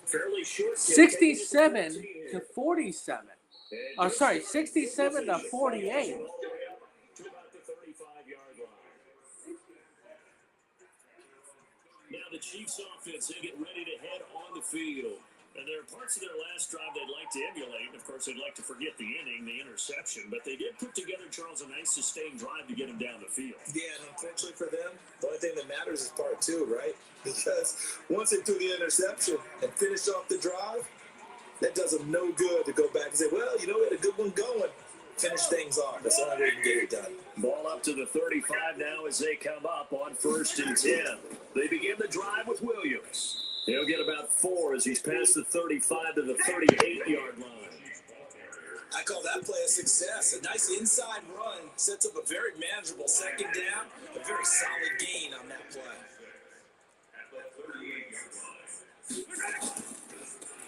Fairly short. 67 to 47. Oh, sorry, 67 to 48. To about the 35-yard line. Now the Chiefs offense, they get ready to head on the field. And there are parts of their last drive they'd like to emulate. Of course, they'd like to forget the inning, the interception. But they did put together, Charles, a nice sustained drive to get him down the field. Yeah, and unfortunately for them, the only thing that matters is part 2, right? Because once they threw the interception and finished off the drive, that does them no good to go back and say, well, we had a good one going. Finish things off. That's the only way you can get it done. Ball up to the 35 now as they come up on 1st and 10. They begin the drive with Williams. He'll get about 4 as he's past the 35 to the 38-yard line. I call that play a success. A nice inside run sets up a very manageable second down, a very solid gain on that play.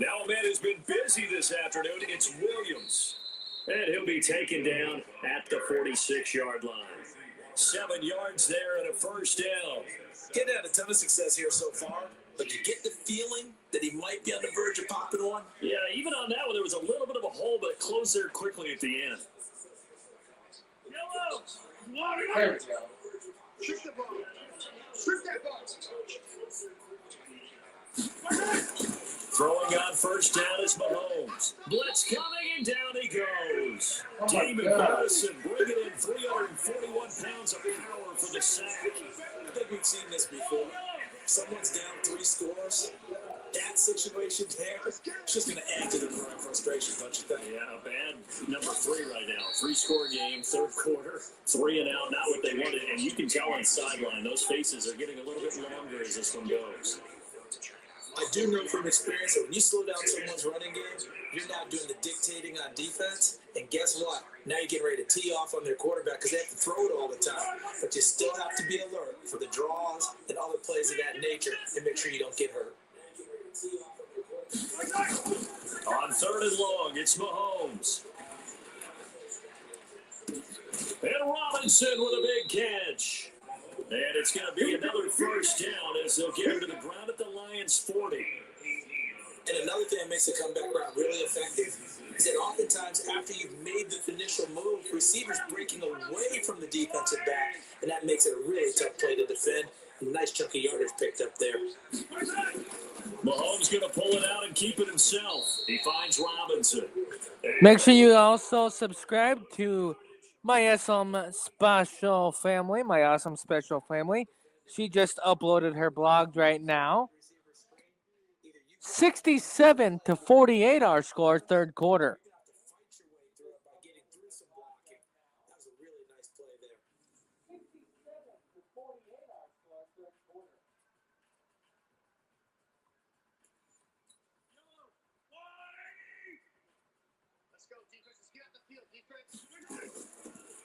Now a man who's been busy this afternoon, it's Williams. And he'll be taken down at the 46-yard line. 7 yards there and a first down. Kid had a ton of success here so far, but you get the feeling that he might be on the verge of popping one. Yeah, even on that one, there was a little bit of a hole, but it closed there quickly at the end. Yellow. There we go. Shoot the ball. Shoot that ball. Throwing on first down is Mahomes. Blitz coming, and down he goes. David Madison bringing in 341 pounds of power for the sack. I think we've seen this before. Someone's down 3 scores. That situation there, it's just going to add to the growing frustration, don't you think? Yeah, bad number 3 right now. 3-score game, 3rd quarter, 3 and out, not what they wanted. And you can tell on the sideline, those faces are getting a little bit longer as this one goes. I do know from experience that when you slow down someone's running game, you're now doing the dictating on defense. And guess what? Now you're getting ready to tee off on their quarterback because they have to throw it all the time. But you still have to be alert for the draws and other plays of that nature and make sure you don't get hurt. On 3rd and long, it's Mahomes. And Robinson with a big catch. And it's going to be another first down as they'll get him to the ground at the Lions' 40. And another thing that makes the comeback route really effective is that oftentimes after you've made the initial move, receivers breaking away from the defensive back, and that makes it a really tough play to defend. A nice chunk of yardage picked up there. Mahomes going to pull it out and keep it himself. He finds Robinson. Make sure you also subscribe to my awesome special family. She just uploaded her blog right now. 67-48 our score, 3rd quarter. Let's go, defense. Let's get out the field, defense.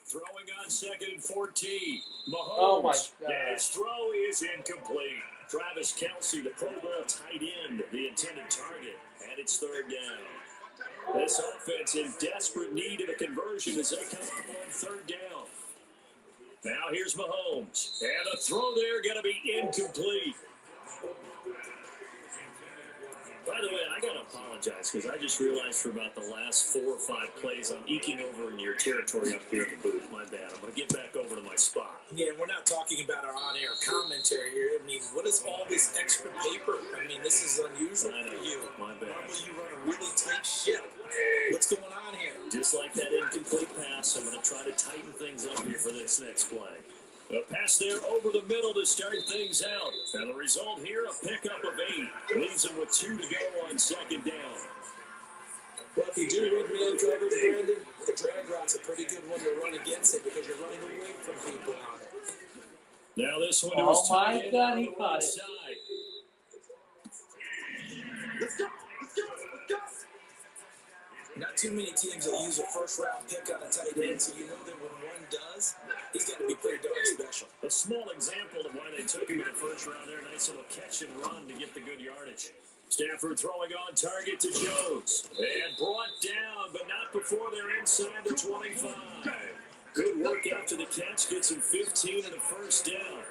Throwing on 2nd and 14. Mahomes. Oh, my God. His throw is incomplete. Travis Kelce, the Pro Bowl tight end, the intended target, and it's 3rd down. This offense in desperate need of a conversion as they come up on 3rd down. Now here's Mahomes, and the throw there going to be incomplete. By the way, I got to apologize because I just realized for about the last 4 or 5 plays I'm eking over in your territory up here in the booth. My bad. I'm going to get back over to my spot. Yeah, we're not talking about our on-air commentary here. I mean, what is all this extra paper? I mean, this is unusual for you. My bad. Normally you run a really tight ship. What's going on here? Just like that incomplete pass, I'm going to try to tighten things up here for this next play. A pass there over the middle to start things out. And the result here, a pickup of 8. Leaves him with 2 to go on 2nd down. Well, if you do read me on coverage, Brandon, the drag route's a pretty good one to run against it because you're running away from people on it. Now this one was my tight God, end he on the caught right it. side. Let's go. Let's go. Let's go. Not too many teams will use a first-round pick on a tight end, so you know that when one does, he's going to be pretty darn special. A small example of why they took him in the 1st round there. Nice little catch and run to get the good yardage. Stafford throwing on target to Jones. And brought down, but not before they're inside the 25. Good work after the catch. Gets him 15 and a first down.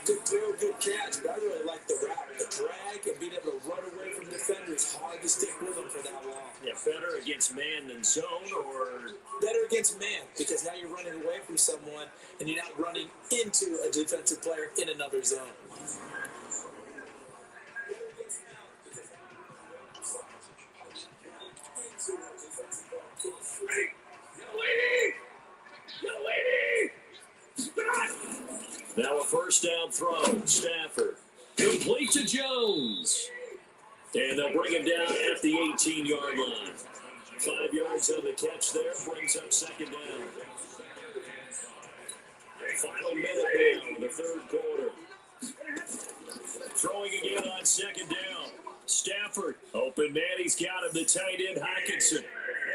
Good throw, good catch, but I really like the route. The drag and being able to run away from defenders, hard to stick with them for that long. Yeah, better against man than zone, or better against man, because now you're running away from someone and you're not running into a defensive player in another zone. Now a first down throw. Stafford. Complete to Jones. And they'll bring him down at the 18-yard line. 5 yards on the catch there, brings up second down. Final minute now in the third quarter. Throwing again on second down. Stafford, open man, he's got him, the tight end, Hockenson.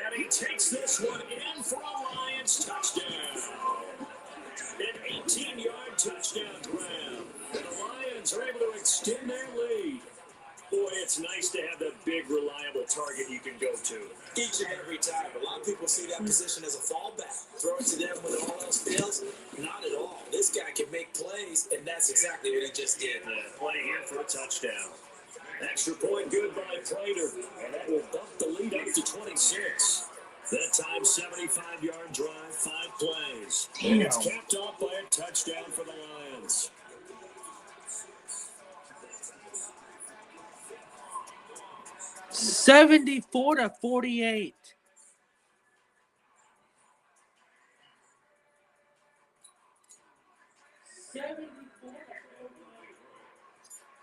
And he takes this one in for a Lions touchdown. An 18-yard touchdown grab. And the Lions are able to extend their lead. Boy, it's nice to have that big, reliable target you can go to. Each and every time. A lot of people see that position as a fallback. Throw it to them when all else fails. Not at all. This guy can make plays, and that's exactly what he just did. Yeah, play here for a touchdown. Extra point good by Prater, and that will bump the lead up to 26. That time, 75-yard drive, 5 plays. And it's capped off by a touchdown for the Lions. $74-48.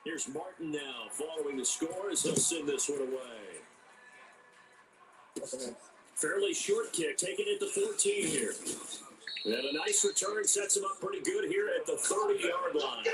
Here's Martin now, following the score as he'll send this one away. Fairly short kick, taking it to 14 here. And a nice return sets him up pretty good here at the 30-yard line.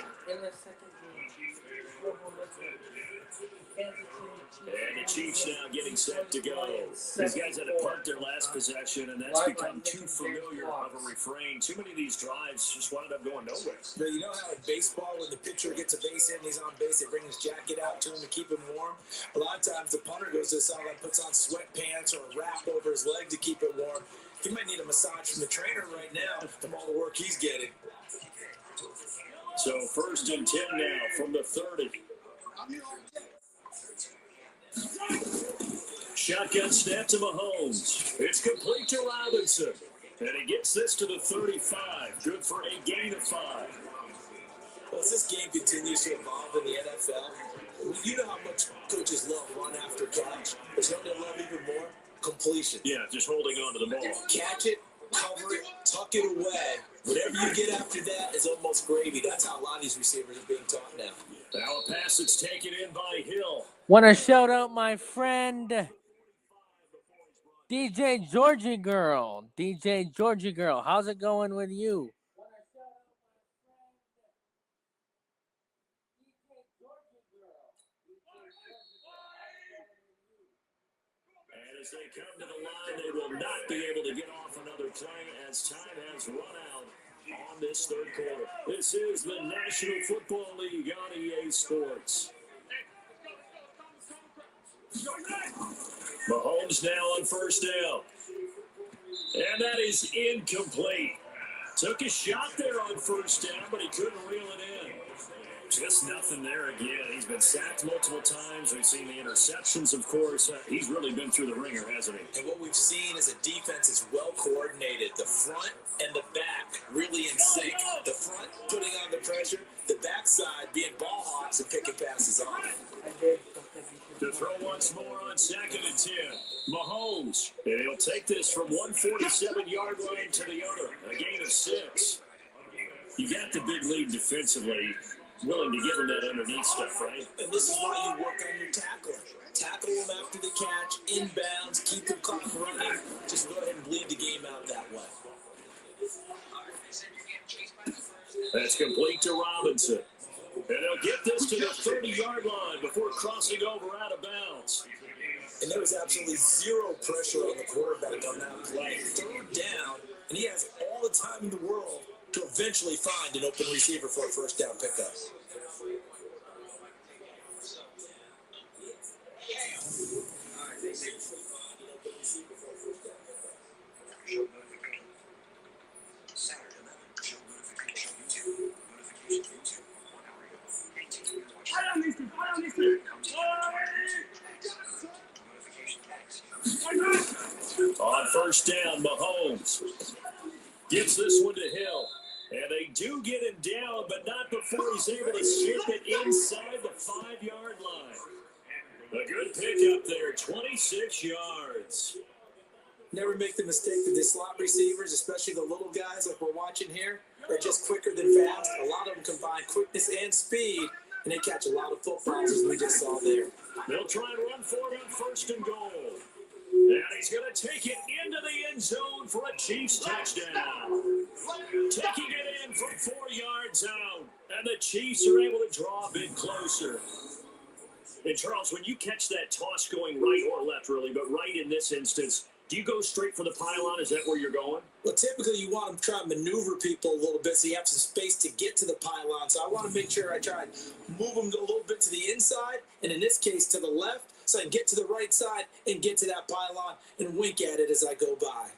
And the Chiefs now getting set to go. These guys had to punt their last possession, and that's become too familiar of a refrain. Too many of these drives just wound up going nowhere. Now, you know how in baseball, when the pitcher gets a base hit and he's on base, they bring his jacket out to him to keep him warm? A lot of times the punter goes to the sideline, puts on sweatpants or a wrap over his leg to keep it warm. He might need a massage from the trainer right now from all the work he's getting. So 1st and 10 now from the 30. Shotgun snap to Mahomes. It's complete to Robinson. And he gets this to the 35. Good for a gain of 5. Well, as this game continues to evolve in the NFL, you know how much coaches love run after catch. But you know what they love even more? Completion. Yeah, just holding on to the ball. Catch it, cover it, tuck it away. Whatever you get after that is almost gravy. That's how a lot of these receivers are being taught now. Now a pass that's taken in by Hill. Want to shout out my friend DJ Georgie Girl. DJ Georgie Girl, how's it going with you? And as they come to the line, they will not be able to get off another play as time has run out on this third quarter. This is the National Football League on EA Sports. Mahomes now on 1st down. And that is incomplete. Took a shot there on 1st down, but he couldn't reel it in. Just nothing there again. He's been sacked multiple times. We've seen the interceptions, of course. He's really been through the ringer, hasn't he? And what we've seen is a defense is well coordinated. The front and the back really in sync. The front putting on the pressure, the backside being ball hawks and picking passes off. To throw once more on 2nd and 10. Mahomes. And he'll take this from 147-yard line to the other. A gain of 6. You got the big lead defensively. Willing to give him that underneath stuff, right? And this is why you work on your tackling. Tackle him after the catch, inbounds, keep the clock running. Just go ahead and bleed the game out that way. That's complete to Robinson. And they'll get this to the 30-yard line before crossing over out of bounds. And there was absolutely zero pressure on the quarterback on that play. 3rd down, and he has all the time in the world to eventually find an open receiver for a 1st down pickup. On 1st down, Mahomes gives this one to Hill. And they do get him down, but not before he's able to ship it inside the 5-yard line. A good pickup there, 26 yards. Never make the mistake that the slot receivers, especially the little guys like we're watching here, are just quicker than fast. A lot of them combine quickness and speed, and they catch a lot of footballs as we just saw there. They'll try and run for it on 1st and goal. And he's going to take it into the end zone for a Chiefs touchdown. Taking it in from 4 yards out. And the Chiefs are able to draw a bit closer. And Charles, when you catch that toss going right or left, really, but right in this instance, do you go straight for the pylon? Is that where you're going? Well, typically you want to try and maneuver people a little bit so you have some space to get to the pylon. So I want to make sure I try and move them a little bit to the inside, and in this case to the left, so I can get to the right side and get to that pylon and wink at it as I go by.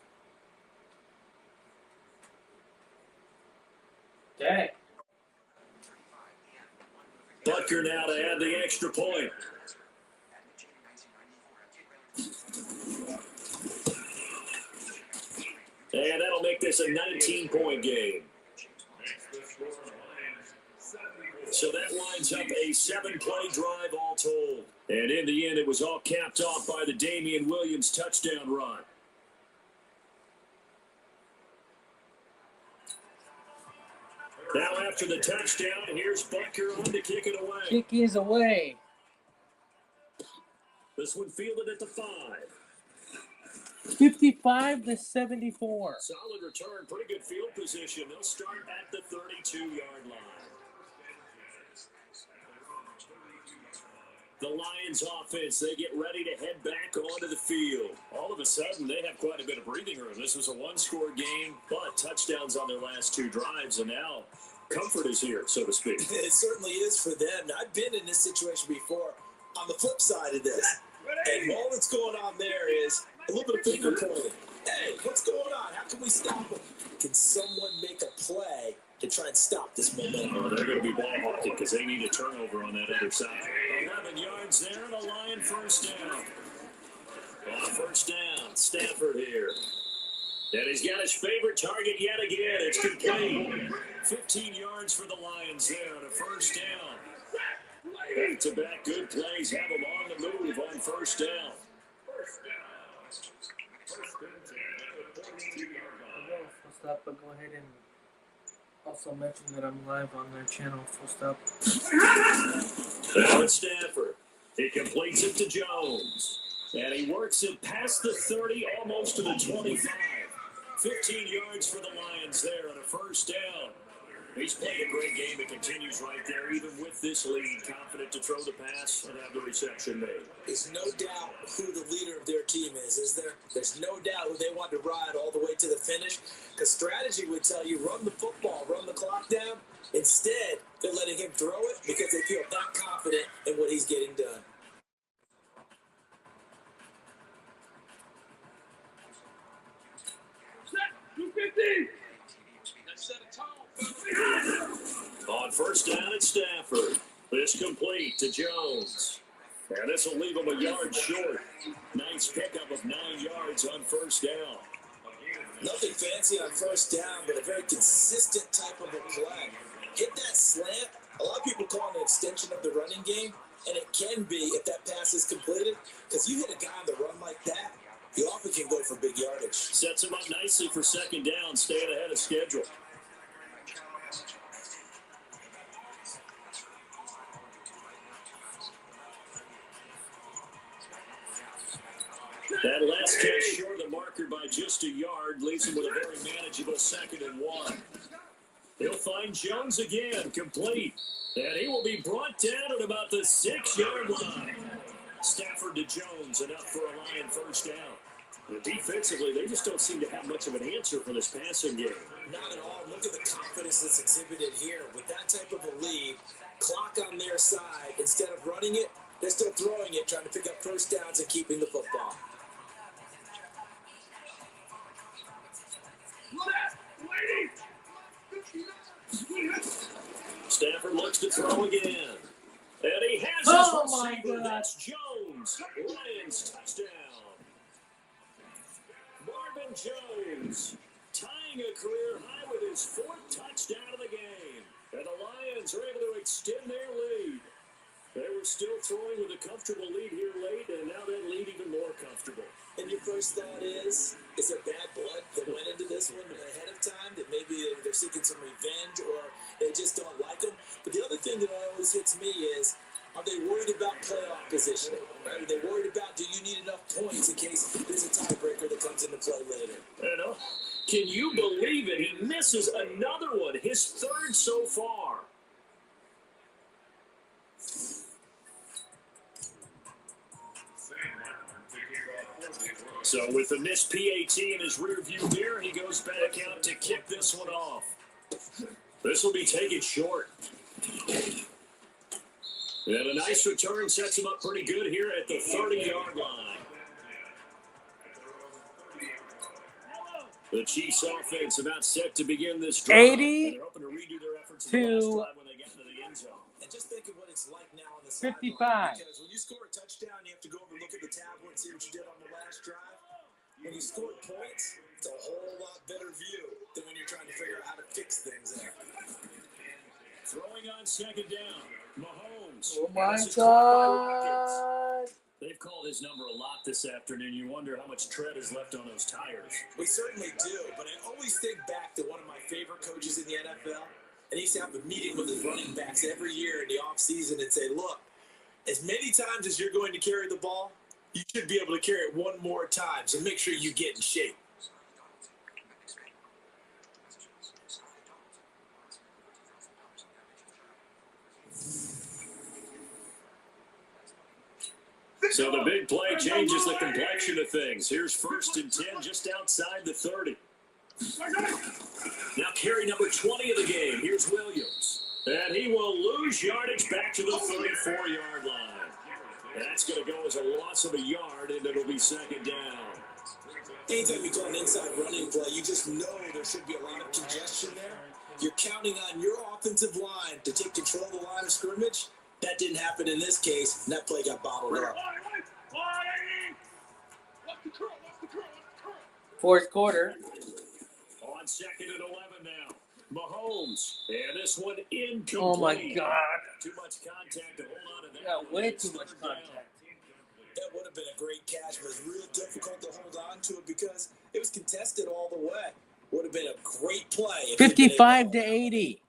Okay. Butker now to add the extra point. And that'll make this a 19-point game. So that lines up a 7-play drive all told. And in the end, it was all capped off by the Damian Williams touchdown run. Now after the touchdown, here's Butker on to kick it away. Kick is away. This one fielded at the 5. 55 to 74. Solid return, pretty good field position. They'll start at the 32-yard line. The Lions offense, they get ready to head back onto the field. All of a sudden, they have quite a bit of breathing room. This was a one-score game, but touchdowns on their last 2 drives, and now comfort is here, so to speak. It certainly is for them. I've been in this situation before on the flip side of this. And all that's going on there is a little bit of finger pointing. Hey, what's going on? How can we stop them? Can someone make a play to try and stop this momentum? Oh, they're going to be ball hawking because they need a turnover on that other side. 11 yards there and a Lion first down. First down, Stafford here. And he's got his favorite target yet again. It's complete. 15 yards for the Lions there and a first down. Back-to-back good plays have them on the move on first down. Full stop, but go ahead and also mention that I'm live on their channel. Full stop. Now it's Stafford. He completes it to Jones. And he works it past the 30, almost to the 25. 15 yards for the Lions there on a first down. He's played a great game. It continues right there, even with this lead. Confident to throw the pass and have the reception made. There's no doubt who the leader of their team is there? There's no doubt who they want to ride all the way to the finish. Because strategy would tell you, run the football, run the clock down. Instead, they're letting him throw it because they feel that confident in what he's getting done. On first down, it's Stafford. This complete to Jones. And this will leave him a yard short. Nice pickup of 9 yards on first down. Nothing fancy on first down, but a very consistent type of a play. Hit that slant. A lot of people call it an extension of the running game, and it can be if that pass is completed. Because you hit a guy on the run like that, you often can go for big yardage. Sets him up nicely for second down, staying ahead of schedule. That last catch short of the marker by just a yard leaves him with a very manageable 2nd and 1. He'll find Jones again, complete. And he will be brought down at about the 6-yard line. Stafford to Jones, enough for a Lion first down. Defensively, they just don't seem to have much of an answer for this passing game. Not at all. Look at the confidence that's exhibited here. With that type of a lead, clock on their side, instead of running it, they're still throwing it, trying to pick up first downs and keeping the football. Stafford looks to throw again. And he has Oh his my receiver. God. That's Jones. Lions touchdown. Marvin Jones tying a career high with his 4th touchdown of the game. And the Lions are able to extend their lead. They were still throwing with a comfortable lead here late, and now that lead even more comfortable. And your first thought is there bad blood that went into this one ahead of time, that maybe they're seeking some revenge or they just don't like them? But the other thing that always hits me is, are they worried about playoff positioning? Right? Are they worried about, do you need enough points in case there's a comes into play later. You know, can you believe it? He misses another one, his third so far. So with the missed PAT in his rear view mirror, he goes back out to kick this one off. This will be taken short. And a nice return sets him up pretty good here at the 30-yard line. The Chiefs offense about set to begin this drive. 80 they're hoping to redo their efforts to in the last drive when they get into the end zone. And just think of what it's like now on the 55. sideline. Because when you score a touchdown, you have to go over and look at the tablet and see what you did on the last drive. When you score points, it's a whole lot better view than when you're trying to figure out how to fix things there. Throwing on second down, Mahomes. Oh my This is caught by the Rockets. God. They've called his number a lot this afternoon. You wonder how much tread is left on those tires. We certainly do, but I always think back to one of my favorite coaches in the NFL, and he used to have a meeting with his running backs every year in the offseason and say, look, as many times as you're going to carry the ball, you should be able to carry it one more time, so make sure you get in shape. So the big play changes the complexion of things. Here's 1st and 10 just outside the 30. Now carry number 20 of the game. Here's Williams. And he will lose yardage back to the 34-yard line. That's going to go as a loss of a yard, and it'll be second down. Anytime you call an inside running play, you just know there should be a lot of congestion there. You're counting on your offensive line to take control of the line of scrimmage. That didn't happen in this case, and that play got bottled up. Fourth quarter. On 2nd and 11 now. Mahomes. And this one incomplete. Oh my God. Too much contact to hold on to that. Yeah, way too much contact. That would have been a great catch, but it's real difficult to hold on to it because it was contested all the way. Would have been a great play. 55 to 80.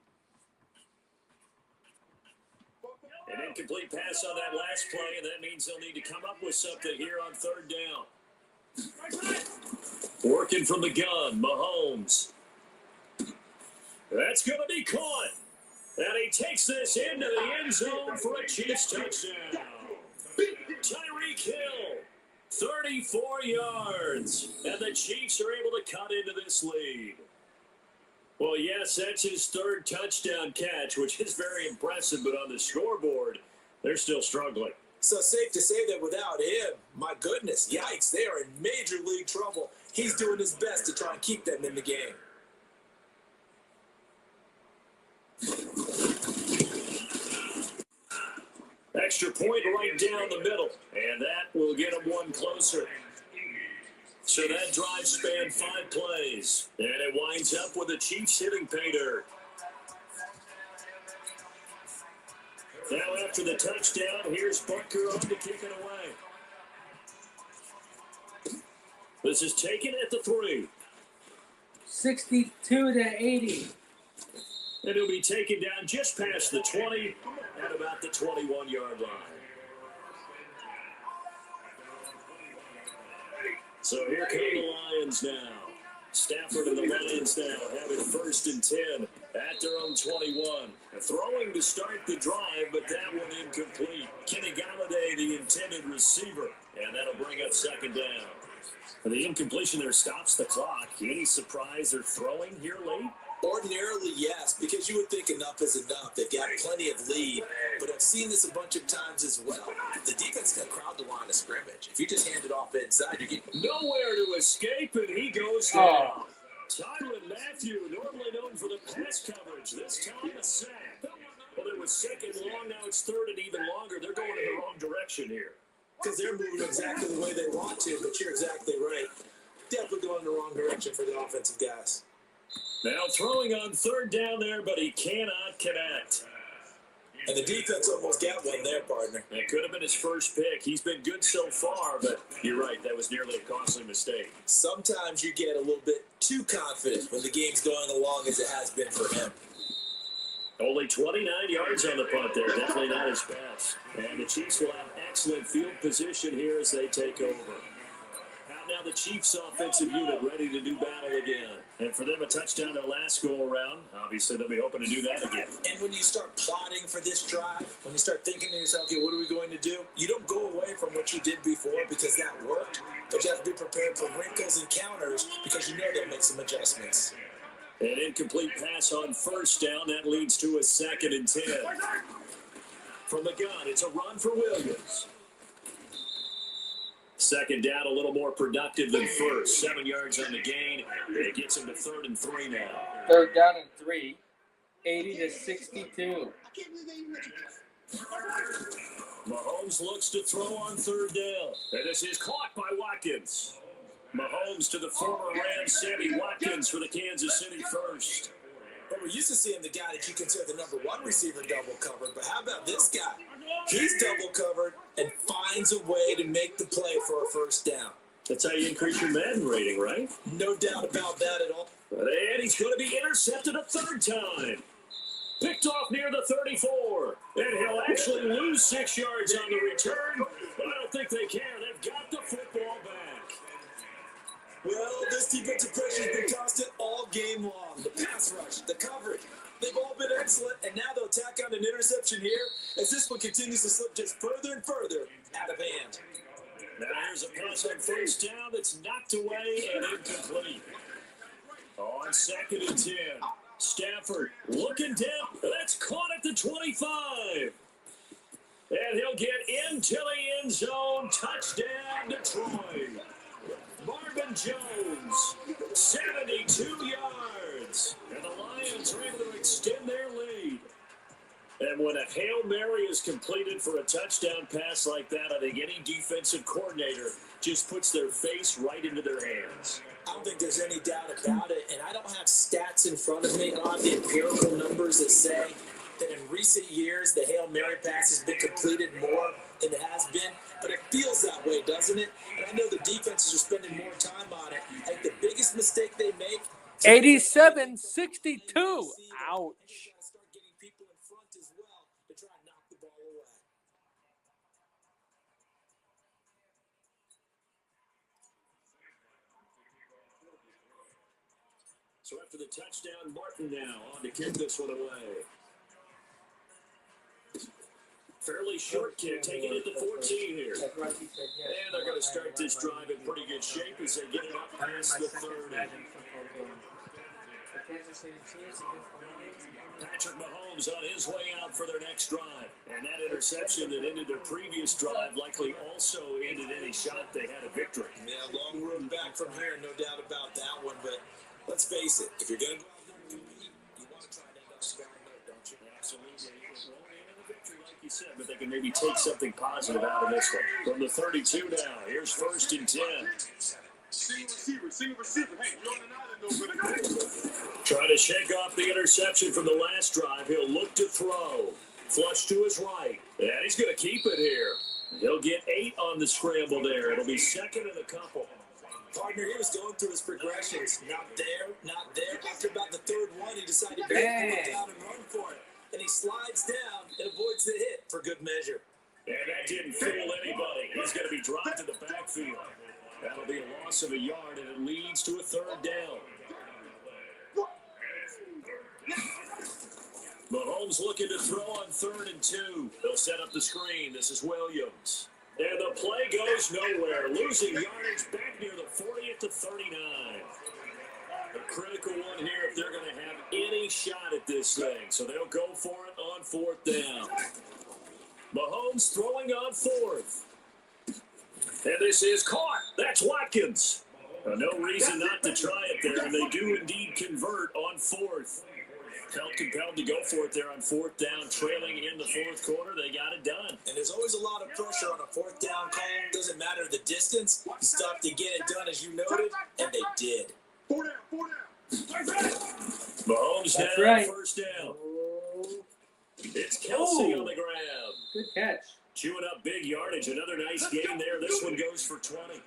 An incomplete pass on that last play, and that means they'll need to come up with something here on 3rd down. Working from the gun, Mahomes. That's going to be caught. And he takes this into the end zone for a Chiefs touchdown. Tyreek Hill, 34 yards. And the Chiefs are able to cut into this lead. Well, yes, that's his 3rd touchdown catch, which is very impressive, but on the scoreboard, they're still struggling. So safe to say that without him, my goodness, yikes, they are in major league trouble. He's doing his best to try and keep them in the game. Extra point right down the middle, and that will get him one closer. So that drive spanned 5 plays, and it winds up with the Chiefs hitting pay dirt. Now after the touchdown, here's Butker on to kick it away. This is taken at the 3. 62 to 80. And he'll be taken down just past the 20 at about the 21-yard line. So here come the Lions now. Stafford and the Lions now have it 1st and 10 at their own 21. Throwing to start the drive, but that one incomplete. Kenny Galladay, the intended receiver, and that'll bring up 2nd down. And the incompletion there stops the clock. Any surprise they're throwing here late? Ordinarily, yes, because you would think enough is enough. They've got plenty of lead, but I've seen this a bunch of times as well. The defense can crowd the line of scrimmage. If you just hand it off inside, you get nowhere to escape, and he goes down. Tyrann Mathieu, normally known for the pass coverage, this time a sack. Well, it was 2nd long, now it's 3rd and even longer. They're going in the wrong direction here. Because they're moving exactly the way they want to, but you're exactly right. Definitely going in the wrong direction for the offensive guys. Now throwing on 3rd down there, but he cannot connect. And the defense almost got one there, partner. It could have been his first pick. He's been good so far, but you're right, that was nearly a costly mistake. Sometimes you get a little bit too confident when the game's going along as it has been for him. Only 29 yards on the punt there. Definitely not his best. And the Chiefs will have excellent field position here as they take over. timeout. Now the Chiefs offensive unit ready to do battle again. And for them, a touchdown their last go-around. Obviously, they'll be hoping to do that again. And when you start plotting for this drive, when you start thinking to yourself, okay, what are we going to do? You don't go away from what you did before because that worked. But you have to be prepared for wrinkles and counters because you know they'll make some adjustments. An incomplete pass on first down. That leads to a 2nd and 10. From the gun, it's a run for Williams. 2nd down, a little more productive than first. 7 yards on the gain. It gets him to 3rd and 3 now. 3rd down and 3. 80-62. Mahomes looks to throw on 3rd down. And this is caught by Watkins. Mahomes to the former Rams, Sammy Watkins for the Kansas City first. But we're used to seeing the guy that you consider the number 1 receiver double covered. But how about this guy? He's double covered and finds a way to make the play for a 1st down. That's how you increase your Madden rating, right? No doubt about that at all. And he's going to be intercepted a 3rd time. Picked off near the 34. And he'll actually lose 6 yards on the return. But I don't think they care. They've got the football back. Well, this defensive pressure has been constant all game long. The pass rush, the coverage, they've all been excellent, and now they'll tack on an interception here as this one continues to slip just further and further out of hand. Now here's a pass on 1st down that's knocked away and incomplete. On 2nd and 10, Stafford looking down. That's caught at the 25. And he'll get into the end zone. Touchdown, Detroit. Marvin Jones, 72 yards. And the Lions are able to extend their lead. And when a Hail Mary is completed for a touchdown pass like that, I think any defensive coordinator just puts their face right into their hands. I don't think there's any doubt about it. And I don't have stats in front of me. I don't have the empirical numbers that say that in recent years the Hail Mary pass has been completed more than it has been. But it feels that way, doesn't it? And I know the defenses are spending more time on it. I think the biggest mistake they make 87-62. Ouch. Start getting people in front as well to try and knock the ball away. So after the touchdown, Martin now on to kick this one away. Fairly short kick, taking it to 14 here. And they're going to start this drive in pretty good shape as they get it up past the 30. Patrick Mahomes on his way out for their next drive. And that interception that ended their previous drive likely also ended any shot they had a victory. Yeah, long road back from here, no doubt about that one. But let's face it, if you're going to go out there and compete, you want to try to end up strong note, don't you? Absolutely. Like you said, but they can maybe take something positive out of this one. From the 32 now, here's 1st and 10. Receiver. Hey, you're on the island. Trying to shake off the interception from the last drive. He'll look to throw. Flush to his right. And he's going to keep it here. He'll get 8 on the scramble there. It'll be 2nd and a couple. Partner, he was going through his progressions. Not there. After about the 3rd one, he decided to go down and run for it. And he slides down and avoids the hit for good measure. And that didn't fool anybody. He's going to be dropped to the backfield. That'll be a loss of a yard, and it leads to a 3rd down. Mahomes looking to throw on 3rd and 2. They'll set up the screen. This is Williams. And the play goes nowhere. Losing yardage back near the 40 to 39. A critical one here if they're going to have any shot at this thing. So they'll go for it on 4th down. Mahomes throwing on 4th. And this is caught. That's Watkins. No reason not to try it there. And they do indeed convert on 4th. Felt compelled to go for it there on 4th down, trailing in the 4th quarter. They got it done. And there's always a lot of pressure on a 4th down call. Doesn't matter the distance. You stop to get it done, as you noted, and they did. 4 down. Mahomes That's down, right. 1st down. It's Kelsey on the grab. Good catch. Chewing up big yardage. Another nice game there. This one goes for 20.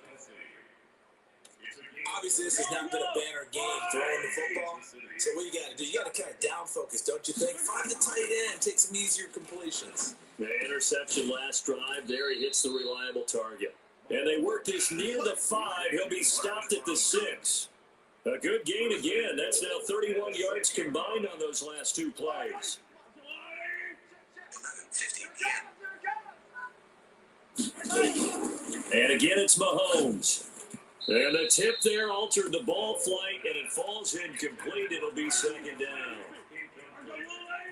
Obviously, this has not been a banner game throwing the football. So what you got to do? You got to kind of down focus, don't you think? Find the tight end, take some easier completions. The interception last drive. There he hits the reliable target. And they work this near the 5. He'll be stopped at the 6. A good gain again. That's now 31 yards combined on those last 2 plays. And again, it's Mahomes. And the tip there altered the ball flight, and it falls incomplete. It'll be second down.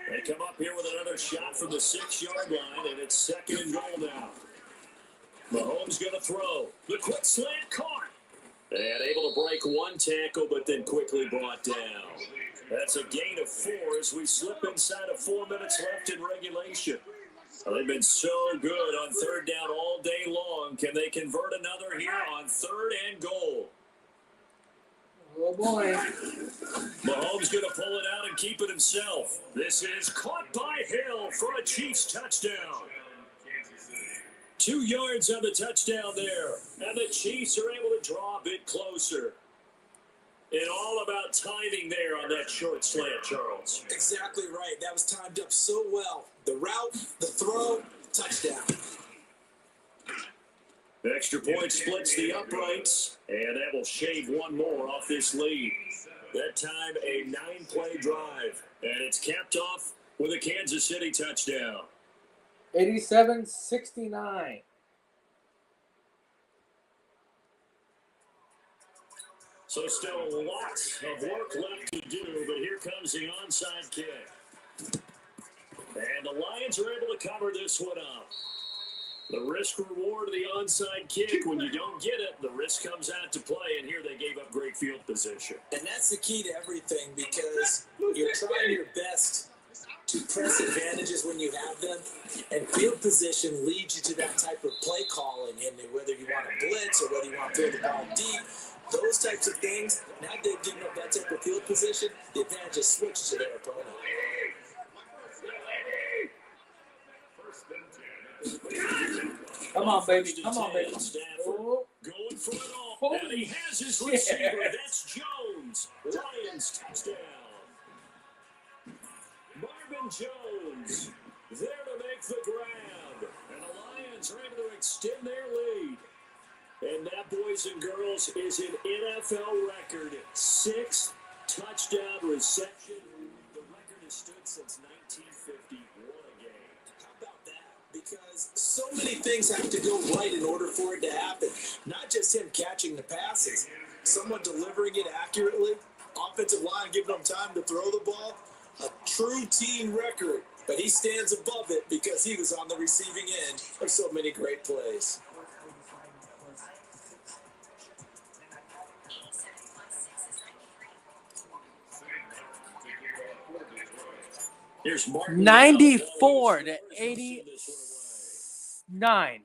They come up here with another shot from the 6-yard line, and it's second and goal now. Mahomes going to throw. The quick slant caught. And able to break one tackle, but then quickly brought down. That's a gain of 4 as we slip inside of 4 minutes left in regulation. They've been so good on third down all day long. Can they convert another here on 3rd and goal? Oh, boy. Mahomes going to pull it out and keep it himself. This is caught by Hill for a Chiefs touchdown. 2 yards on the touchdown there. And the Chiefs are able to draw a bit closer. And all about timing there on that short slant, Charles. Exactly right. That was timed up so well. The route, the throw, touchdown. Extra point splits the uprights, and that will shave one more off this lead. That time a 9-play drive, and it's capped off with a Kansas City touchdown. 87-69. So still lots of work left to do, but here comes the onside kick. And the Lions are able to cover this one up. The risk-reward of the onside kick, when you don't get it, the risk comes out to play, and here they gave up great field position. And that's the key to everything, because you're trying your best to press advantages when you have them, and field position leads you to that type of play calling, and whether you want to blitz or whether you want to throw the ball deep, those types of things, now they've given up that type of field position, the advantage is switched to their opponent. Come on, baby. Come on, baby. Oh. Going for it all. And he has his receiver. That's Jones. Lions touchdown. Marvin Jones there to make the grab. And the Lions are able to extend their lead. And that, boys and girls, is an NFL record. 6th touchdown reception. The record has stood since 1950. What a game. How about that? Because so many things have to go right in order for it to happen. Not just him catching the passes, someone delivering it accurately, offensive line giving him time to throw the ball. A true team record, but he stands above it because he was on the receiving end of so many great plays. Here's Martin 94 to 89.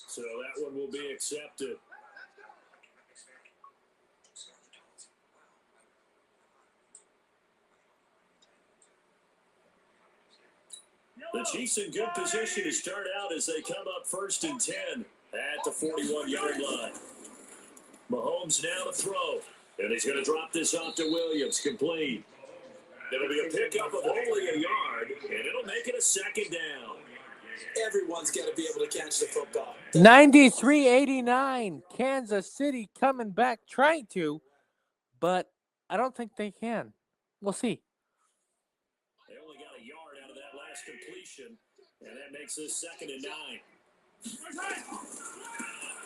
So that one will be accepted. The Chiefs in good position to start out as they come up 1st and 10 at the 41-yard line. Mahomes now to throw, and he's going to drop this off to Williams, complete. It'll be a pickup of only a yard, and it'll make it a 2nd down. Everyone's got to be able to catch the football. 93-89. Kansas City coming back, trying to, but I don't think they can. We'll see. They only got a yard out of that last completion, and that makes this 2nd and 9.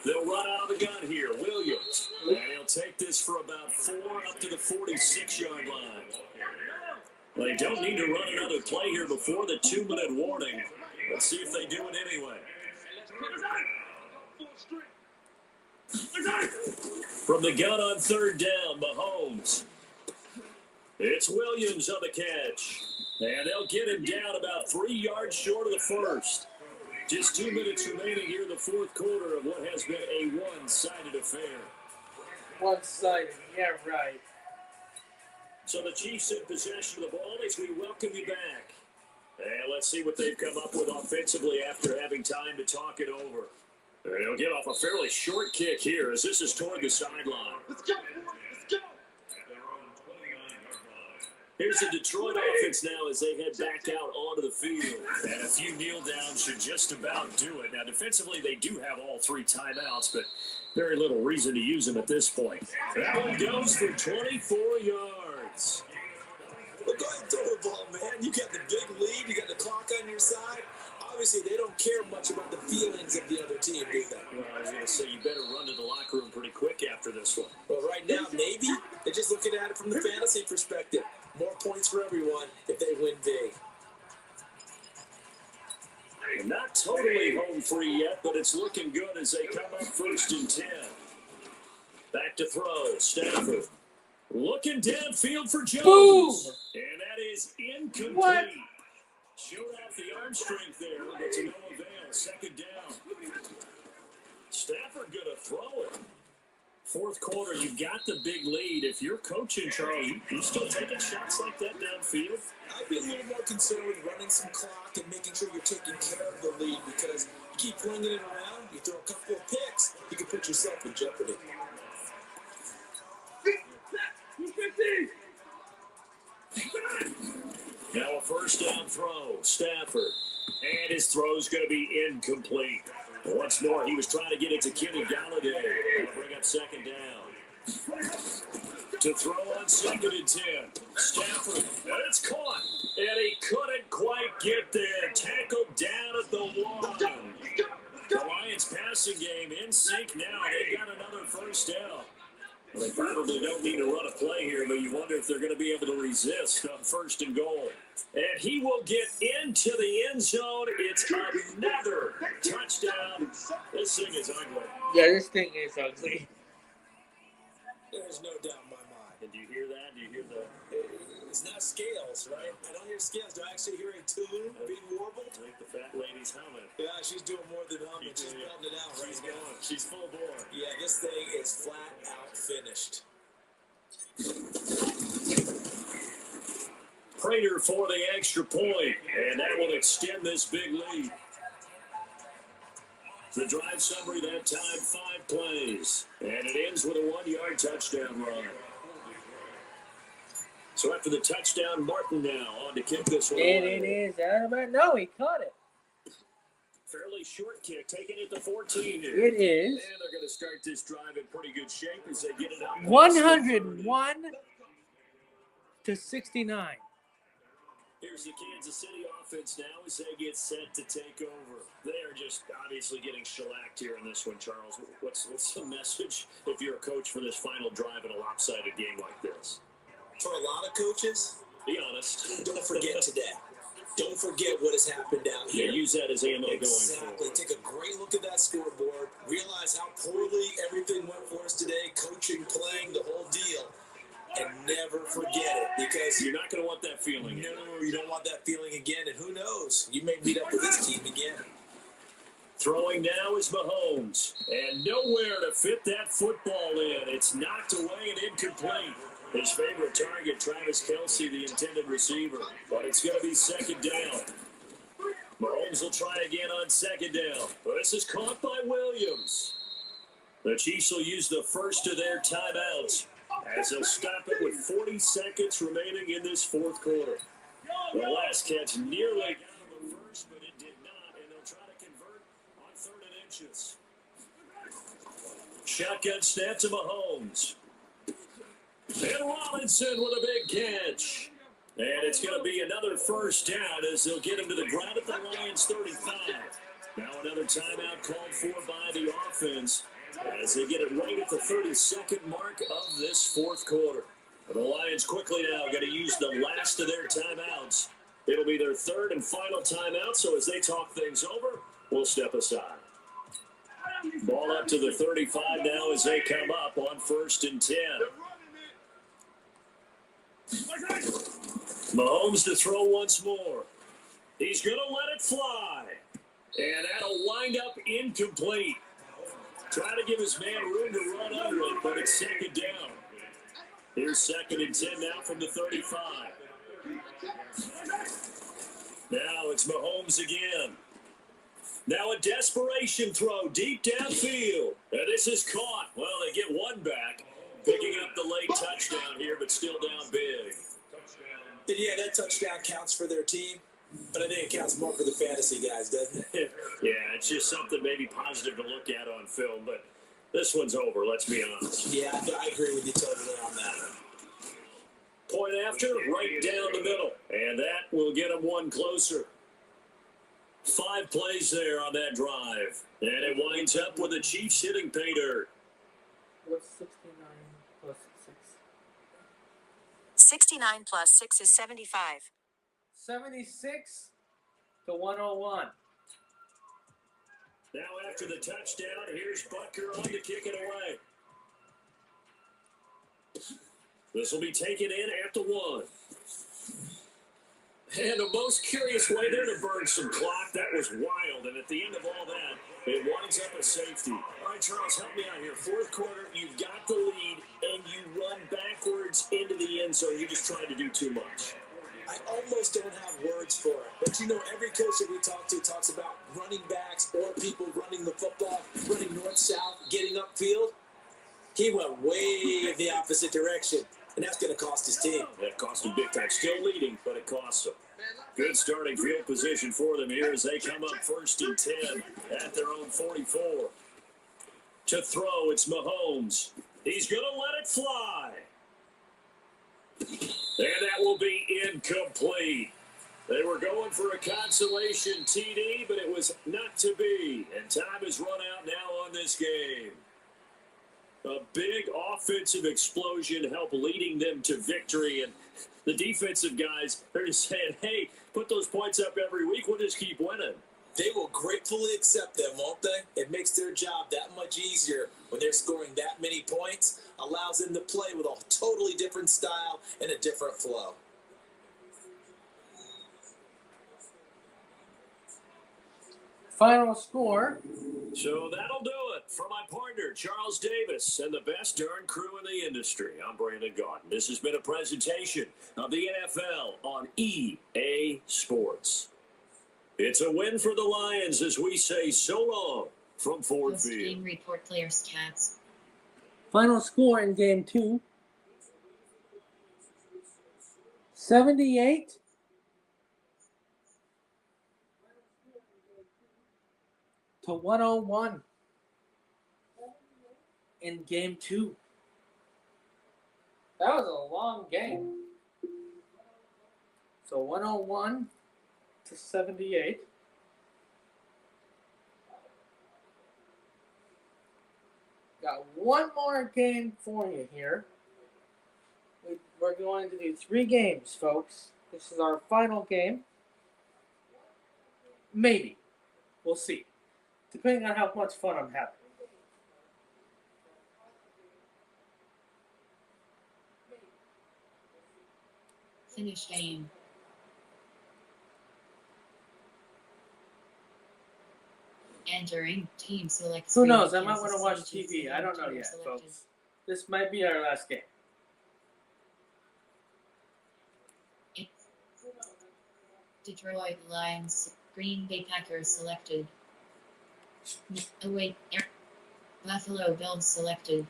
They'll run out of the gun here. Williams. And he'll take this for about 4 up to the 46-yard line. They don't need to run another play here before the 2-minute warning. Let's see if they do it anyway. From the gun on 3rd down, Mahomes. It's Williams on the catch. And they'll get him down about 3 yards short of the first. Just 2 minutes remaining here in the 4th quarter of what has been a one-sided affair. One-sided, yeah, right. So the Chiefs in possession of the ball as we welcome you back. And let's see what they've come up with offensively after having time to talk it over. And he'll get off a fairly short kick here as this is toward the sideline. Let's go. Let's go. Here's the Detroit offense now as they head back out onto the field. And a few kneel downs should just about do it. Now, defensively, they do have all 3 timeouts, but very little reason to use them at this point. That one goes for 24 yards. Well, go ahead and throw the ball, man. You got the big lead. You got the clock on your side. Obviously, they don't care much about the feelings of the other team, do they? Well, I was going to say, you better run to the locker room pretty quick after this one. Well, right now, maybe they're just looking at it from the fantasy perspective. More points for everyone if they win big. Not totally home free yet, but it's looking good as they come up 1st and 10. Back to throw. Stafford looking downfield for Jones. Boom! And that is incomplete. What? Showed off the arm strength there, but to no avail. 2nd down. Stafford going to throw it. 4th quarter, you've got the big lead. If you're coaching, Charles, you still taking shots like that downfield? I'd be a little more concerned with running some clock and making sure you're taking care of the lead, because you keep flinging it around, you throw a couple of picks, you can put yourself in jeopardy. Now a 1st down throw. Stafford. And his throw's going to be incomplete. Once more, he was trying to get it to Kenny Galladay. That'll bring up 2nd down. To throw on 2nd and 10. Stafford. And it's caught. And he couldn't quite get there. Tackled down at the 1. The Lions passing game in sync now. They got another 1st down. Well, they probably don't need to run a play here, but you wonder if they're going to be able to resist on 1st and goal. And he will get into the end zone. It's another touchdown. This thing is ugly. Yeah, this thing is ugly. There's no doubt in my mind. Did you hear that? Do you hear the... It's not scales, right? I don't hear scales. Do I actually hear a tune being warbled? I think the fat lady's humming. Yeah, she's doing more than humming. She's belting it out right She's now. going. She's full bore. Yeah, this thing is flat out finished. Prater for the extra point, and that will extend this big lead. The drive summary that time, 5 plays, and it ends with a 1-yard touchdown run. So after the touchdown, Martin now on to kick this one. And it is out of it. No, he caught it. Fairly short kick, taking it to 14 here. It is. And they're going to start this drive in pretty good shape as they get it up. 101 to 69. Here's the Kansas City offense now as they get set to take over. They are just obviously getting shellacked here in this one, Charles. What's the message if you're a coach for this final drive in a lopsided game like this? For a lot of coaches, Be honest. don't forget today. Don't forget what has happened down Yeah, here. use that as ammo going Exactly. forward. Take a great look at that scoreboard. Realize how poorly everything went for us today. Coaching, playing, the whole deal. And never forget it, because You're not going to want that feeling. no, you don't want that feeling again. And who knows? You may meet up with this team again. Throwing now is Mahomes. And nowhere to fit that football in. It's knocked away and incomplete. His favorite target, Travis Kelce, the intended receiver. But it's going to be 2nd down. Mahomes will try again on 2nd down. But this is caught by Williams. The Chiefs will use the first of their timeouts as they'll stop it with 40 seconds remaining in this 4th quarter. The last catch nearly got him the first, but it did not. And they'll try to convert on 3rd and inches. Shotgun snap to Mahomes. And Robinson with a big catch. And it's going to be another 1st down as they'll get him to the ground at the Lions 35. Now another timeout called for by the offense as they get it right at the 32nd mark of this 4th quarter. The Lions quickly now going to use the last of their timeouts. It'll be their 3rd and final timeout, so as they talk things over, we'll step aside. Ball up to the 35 now as they come up on 1st and 10. Mahomes to throw once more. He's going to let it fly. And that'll wind up incomplete. Try to give his man room to run under it, but it's 2nd down. Here's 2nd and 10 now from the 35. Now it's Mahomes again. Now a desperation throw deep downfield. And this is caught. Well, they get one back. Picking up the late touchdown here, but still down big. And yeah, that touchdown counts for their team, but I think it counts more for the fantasy guys, doesn't it? Yeah, it's just something maybe positive to look at on film, but this one's over, let's be honest. Yeah, I agree with you totally on that. Point after, right down the middle, and that will get them one closer. 5 plays there on that drive, and it winds up with the Chiefs hitting pay dirt. What's 69 plus 6? 69 plus 6 is 75. 76 to 101. Now after the touchdown, here's Butker on to kick it away. This will be taken in at the 1. And the most curious way there to burn some clock. That was wild. And at the end of all that, it winds up a safety. All right, Charles, help me out here. Fourth quarter, you've got the lead, and you run backwards into the end zone. You're just trying to do too much. I almost don't have words for it. But you know, every coach that we talk to talks about running backs or people running the football, running north-south, getting upfield. He went way the opposite direction, and that's going to cost his team. That cost him big time. Still leading, but it costs him. Good starting field position for them here as they come up 1st and 10 at their own 44. To throw, it's Mahomes. He's going to let it fly. And that will be incomplete. They were going for a consolation TD, but it was not to be. And time has run out now on this game. A big offensive explosion helped leading them to victory. And the defensive guys, they're just saying, hey, put those points up every week. We'll just keep winning. They will gratefully accept them, won't they? It makes their job that much easier when they're scoring that many points. Allows them to play with a totally different style and a different flow. Final score. So that'll do it for my partner, Charles Davis, and the best darn crew in the industry. I'm Brandon Gaudin. This has been a presentation of the NFL on EA Sports. It's a win for the Lions as we say so long from Ford Post Field. game report players stats. Final score in game 2. 78 to 101 in game 2. That was a long game. So 101 to 78. Got one more game for you here. We're going to do 3 games, folks. This is our final game. Maybe. We'll see. Depending on how much fun I'm having. Finish game. Entering team select. Who screen. knows? I might Kansas want to watch City TV. Chiefs I don't know team yet, selected. folks. This might be our last game. Detroit Lions, Green Bay Packers selected. Away, Buffalo Bills selected.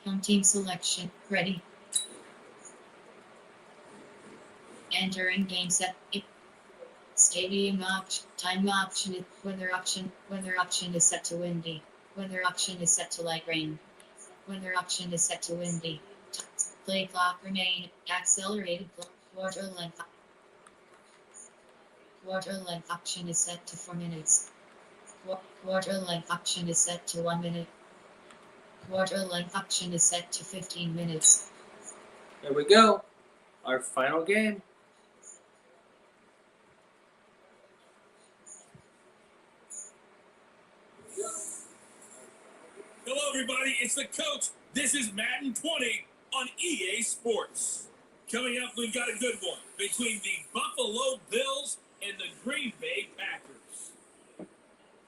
Home team selection, ready. Entering game set. Stadium option, time option, weather option is set to windy. Weather option is set to light rain. Weather option is set to windy. Play clock remain, accelerated quarter length. Quarter length option is set to 4 minutes. Quarter length option is set to 1 minute. Quarter length option is set to 15 minutes. There we go. Our final game. Hello, everybody. It's the coach. This is Madden 20 on EA Sports. Coming up, we've got a good one between the Buffalo Bills and the Green Bay Packers.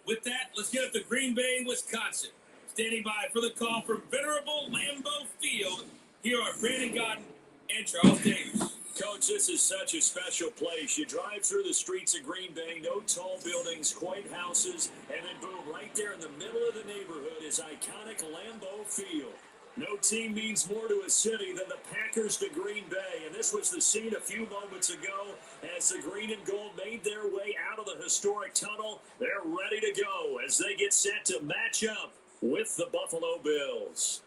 With that, let's get up to Green Bay, Wisconsin. Standing by for the call from venerable Lambeau Field, here are Brandon Gaudin and Charles Davis. Coach, this is such a special place. You drive through the streets of Green Bay, no tall buildings, quaint houses, and then boom, right there in the middle of the neighborhood is iconic Lambeau Field. No team means more to a city than the Packers to Green Bay, and this was the scene a few moments ago as the green and gold made their way out of the historic tunnel. They're ready to go as they get set to match up with the Buffalo Bills.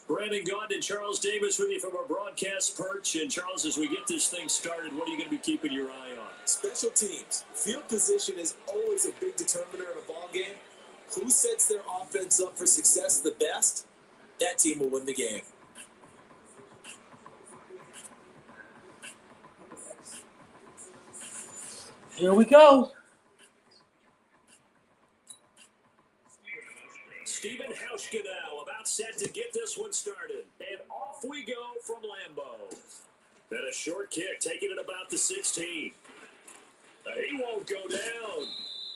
Brandon Gaunt and Charles Davis with you from our broadcast perch. And Charles, as we get this thing started, what are you going to be keeping your eye on? Special teams. Field position is always a big determiner in a ball game. Who sets their offense up for success the best, that team will win the game. Here we go. Stephen Hauschka now about set to get this one started. And off we go from Lambeau. Then a short kick, taking it about the 16. He won't go down.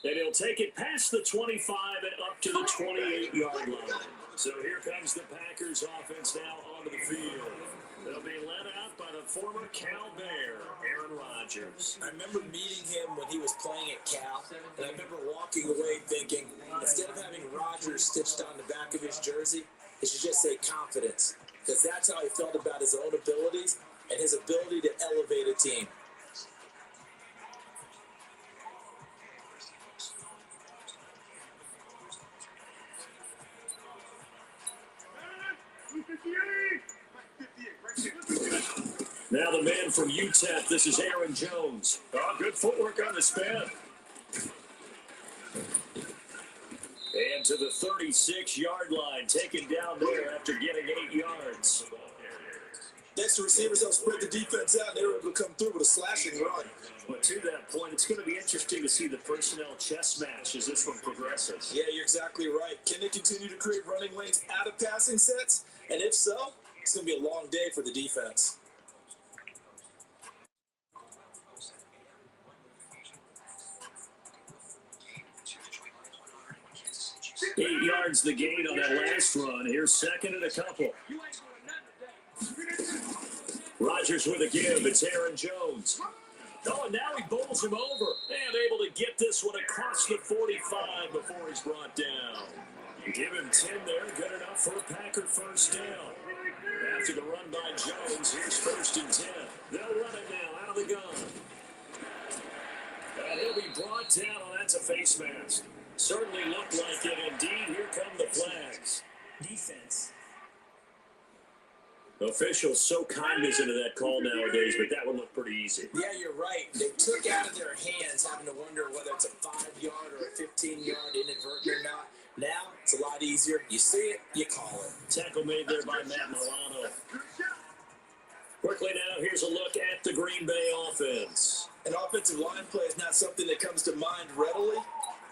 And he'll take it past the 25 and up to the 28-yard line. So here comes the Packers offense now onto the field. They'll be led out by the former Cal Bear, Aaron Rodgers. I remember meeting him when he was playing at Cal, and I remember walking away thinking, instead of having Rodgers stitched on the back of his jersey, it should just say confidence, because that's how he felt about his own abilities and his ability to elevate a team. Now the man from UTEP, this is Aaron Jones. Oh, good footwork on the spin. And to the 36-yard line, taken down there after getting 8 yards. Next, the receivers help spread the defense out, and they were able to come through with a slashing run. But to that point, it's going to be interesting to see the personnel chess match as this one progresses. Yeah, you're exactly right. Can they continue to create running lanes out of passing sets? And if so, it's going to be a long day for the defense. 8 yards the gain on that last run. Here's second and a couple. Rodgers with a give. It's Aaron Jones. Oh, and now he bowls him over. And able to get this one across the 45 before he's brought down. Give him 10 there. Good enough for a Packer first down. After the run by Jones, here's first and 10. They'll run it now out of the gun. And he'll be brought down. Oh, that's a face mask. Certainly looked like it. Indeed, here come the flags. Defense. Officials so cognizant of that call nowadays, but that one looked pretty easy. Yeah, you're right. They took out of their hands having to wonder whether it's a 5-yard or a 15-yard inadvertent or not. Now, it's a lot easier. You see it, you call it. Tackle made there by Matt Milano. Quickly now, here's a look at the Green Bay offense. An offensive line play is not something that comes to mind readily,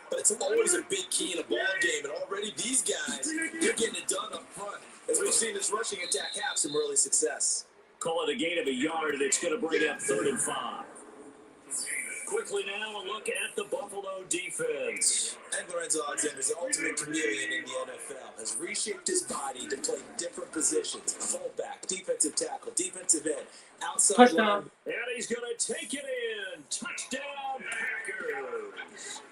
but it's always a big key in a ball game. And already these guys, they're getting it done up front. As we've seen this rushing attack have some early success. Call it a gain of a yard, and it's going to bring up 3rd and 5. Quickly now, a look at the Buffalo defense. And Lorenzo Alexander's the ultimate chameleon in the NFL, has reshaped his body to play different positions. Fullback, defensive tackle, defensive end, outside Touchdown. line. And he's going to take it in. Touchdown, Packers.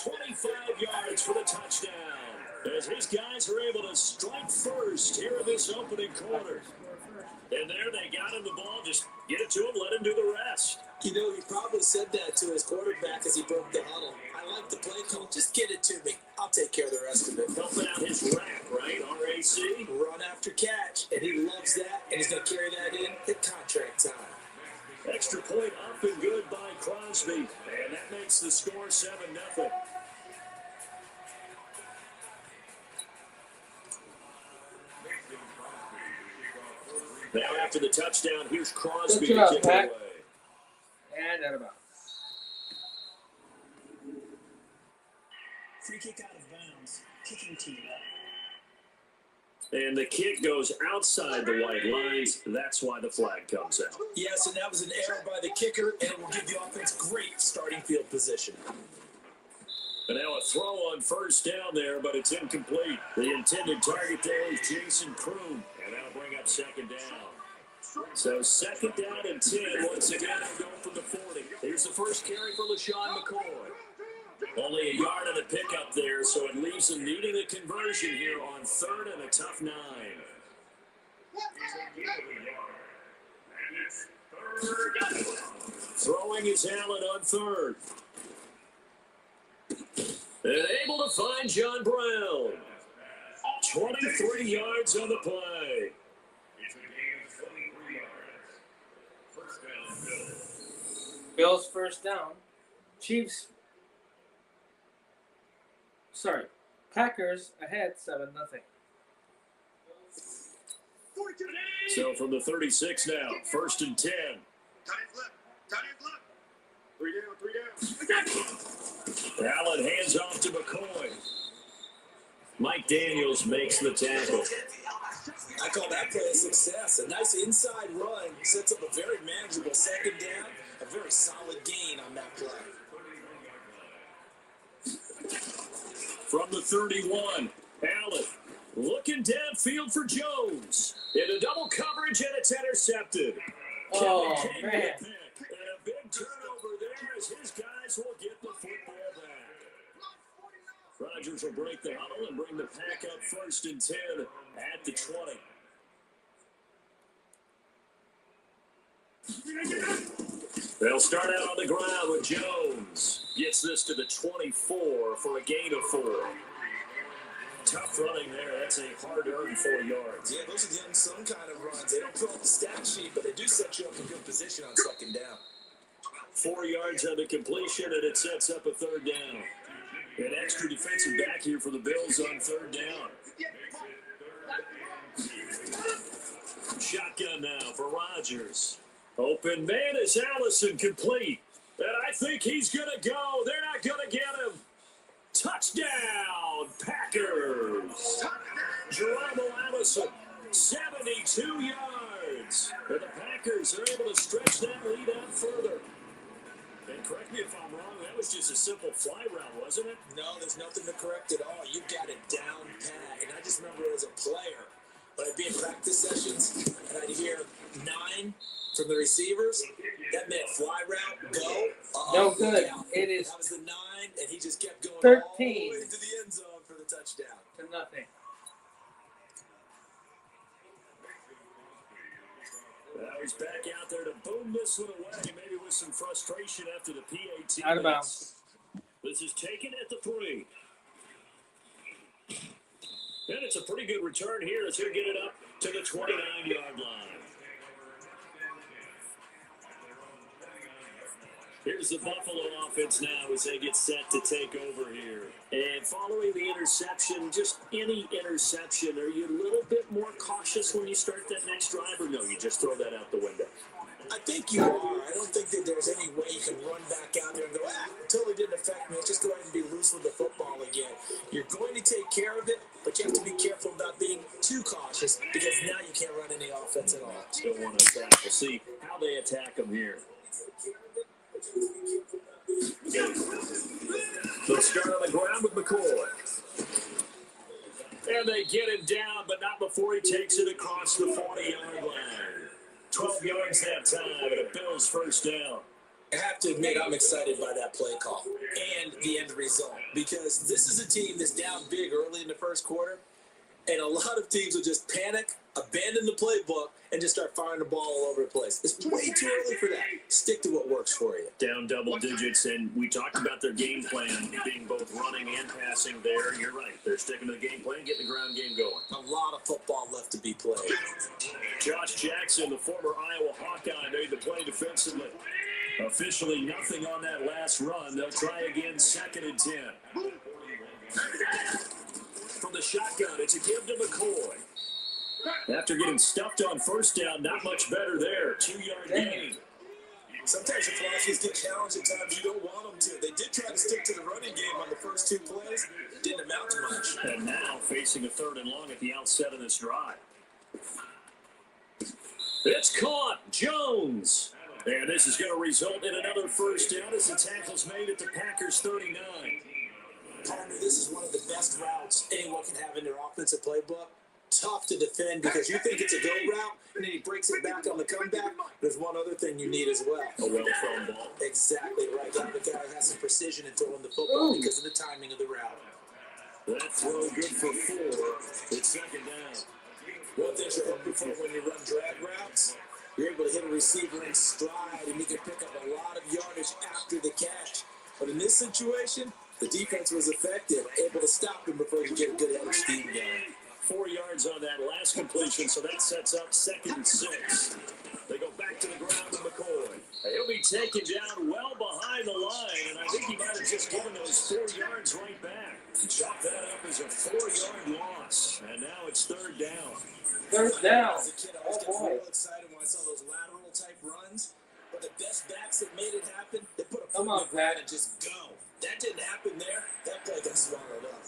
25 yards for the touchdown. As his guys are able to strike first here in this opening quarter. And there they got him the ball. Just get it to him, let him do the rest. You know, he probably said that to his quarterback as he broke the huddle. I like the play call. Just get it to me. I'll take care of the rest of it. Helping out his rack, right? RAC. Run after catch. And he loves that. And he's going to carry that in at contract time. Extra point up and good by Crosby. And that makes the score 7-0. Now after the touchdown, here's Crosby to kick it away. And out of bounds. Free kick out of bounds. Kicking team. And the kick goes outside the white lines. That's why the flag comes out. Yes, and that was an error by the kicker, and it will give the offense great starting field position. And now a throw on first down there, but it's incomplete. The intended target there is Jason Kroon, and that'll bring up second down. So second down and 10. Once again, they'll go from the 40. Here's the first carry for LaShawn McCoy. Only a yard and a pickup there, so it leaves them needing a conversion here on 3rd and a tough 9. Throwing is Allen on 3rd. And able to find John Brown. 23 yards on the play. Bills first down. Chiefs. Sorry. Packers ahead 7-0. So from the 36 now, 1st and 10. Three down. Allen hands off to McCoy. Mike Daniels makes the tackle. I call that play a success. A nice inside run sets up a very manageable 2nd down. A very solid gain on that play. From the 31, Allen looking downfield for Jones. Into double coverage, and it's intercepted. Oh, Kevin King man. with the pick. And a big turnover there as his guys will get the football back. Rodgers will break the huddle and bring the pack up 1st and 10 at the 20. They'll start out on the ground with Jones. Gets this to the 24 for a gain of 4. Tough running there. That's a hard-earned 4 yards. Yeah, those are the unsung kind of runs. They don't fill out the stat sheet, but they do set you up in good position on 2nd down. 4 yards on the completion, and it sets up a 3rd down. An extra defensive back here for the Bills on 3rd down. Shotgun now for Rodgers. Open man is Allison, complete. And I think he's going to go. They're not going to get him. Touchdown, Packers. Geronimo Allison, 72 yards. And the Packers are able to stretch that lead out further. And correct me if I'm wrong, that was just a simple fly route, wasn't it? No, there's nothing to correct at all. You got it down pat. And I just remember as a player, when I'd be in practice sessions and I'd hear 9 from the receivers, that meant fly route, go. No good. It is That was the 9, and he just kept going 13 all the way into the end zone for the touchdown. to nothing. Now he's back out there to boom this one away, maybe with some frustration after the PAT. Out of bounds. This is taken at the 3. And it's a pretty good return here as he'll get it up to the 29-yard line. Here's the Buffalo offense now as they get set to take over here. And following the interception, just any interception, are you a little bit more cautious when you start that next drive, or no, you just throw that out the window? I think you are. I don't think that there's any way you can run back out there and go, it totally didn't affect me. Let's just go ahead and be loose with the football again. You're going to take care of it, but you have to be careful about being too cautious because now you can't run any offense at all. Still want to attack. We'll see how they attack them here. They'll start on the ground with McCoy. And they get him down, but not before he takes it across the 40-yard line. 12 yards that time, and a Bills first down. I have to admit, I'm excited by that play call and the end result because this is a team that's down big early in the first quarter, and a lot of teams will just panic, abandon the playbook, and just start firing the ball all over the place. It's way too early for that. Stick to what works for you. Down double digits, and we talked about their game plan being both running and passing there. You're right. They're sticking to the game plan, getting the ground game going. A lot of football left to be played. Josh Jackson, the former Iowa Hawkeye, made the play defensively. Officially nothing on that last run. They'll try again, 2nd and 10. From the shotgun, it's a give to McCoy. After getting stuffed on first down, not much better there. 2-yard gain. Sometimes your philosophies get challenged at times you don't want them to. They did try to stick to the running game on the first 2 plays. Didn't amount to much. And now facing a 3rd and long at the outset of this drive. It's caught. Jones. And this is going to result in another first down as the tackle's made at the Packers' 39. Partner, this is one of the best routes anyone can have in their offensive playbook. tough to defend because you think it's a go route, and then he breaks it back on the comeback. There's one other thing you need as well. A well-thrown ball. Exactly right. Got the guy who has some precision in throwing the football because of the timing of the route. That throw good for 4. It's second down. One thing you're hoping for when you run drag routes, you're able to hit a receiver in stride and you can pick up a lot of yardage after the catch. But in this situation, the defense was effective, able to stop him before he could get a good edge steam going. 4 yards on that last completion, so that sets up 2nd and 6. They go back to the ground with McCoy. He'll be taken down well behind the line, and I think he might have just given those 4 yards right back. Chop that up as a 4-yard loss, and now it's 3rd down. 3rd down. As a kid, I was getting real excited when I saw those lateral type runs. But the best backs that made it happen, they put a foot on the ground and just go. That didn't happen there. That play got swallowed up.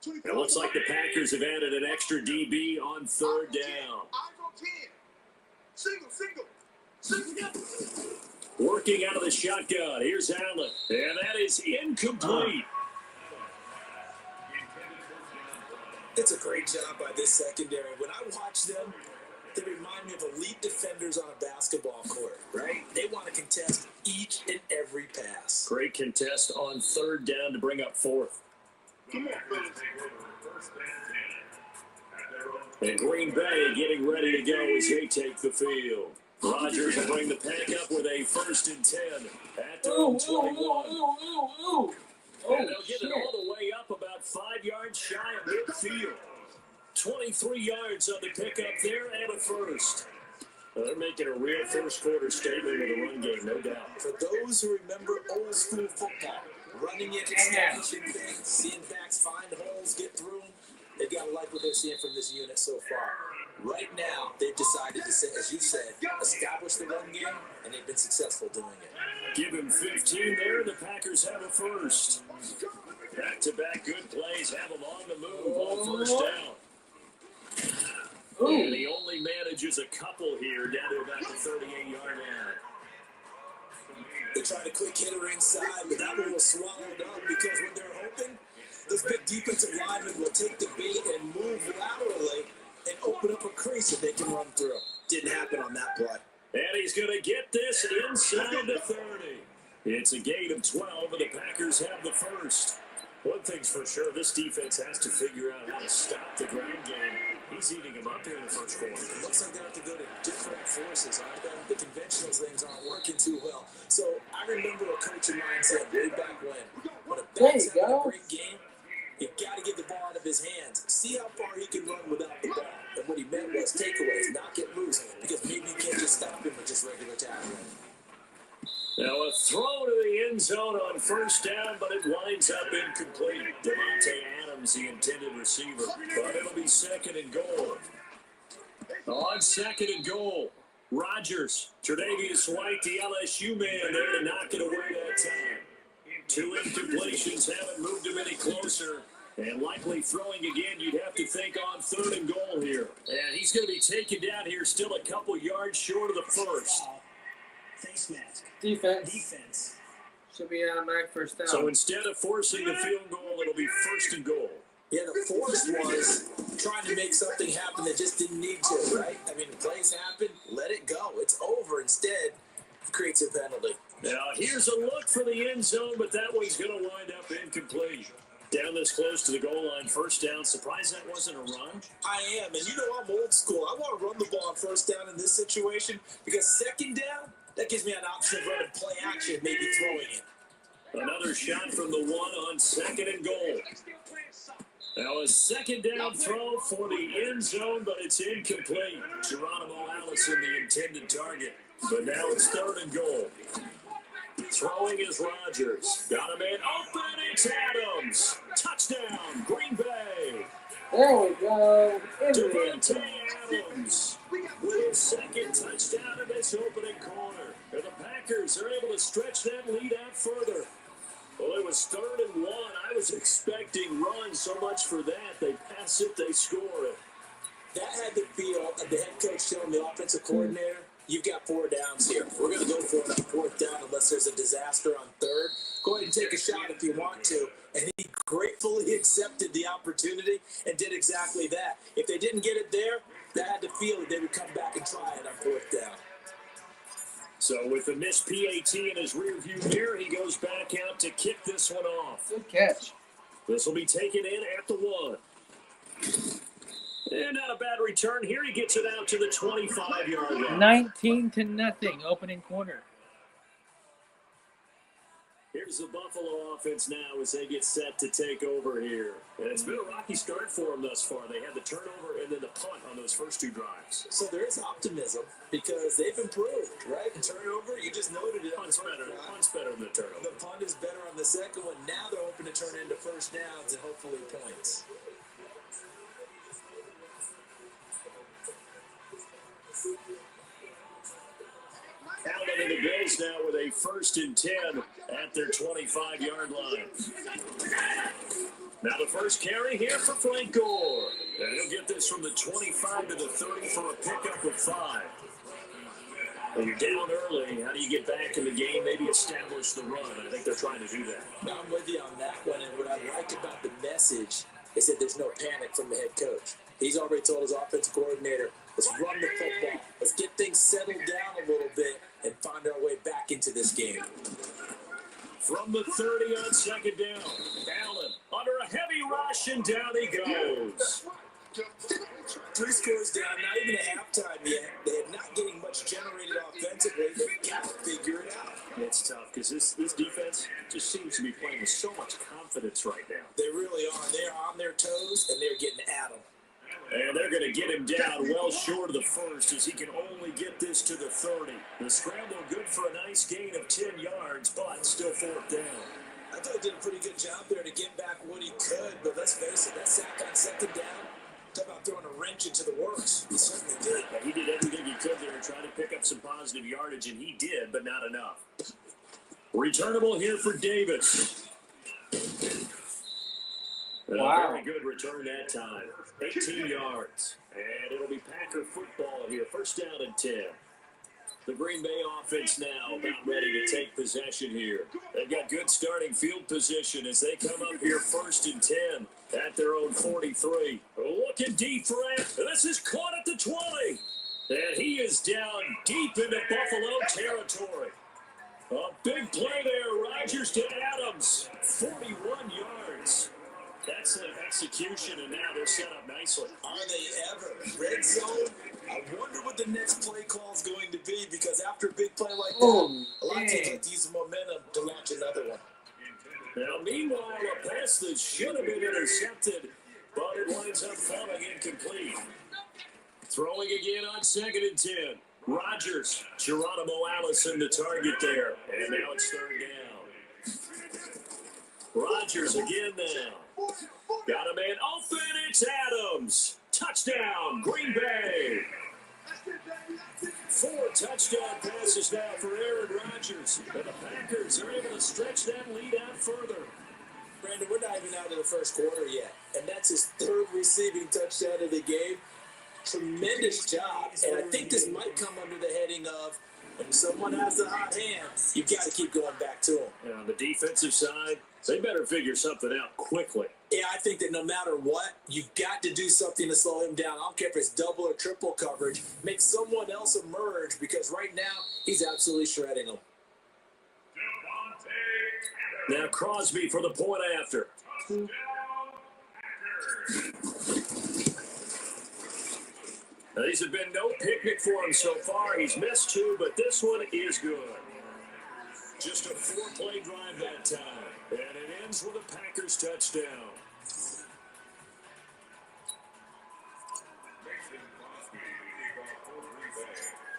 It looks like the Packers have added an extra DB on 3rd down. Working out of the shotgun. Here's Allen. And that is incomplete. It's a great job by this secondary. When I watch them, they remind me of elite defenders on a basketball court, right? They want to contest each and every pass. Great contest on 3rd down to bring up 4th. And Green Bay getting ready to go as they take the field. Rodgers will bring the pack up with a 1st and 10 at their own 21. And they'll get it all the way up about 5 yards shy of midfield. 23 yards on the pickup there and a 1st. They're making a real first quarter statement with a run game, no doubt. For those who remember old school football, running in, establishing things, seeing backs find holes, get through them, they've got to like what they're seeing from this unit so far. Right now, they've decided to, as you said, establish the run game, and they've been successful doing it. Give him 15 there, the Packers have a 1st. Back-to-back good plays have them on the move on 1st down. And he only manages a couple here down to about the 38-yard line. They tried a quick hitter inside, but that one was swallowed up because when they're hoping, those big defensive linemen will take the bait and move laterally and open up a crease that they can run through. Didn't happen on that play. And he's going to get this inside the 30. It's a gain of 12, and the Packers have the 1st. One thing's for sure, this defense has to figure out how to stop the ground game. He's eating them up here in the first quarter. It looks like they have to go to different forces. The conventional things aren't working too well. So I remember a coach of mine said way back when a back's having a great game, you got to get the ball out of his hands. See how far he can run without the ball. And what he meant was takeaways, not get loose, because maybe you can't just stop him with just regular tackling. Now a throw to the end zone on 1st down, but it winds up incomplete. Devontae Adams, the intended receiver, but it'll be 2nd and goal. On 2nd and goal, Rodgers, Tre'Davious White, the LSU man there to knock it away that time. 2 incompletions haven't moved him any closer. And likely throwing again, you'd have to think on 3rd and goal here. And he's going to be taken down here still a couple yards short of the 1st. Face mask. Defense. Should be automatic 1st down. So instead of forcing the field goal, it'll be 1st and goal. Yeah, the force was trying to make something happen that just didn't need to, right? I mean, the plays happen, let it go. It's over. Instead, it creates a penalty. Now, here's a look for the end zone, but that one's going to wind up incomplete. Down this close to the goal line, 1st down. Surprised that wasn't a run? I am, and you know I'm old school. I want to run the ball on 1st down in this situation because 2nd down, that gives me an option of running play action, maybe throwing it. Another shot from the 1 on 2nd and goal. Now a 2nd down throw for the end zone, but it's incomplete. Geronimo Allison, the intended target. But now it's 3rd and goal. Throwing is Rodgers. Got him in open. It's Adams. Touchdown, Green Bay. There we go. Devontae Adams with his 2nd touchdown in this opening quarter. And the Packers are able to stretch that lead out further. Well, it was 3rd and 1. I was expecting runs so much for that. They pass it, they score it. That had to be the head coach telling the offensive coordinator, you've got 4 downs here. We're going to go for it on 4th down unless there's a disaster on 3rd. Go ahead and take a shot if you want to. And he accepted the opportunity and did exactly that. If they didn't get it there, they had to feel that they would come back and try it on fourth down. So with the missed PAT in his rearview mirror, he goes back out to kick this one off. Good catch. This will be taken in at the 1. And not a bad return here. He gets it out to the 25-yard line. 19-0, opening quarter. Here's the Buffalo offense now as they get set to take over here. And it's been a rocky start for them thus far. They had the turnover and then the punt on those first 2 drives. So there is optimism because they've improved, right? The turnover, you just noted it. Punt's better than the turnover. The punt is better on the second one. Now they're hoping to turn into first downs and hopefully points. Allen and the Bills now with a 1st and 10 at their 25-yard line. Now the first carry here for Frank Gore. And he'll get this from the 25 to the 30 for a pickup of 5. When you're down early, how do you get back in the game, maybe establish the run? I think they're trying to do that. I'm with you on that one, and what I like about the message is that there's no panic from the head coach. He's already told his offensive coordinator, let's run the football. Let's get things settled down a little bit and find our way back into this game. From the 30 on 2nd down, Allen under a heavy rush, and down he goes. 3 scores down, not even at halftime yet. They're not getting much generated offensively. They've got to figure it out. It's tough because this defense just seems to be playing with so much confidence right now. They really are. They're on their toes, and they're getting at them. And they're going to get him down well short of the first as he can only get this to the 30. The scramble good for a nice gain of 10 yards, but still 4th down. I thought he did a pretty good job there to get back what he could, but let's face it, that sack on 2nd down, talk about throwing a wrench into the works. He certainly did. Yeah, he did everything he could there, trying to pick up some positive yardage, and he did, but not enough. Returnable here for Davis. Wow. Very good return that time. 18 yards. And it'll be Packer football here. 1st down and 10. The Green Bay offense now about ready to take possession here. They've got good starting field position as they come up here 1st and 10 at their own 43. Looking deep for it. This is caught at the 20. And he is down deep into Buffalo territory. A big play there. Rodgers to Adams. 41 yards. That's an execution, and now they're set up nicely. Are they ever? Red zone? I wonder what the next play call is going to be because after a big play like that, a lot of teams like to use the momentum to launch another one. Now, meanwhile, a pass that should have been intercepted, but it winds up falling incomplete. Throwing again on 2nd and 10. Rodgers, Geronimo Allison the target there, and now it's 3rd down. Rodgers again now. Got a man open, it's Adams. Touchdown, Green Bay. 4 touchdown passes now for Aaron Rodgers. And the Packers are able to stretch that lead out further. Brandon, we're not even out of the first quarter yet. And that's his 3rd receiving touchdown of the game. Tremendous job. And I think this might come under the heading of when someone has the hot hand, you've got to keep going back to them. And on the defensive side, they better figure something out quickly. Yeah, I think that no matter what, you've got to do something to slow him down. I don't care if it's double or triple coverage. Make someone else emerge because right now he's absolutely shredding them. Now Crosby for the point after. Now, these have been no picnic for him so far. He's missed 2, but this one is good. Just a 4-play drive that time. And it ends with a Packers touchdown.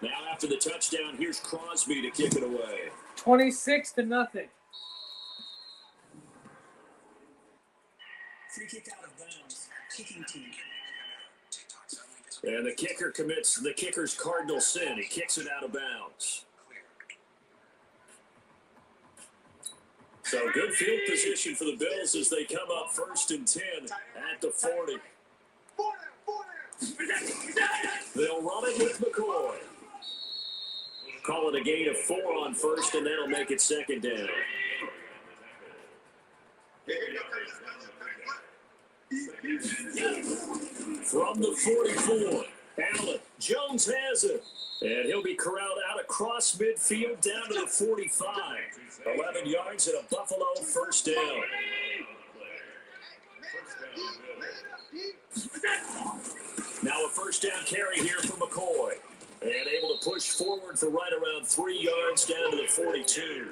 Now after the touchdown, here's Crosby to kick it away. 26-0. Free kick out of bounds. Kicking team. And the kicker commits the kicker's cardinal sin. He kicks it out of bounds. So good field position for the Bills as they come up 1st and 10 at the 40. They'll run it with McCoy. Call it a gain of 4 on 1st, and that'll make it 2nd down. From the 44, Allen. Jones has it. And he'll be corralled out across midfield down to the 45. 11 yards and a Buffalo first down. Now a first down carry here for McCoy. And able to push forward for right around 3 yards down to the 42.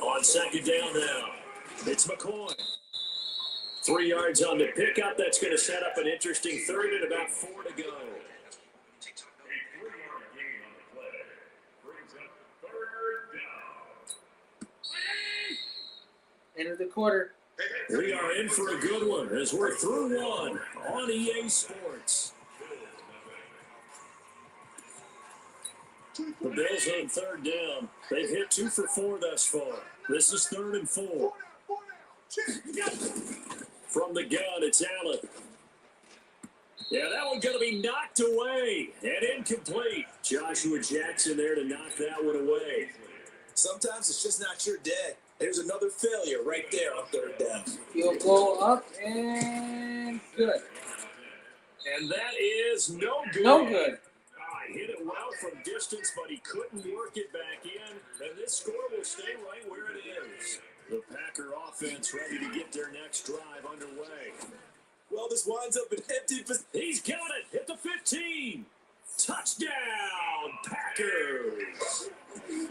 On second down now, it's McCoy. 3 yards on the pickup. That's going to set up an interesting third and about 4 to go. End of the quarter. We are in for a good one as we're through one on EA Sports. The Bills on third down. They've hit 2 for 4 thus far. This is 3rd and 4. From the gun, it's Allen. Yeah, that one's going to be knocked away and incomplete. Joshua Jackson there to knock that one away. Sometimes it's just not your day. There's another failure right there on third down. Field goal up and good. And that is no good. No good. Hit it well from distance, but he couldn't work it back in. And this score will stay right where it is. The Packer offense ready to get their next drive underway. Well, this winds up an empty position. He's got it. Hit the 15. Touchdown, Packers.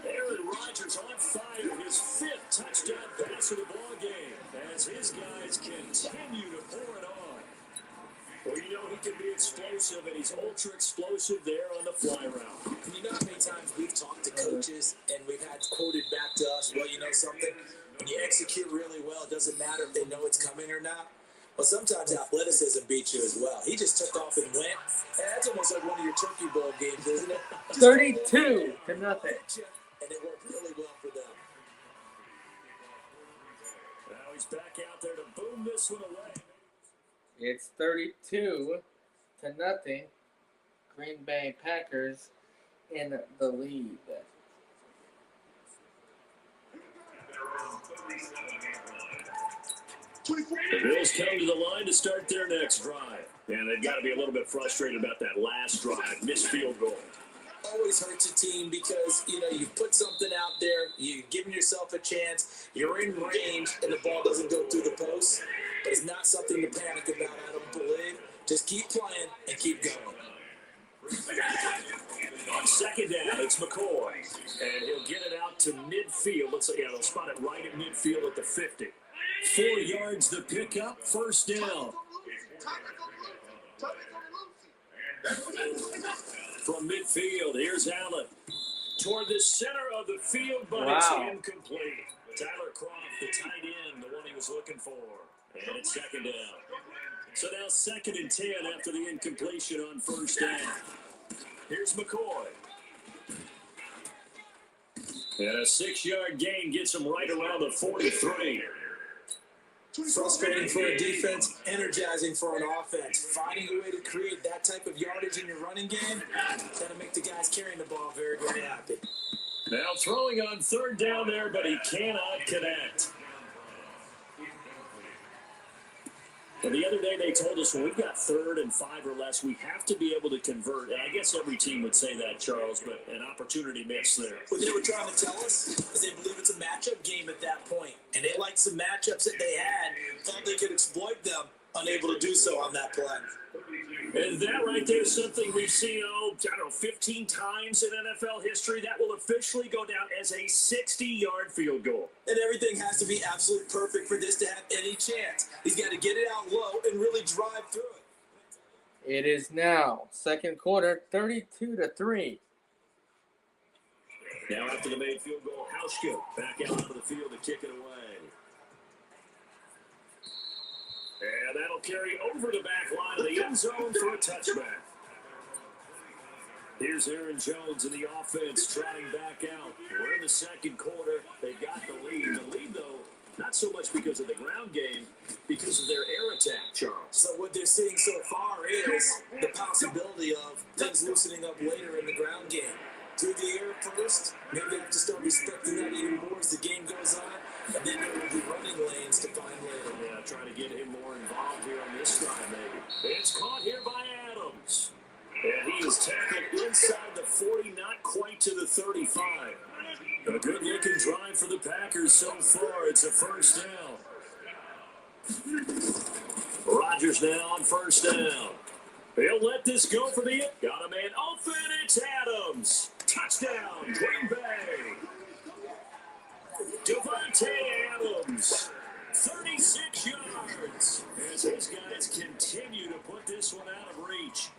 Aaron Rodgers on fire. His 5th touchdown pass of the ball game as his guys continue to pour it on. Well, you know he can be explosive, and he's ultra explosive there on the fly route. You know how many times we've talked to coaches and we've had quoted back to us, well, you know something? When you execute really well, it doesn't matter if they know it's coming or not. Well, sometimes athleticism beats you as well. He just took off and went. And that's almost like one of your Turkey Bowl games, isn't it? 32 to nothing. And it worked really well for them. Now he's back out there to boom this one away. It's 32 to nothing. Green Bay Packers in the lead. The Bills come to the line to start their next drive. And they've got to be a little bit frustrated about that last drive. Missed field goal. Always hurts a team because, you know, you put something out there, you're giving yourself a chance, you're in range, and the ball doesn't go through the post. But it's not something to panic about, I don't believe. Just keep playing and keep going. On second down, it's McCoy. And he'll get it out to midfield. Let's say, yeah, they'll spot it right at midfield at the 50. 4 yards to pick up, first down. From midfield, here's Allen. Toward the center of the field, but it's incomplete. Tyler Croft, the tight end, the one he was looking for. And it's second down. So now 2nd and 10 after the incompletion on first down. Here's McCoy. And a 6-yard gain gets him right around the 43. Frustrating for a defense, energizing for an offense. Finding a way to create that type of yardage in your running game, that'll make the guys carrying the ball very, very happy. Now throwing on third down there, but he cannot connect. Well, the other day they told us when we've got 3rd and 5 or less, we have to be able to convert. And I guess every team would say that, Charles, but an opportunity missed there. What they were trying to tell us is they believe it's a matchup game at that point. And they liked some matchups that they had, thought they could exploit them, unable to do so on that play. And that right there is something we've seen, 15 times in NFL history. That will officially go down as a 60-yard field goal. And everything has to be absolutely perfect for this to have any chance. He's got to get it out low and really drive through it. It is now second quarter, 32 to 3. Now after the made field goal, Hauschka back out onto the field to kick it away. And that'll carry over the back line of the end zone for a touchback. Here's Aaron Jones in the offense trotting back out. We're in the second quarter. They've got the lead. The lead, though, not so much because of the ground game, because of their air attack, Charles. So what they're seeing so far is the possibility of things loosening up later in the ground game. Through the air first, Maybe they have to start respecting that even more as the game goes on, and then there will be running lanes to find later. Yeah, trying to get him more involved here on this drive, maybe. It's caught here by Adams. And he is tackled inside the 40, not quite to the 35. A good-looking drive for the Packers so far. It's a first down. Rodgers now on first down. He'll let this go for the... Got a man open. It's Adams. Touchdown, Green Bay. Devontae Adams. 36 yards. As his guys continue to put this one out of reach.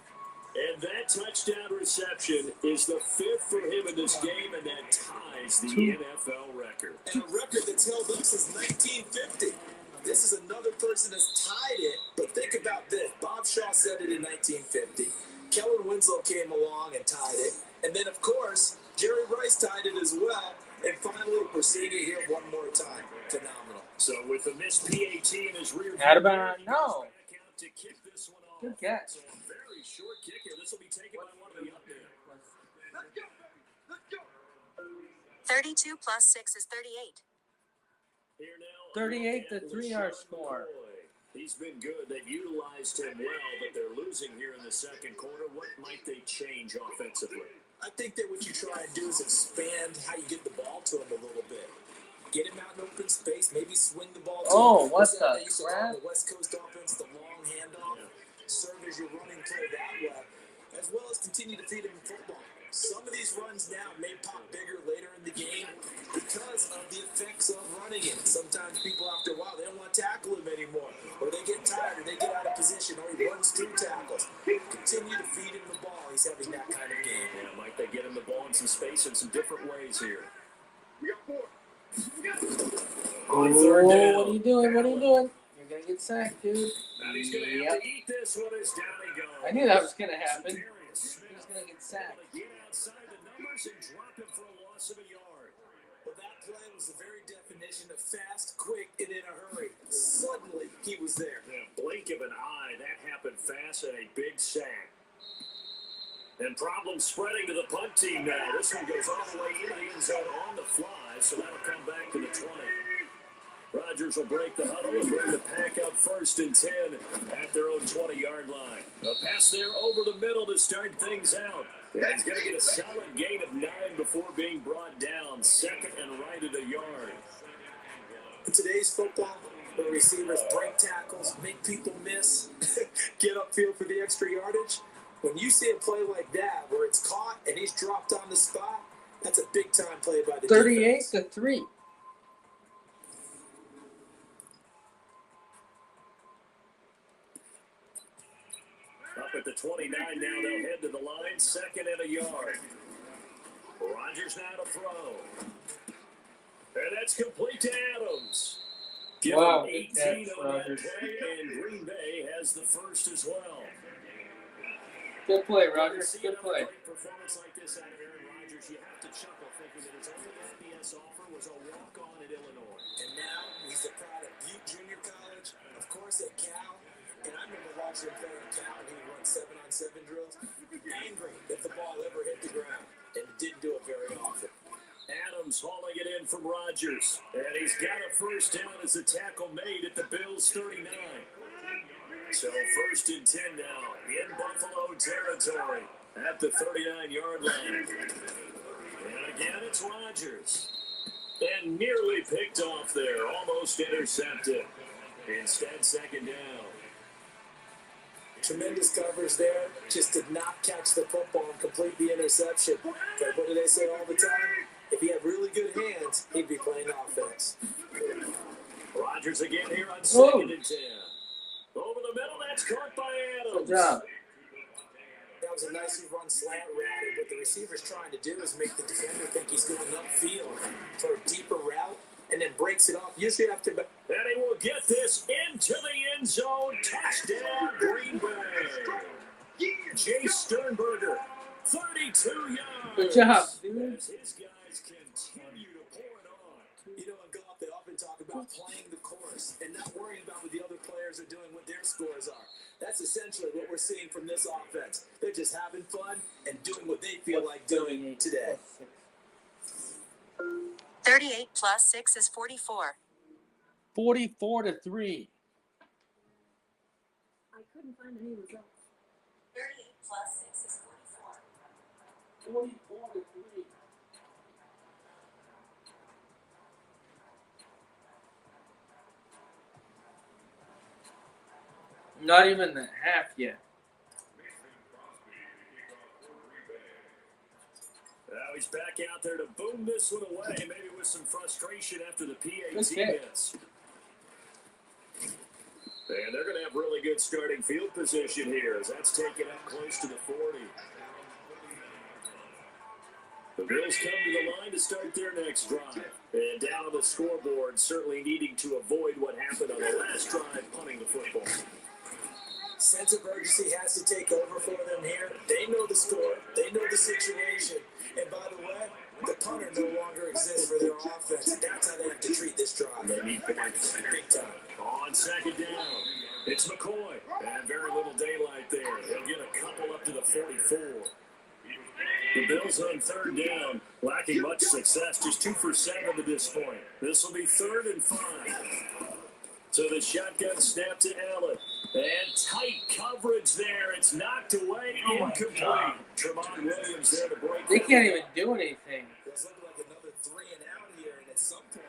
And that touchdown reception is the 5th for him in this game, and that ties the NFL record. And a record that's held up since 1950. This is another person that's tied it, but think about this. Bob Shaw said it in 1950. Kellen Winslow came along and tied it. And then, of course, Jerry Rice tied it as well. And finally, we're seeing it here one more time. Phenomenal. So with the missed PAT in his rear view, No. to kick this one off. Good catch. So a very short kick here. This will be taken by one of the up there. 32 plus 6 is 38. Here now, 38 to 3-yard score. He's been good. They've utilized him well, but they're losing here in the second quarter. What might they change offensively? I think that what you try and do is expand how you get the ball to him a little bit. Get him out in open space, maybe swing the ball to him. What the They used to call crap? the West Coast offense, the long handoff. Serve as your running play that way, as well as continue to feed him football. Some of these runs now may pop bigger later in the game because of the effects of running it. Sometimes people, after a while, they don't want to tackle him anymore, or they get tired, or they get out of position, or he runs through tackles. Continue to feed him the ball. He's having that kind of game. Yeah, might they get him the ball in some space in some different ways here. We got 4. On third down. What are you doing? What are you doing? You're going to get sacked, dude. Now he's going to have to eat this one as down he goes. I knew that was going to happen. Darius Smith He's going to get sacked. Get outside the numbers and drop him for a loss of a yard. Well, that play was the very definition of fast, quick, and in a hurry. Suddenly, he was there. Yeah, blink of an eye, that happened fast and a big sack. And problems spreading to the punt team now. This one goes all the way into the end zone on the fly, so that'll come back to the 20. Rodgers will break the huddle and bring the pack up 1st and 10 at their own 20-yard line. A pass there over the middle to start things out. And he's going to get a solid gain of 9 before being brought down. 2nd and right at a yard. In today's football, where receivers break tackles, make people miss, get upfield for the extra yardage, when you see a play like that where it's caught and he's dropped on the spot, that's a big-time play by the 38 defense. to 3. Up at the 29 now, they'll head to the line. 2nd and a yard. Rodgers now to throw. And that's complete to Adams. Give Wow, him good 18 catch, on that Rodgers. play, and Green Bay has the first as well. Good play, When you Rodgers. see Good another play. great performance like this out of Aaron Rodgers, you have to chuckle thinking that his only FBS offer was a walk-on at Illinois. And now he's a product of Butte Junior College, of course at Cal. And I remember watching him play at Cal, and he would run 7-on-7 drills. Angry if the ball ever hit the ground, and it didn't do it very often. Adams hauling it in from Rodgers. And he's got a first down as the tackle made at the Bills' 39. So 1st and 10 now in Buffalo territory at the 39-yard line. And again, it's Rodgers. And nearly picked off there, almost intercepted. Instead, 2nd down. Tremendous coverage there. Just did not catch the football and complete the interception. But what do they say all the time? If he had really good hands, he'd be playing offense. Rodgers again here on Whoa. 2nd and 10. Over the middle, that's caught by Adams. Good job. That was a nicely run slant route, and what the receiver's trying to do is make the defender think he's going upfield for a deeper route, and then breaks it off. Usually after... And he will get this into the end zone. Touchdown, Green Bay. Jay Sternberger, 32 yards. Good job, dude. As his guys continue to pour it on. You know, in golf, they often talk about playing the course and not worrying about what the other players are doing, what their scores are. That's essentially what we're seeing from this offense. They're just having fun and doing what they feel like doing today. 38 plus 6 is 44. 44-3. I couldn't find any results. 38 plus 6 is 44. 44-3. Not even the half yet. Now he's back out there to boom this one away, maybe with some frustration after the PAT Okay. miss. And they're going to have really good starting field position here as that's taken up close to the 40. The Bills come to the line to start their next drive. And down on the scoreboard, certainly needing to avoid what happened on the last drive, punting the football. Sense of urgency has to take over for them here. They know the score. They know the situation. And by the way, the punter no longer exists for their offense. That's how they have to treat this drive. They need points. Big time. On second down, it's McCoy. And very little daylight there. They'll get a couple up to the 44. The Bills on third down, lacking much success. Just 2 for 7 to this point. This will be 3rd and 5. So the shotgun snap to Allen. And tight coverage there. It's knocked away. Incomplete. Tremont Williams there to break. They can't even do anything. It's looking like another 3 and out here. And at some point,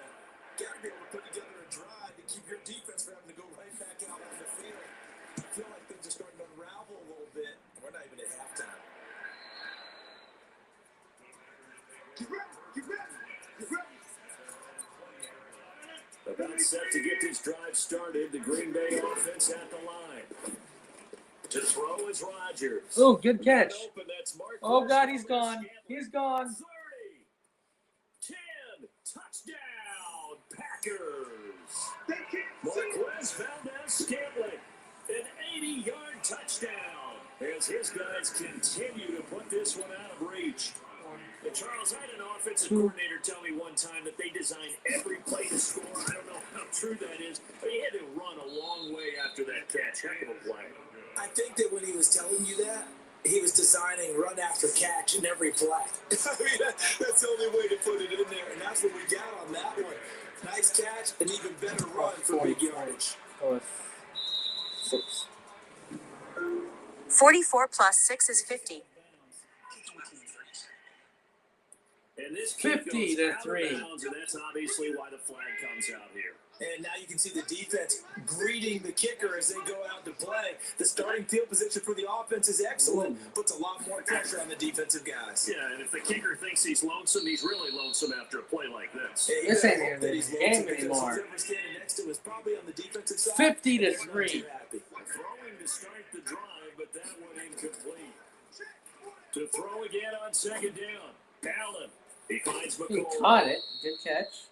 you got to be able to put together a drive to keep your defense from having to go right back out on the field. I feel like things are starting to unravel a little bit. We're not even at halftime. Get ready. Get ready. Get ready. About set to get this drive started. The Green Bay offense at the line. To throw is Rodgers. Oh, good catch. Open, that's Marquez. Oh, God, he's gone. He's gone. 30. 10. Touchdown. Packers. Marquez Valdez-Scantling. An 80-yard touchdown. As his guys continue to put this one out of reach. And Charles, I had an offensive coordinator tell me one time that they design every play to score. I don't know how true that is, but he had to run a long way after that catch. Heck of a play. I think that when he was telling you that, he was designing run after catch in every play. I mean, that's the only way to put it in there, and that's what we got on that one. Nice catch, an even better run for big yardage. 44 plus 6 is 50. And this kick 50 goes to out of 3. bounds, and that's obviously why the flag comes out here. And now you can see the defense greeting the kicker as they go out to play. The starting field position for the offense is excellent. Puts a lot more pressure on the defensive guys. Yeah, and if the kicker thinks he's lonesome, he's really lonesome after a play like this. Hey, This ain't hope even that he's a game lonesome because anymore. whoever's standing next to him is probably on the defensive side. 50 to and they're not 3. too happy. Throwing to start the drive, but that one incomplete. To throw again on second down. Allen. He finds He McCoy. caught it. Good catch.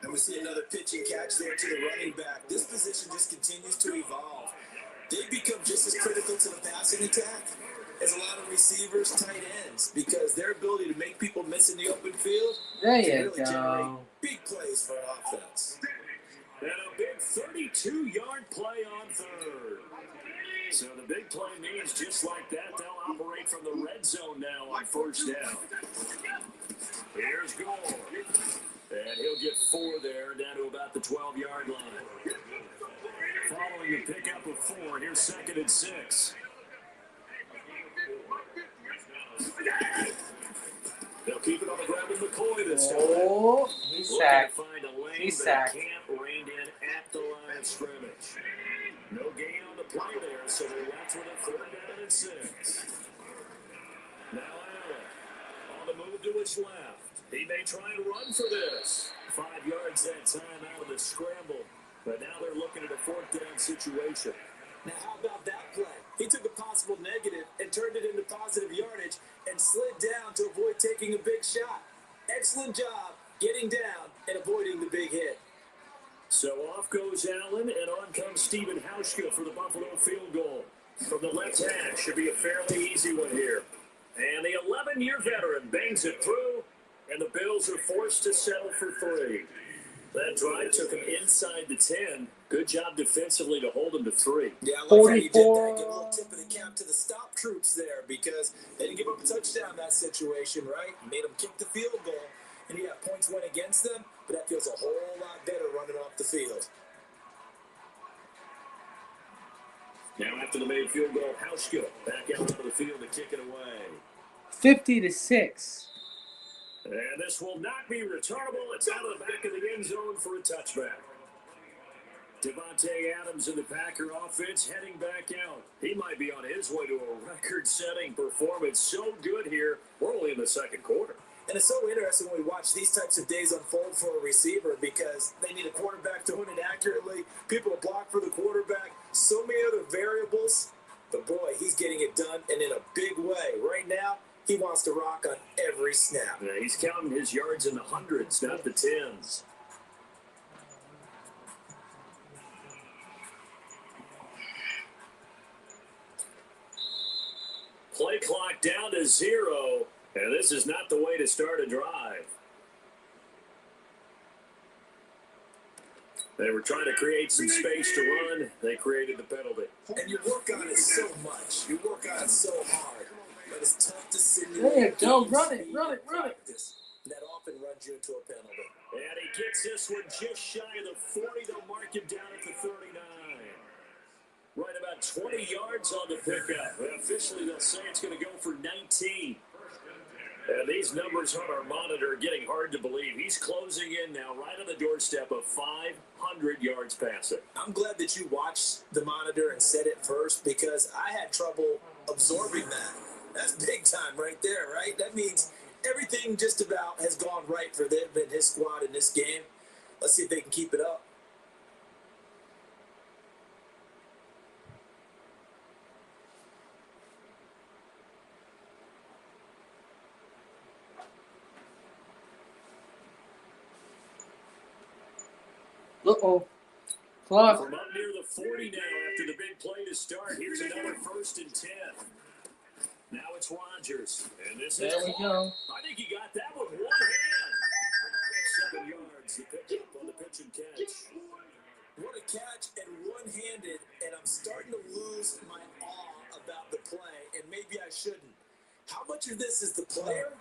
And we see another pitching catch there to the running back. This position just continues to evolve. They become just as critical to the passing attack as a lot of receivers, tight ends, because their ability to make people miss in the open field There can you really generate go. big plays for offense. And a big 32-yard play on third. So the big play means just like that, they'll operate from the red zone now on first down. Here's Gore. And he'll get 4 there, down to about the 12-yard line. Following the pickup of 4, here's 2nd and 6. They'll keep it on the ground with McCoy this time. Oh, he's Looking to sacked. find a lane, He's but sacked. can't rein in at the line of scrimmage. No gain on the play there, so they're left with a 3rd down and 6. Now Allen on the move to his left. He may try and run for this. 5 yards that time out of the scramble. But now they're looking at a 4th down situation. Now, how about that play? He took a possible negative and turned it into positive yardage and slid down to avoid taking a big shot. Excellent job getting down and avoiding the big hit. So off goes Allen, and on comes Stephen Hauschka for the Buffalo field goal. From the left hash, should be a fairly easy one here. And the 11-year veteran bangs it through, and the Bills are forced to settle for 3. That drive took him inside the 10. Good job defensively to hold him to 3. Yeah, I like how you did that. 44. Give a little tip of the cap to the stop troops there because they didn't give up a touchdown in that situation, right? Made them kick the field goal. and you have points went against them, but that feels a whole lot better running off the field. Now after the made field goal, Hauschka back out onto the field to kick it away. 50-6. And this will not be returnable. It's out of the back of the end zone for a touchback. Devontae Adams in the Packer offense heading back out. He might be on his way to a record-setting performance. So good here. We're only in the second quarter. And it's so interesting when we watch these types of days unfold for a receiver because they need a quarterback throwing it accurately. People to block for the quarterback. So many other variables. But boy, he's getting it done and in a big way. Right now, he wants to rock on every snap. Yeah, he's counting his yards in the hundreds, not the tens. Play clock down to 0, and this is not the way to start a drive. They were trying to create some space to run. They created the penalty. And you work on it so much. You work on it so hard. But it's tough to simulate. There you go. Run it. That often runs you into a penalty. And he gets this one just shy of the 40. They'll mark him down at the 39. Right about 20 yards on the pickup. And officially, they'll say it's going to go for 19. And these numbers on our monitor are getting hard to believe. He's closing in now, right on the doorstep of 500 yards passing. I'm glad that you watched the monitor and said it first because I had trouble absorbing that. That's big time right there, right? That means everything just about has gone right for them and his squad in this game. Let's see if they can keep it up. Uh-oh. Clock. From up near the 40 now after the big play to start. Here's another 1st and 10. Now it's Rodgers. And this There is we go. I think he got that with one hand. 7 yards. The pick up on the pitch and catch. What a catch and one-handed, and I'm starting to lose my awe about the play, and maybe I shouldn't. How much of this is the player?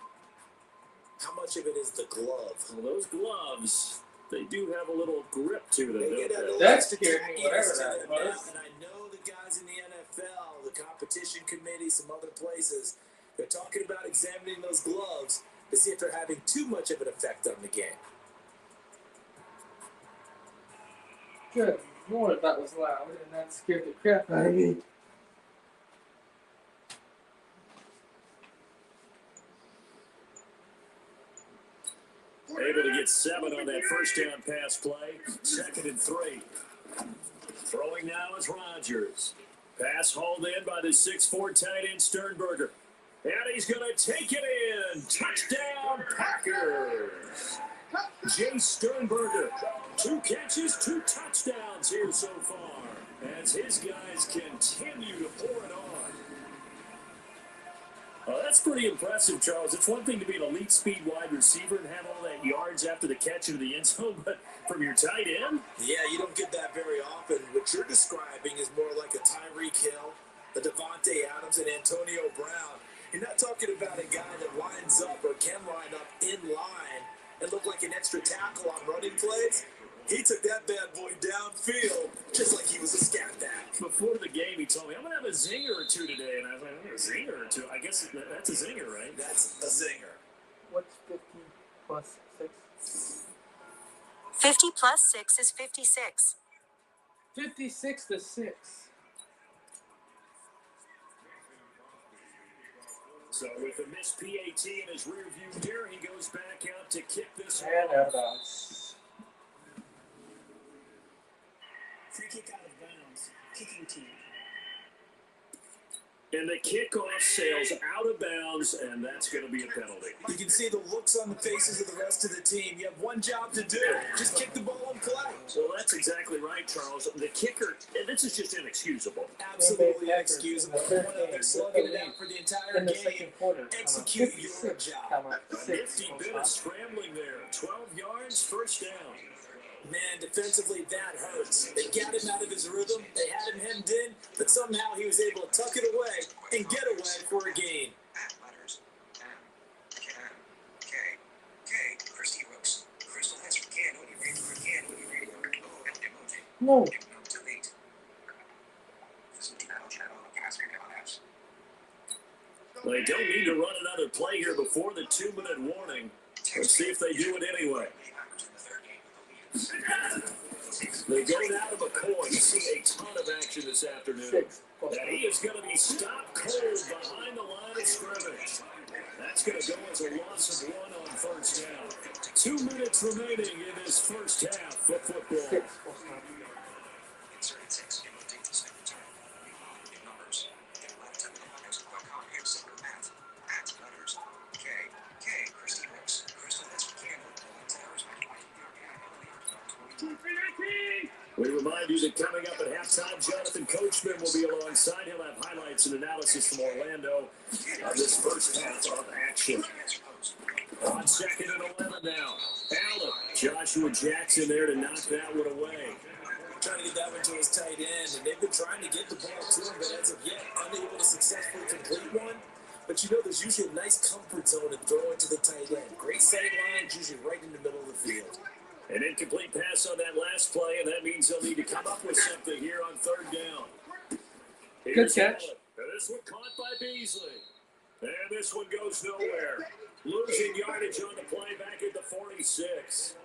How much of it is the glove? Well, those gloves, they do have a little grip to them. They get a little That scared me, tackiness whatever to that them now, was. and I know the guys in the NFL, the competition committee, some other places, they're talking about examining those gloves to see if they're having too much of an effect on the game. Good Lord, that was loud, and that scared the crap out of me. Able to get 7 on that first down pass play. 2nd and 3. Throwing now is Rodgers. Pass hauled in by the 6'4" tight end Sternberger. And he's going to take it in. Touchdown, Packers. Jay Sternberger. 2 catches, 2 touchdowns here so far. As his guys continue to pour it on. That's pretty impressive, Charles. It's one thing to be an elite speed wide receiver and have all that yards after the catch into the end zone, but from your tight end? Yeah, you don't get that very often. What you're describing is more like a Tyreek Hill, a Devontae Adams, and Antonio Brown. You're not talking about a guy that lines up or can line up in line and look like an extra tackle on running plays. He took that bad boy downfield just like he was a scat back. Before the game, he told me, I'm going to have a zinger or two today. And I was like, a zinger or two? I guess that's a zinger, right? That's a zinger. What's 50 plus 6? 50 plus 6 is 56. 56-6. So with a missed PAT in his rear view mirror, he goes back out to kick this And one. out of bounds. Free kick out of bounds. Kicking team. And the kickoff sails out of bounds, and that's going to be a penalty. You can see the looks on the faces of the rest of the team. You have one job to do. Just kick the ball and play. Well, that's exactly right, Charles. The kicker, and this is just inexcusable. Absolutely inexcusable. They're slugging it out for the entire In the game. second quarter. Execute your job. A nifty bit of scrambling there. 12 yards, first down. Man, defensively, that hurts. They got him out of his rhythm. They had him hemmed in, but somehow he was able to tuck it away and get away for a gain. Letters M, K, K, K for No. They don't need to run another play here before the 2-minute warning. Let's see if they do it anyway. They go down to McCoy. You see a ton of action this afternoon. And he is going to be stopped cold behind the line of scrimmage. That's going to go as a loss of 1 on first down. 2 minutes remaining in this first half of football. We remind you that coming up at halftime, Jonathan Coachman will be alongside. He'll have highlights and analysis from Orlando of this first half of action. On 2nd and 11 now. Allen, Joshua Jackson there to knock that one away. Trying to get that one to his tight end, and they've been trying to get the ball to him, but as of yet, unable to successfully complete one. But you know, there's usually a nice comfort zone to throw into the tight end. Great sight lines, usually right in the middle of the field. An incomplete pass on that last play, and that means they'll need to come up with something here on 3rd down. Good catch. And this one caught by Beasley. And this one goes nowhere. Losing yardage on the play back at the 46.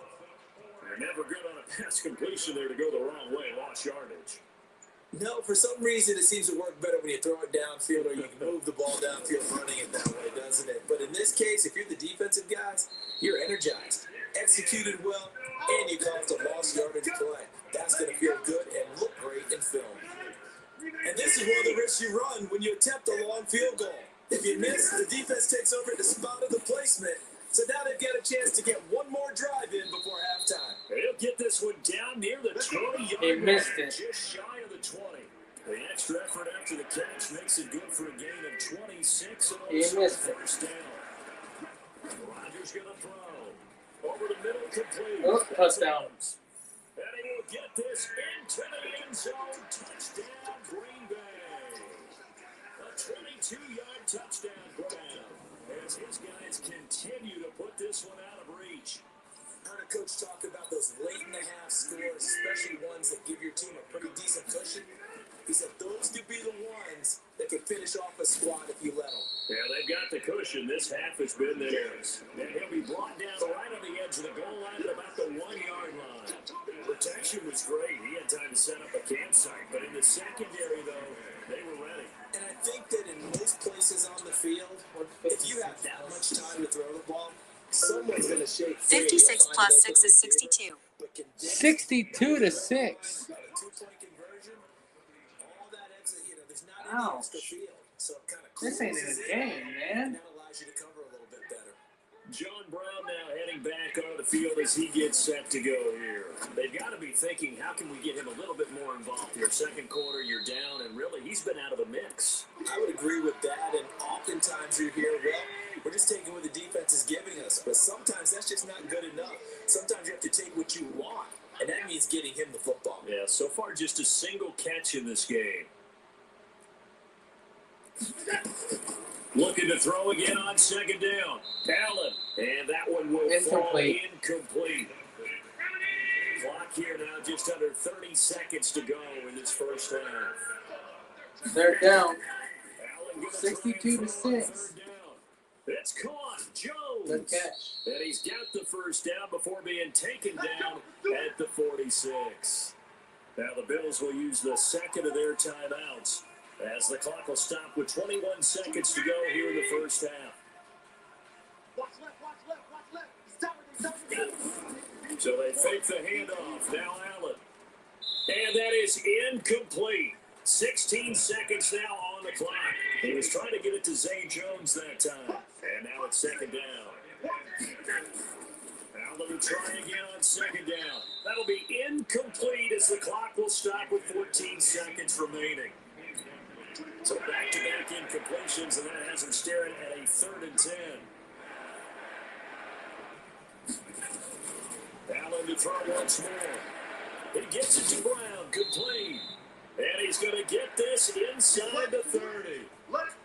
They're never good on a pass completion there to go the wrong way. Lost yardage. No, for some reason it seems to work better when you throw it downfield or you can move the ball downfield running it that way, doesn't it? But in this case, if you're the defensive guys, you're energized, executed well, and you caused a lost yardage play. That's going to feel good and look great in film. And this is one of the risks you run when you attempt a long field goal. If you miss, the defense takes over the spot of the placement. So now they've got a chance to get one more drive in before halftime. He'll get this one down near the 20-yard He line, missed it. just shy of the 20. The extra effort after the catch makes it good for a gain of 26 and He also missed it. first down. Rodgers going to throw. Over the middle, complete. Oh, touchdown. And he will get this into the end zone. Touchdown, Green Bay. A 22-yard touchdown grab as his guys continue to put this one out of reach. I heard a coach talk about those late-in-the-half scores, especially ones that give your team a pretty decent cushion. He said those could be the ones that could finish off a squad if you let them. Yeah, they've got the cushion. This half has been theirs. And he'll be brought down right on the edge of the goal line at about the 1-yard line. Protection was great. He had time to set up a campsite. But in the secondary, though, they were ready. And I think that in most places on the field, if you have that much time to throw the ball, someone's going to shake free. 56 plus 6 is 62. 62 to 6. A 2-point conversion, all that extra, there's not any Ouch. extra field. So it kind of This ain't in a game, man. And that allows you to cover a little bit better. John Brown now heading back on the field as he gets set to go here. They've got to be thinking, how can we get him a little bit more involved here? Second quarter, you're down, and really, he's been out of the mix. I would agree with that, and oftentimes you hear, well, we're just taking what the defense is giving us, but sometimes that's just not good enough. Sometimes you have to take what you want, and that means getting him the football. Yeah, so far just a single catch in this game. Looking to throw again on 2nd down. Allen, and that one will fall incomplete. Clock here now, just under 30 seconds to go in this first half. 3rd down. 62 to 6. It's caught. Jones. Good catch. And he's got the first down before being taken down at the 46. Now the Bills will use the second of their timeouts as the clock will stop with 21 seconds to go here in the first half. Watch left, watch left, watch left. Stop it. So they fake the handoff. Now Allen. And that is incomplete. 16 seconds now on the clock. He was trying to get it to Zay Jones that time. And now it's 2nd down. Allen will try again on 2nd down. That'll be incomplete as the clock will stop with 14 seconds remaining. So back-to-back incompletions, and that has him staring at a 3rd and 10. Allen to throw once more. He gets it to Brown. Complete. And he's going to get this inside the 30.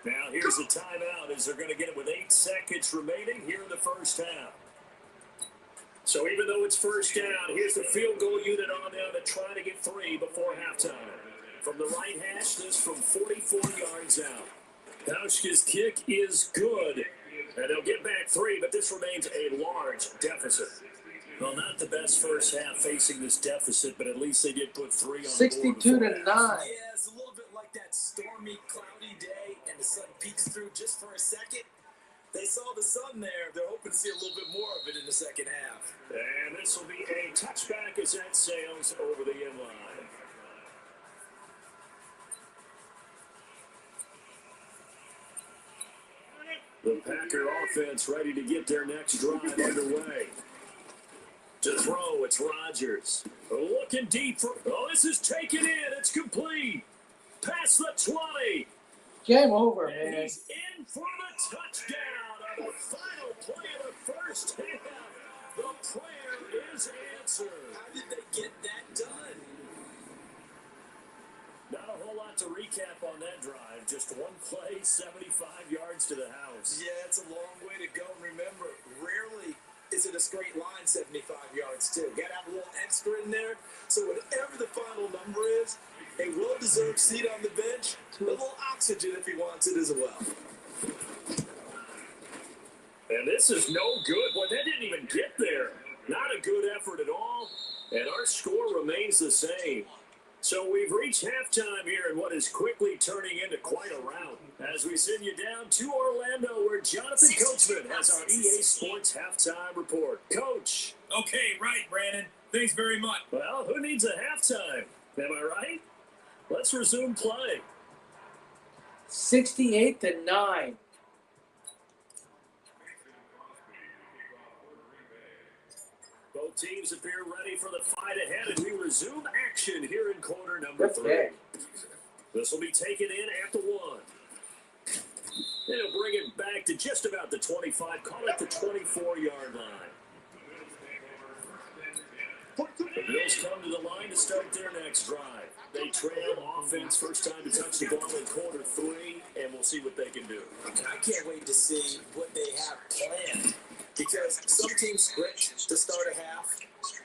Now here's the timeout as they're going to get it with 8 seconds remaining here in the first half. So even though it's first down, here's the field goal unit on now to try to get 3 before halftime. From the right hash, this from 44 yards out. Hauschka's kick is good, and they'll get back 3, but this remains a large deficit. Well, not the best first half facing this deficit, but at least they did put 3 on 62 to 9. Yeah, it's a little bit like that stormy, cloudy day, and the sun peeks through just for a second. They saw the sun there. They're hoping to see a little bit more of it in the second half. And this will be a touchback as that sails over the end line. The Packer offense ready to get their next drive underway. To throw, it's Rodgers. Looking deep for... Oh, this is taken in. It's complete. Past the 20. Game over, And man. he's in for the touchdown on the final play of the first half. The prayer is answered. How did they get that done? Not a whole lot to recap on that drive. Just one play, 75 yards to the house. Yeah, it's a long way to go. Remember, rarely is it a straight line 75 yards, too. Got to have a little extra in there. So whatever the final number is, a well-deserved seat on the bench, a little oxygen if he wants it as well. And this is no good. Boy, that didn't even get there. Not a good effort at all. And our score remains the same. So we've reached halftime here in what is quickly turning into quite a rout. As we send you down to Orlando, where Jonathan Coachman has our EA Sports halftime report. Coach. Okay, right, Brandon. Thanks very much. Well, who needs a halftime? Am I right? Let's resume play. 68 to 9. Both teams appear ready for the fight ahead, and we resume action here in quarter number 3. Okay. This will be taken in at the 1. It'll bring it back to just about the 25, call it the 24-yard line. The Bills come to the line to start their next drive. They trail offense, first time to touch the ball in quarter 3, and we'll see what they can do. And I can't wait to see what they have planned. Because some teams script to start a half.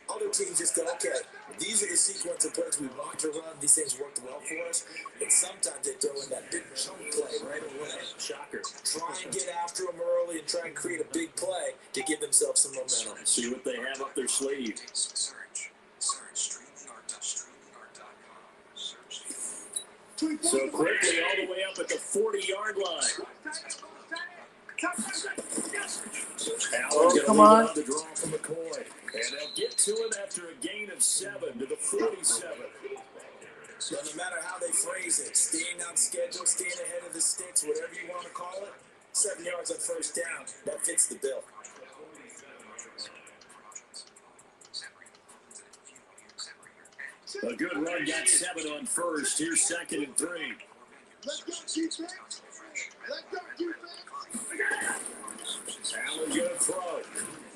Other teams just go, okay, these are the sequence of plays we want to run. These things worked well for us. And sometimes they throw in that big chunk play right away. Shocker. Try and get after them early and try and create a big play to give themselves some momentum. See what they have up their sleeve. So quickly all the way up at the 40-yard line. Allen come on. The draw from McCoy. And they'll get to him after a gain of 7 to the 47. So no matter how they phrase it, staying on schedule, staying ahead of the sticks, whatever you want to call it, 7 yards on first down, that fits the bill. A good run, got 7 on first. Here's 2nd and 3. Let's go, defense. Let's go, defense. Allen gonna throw.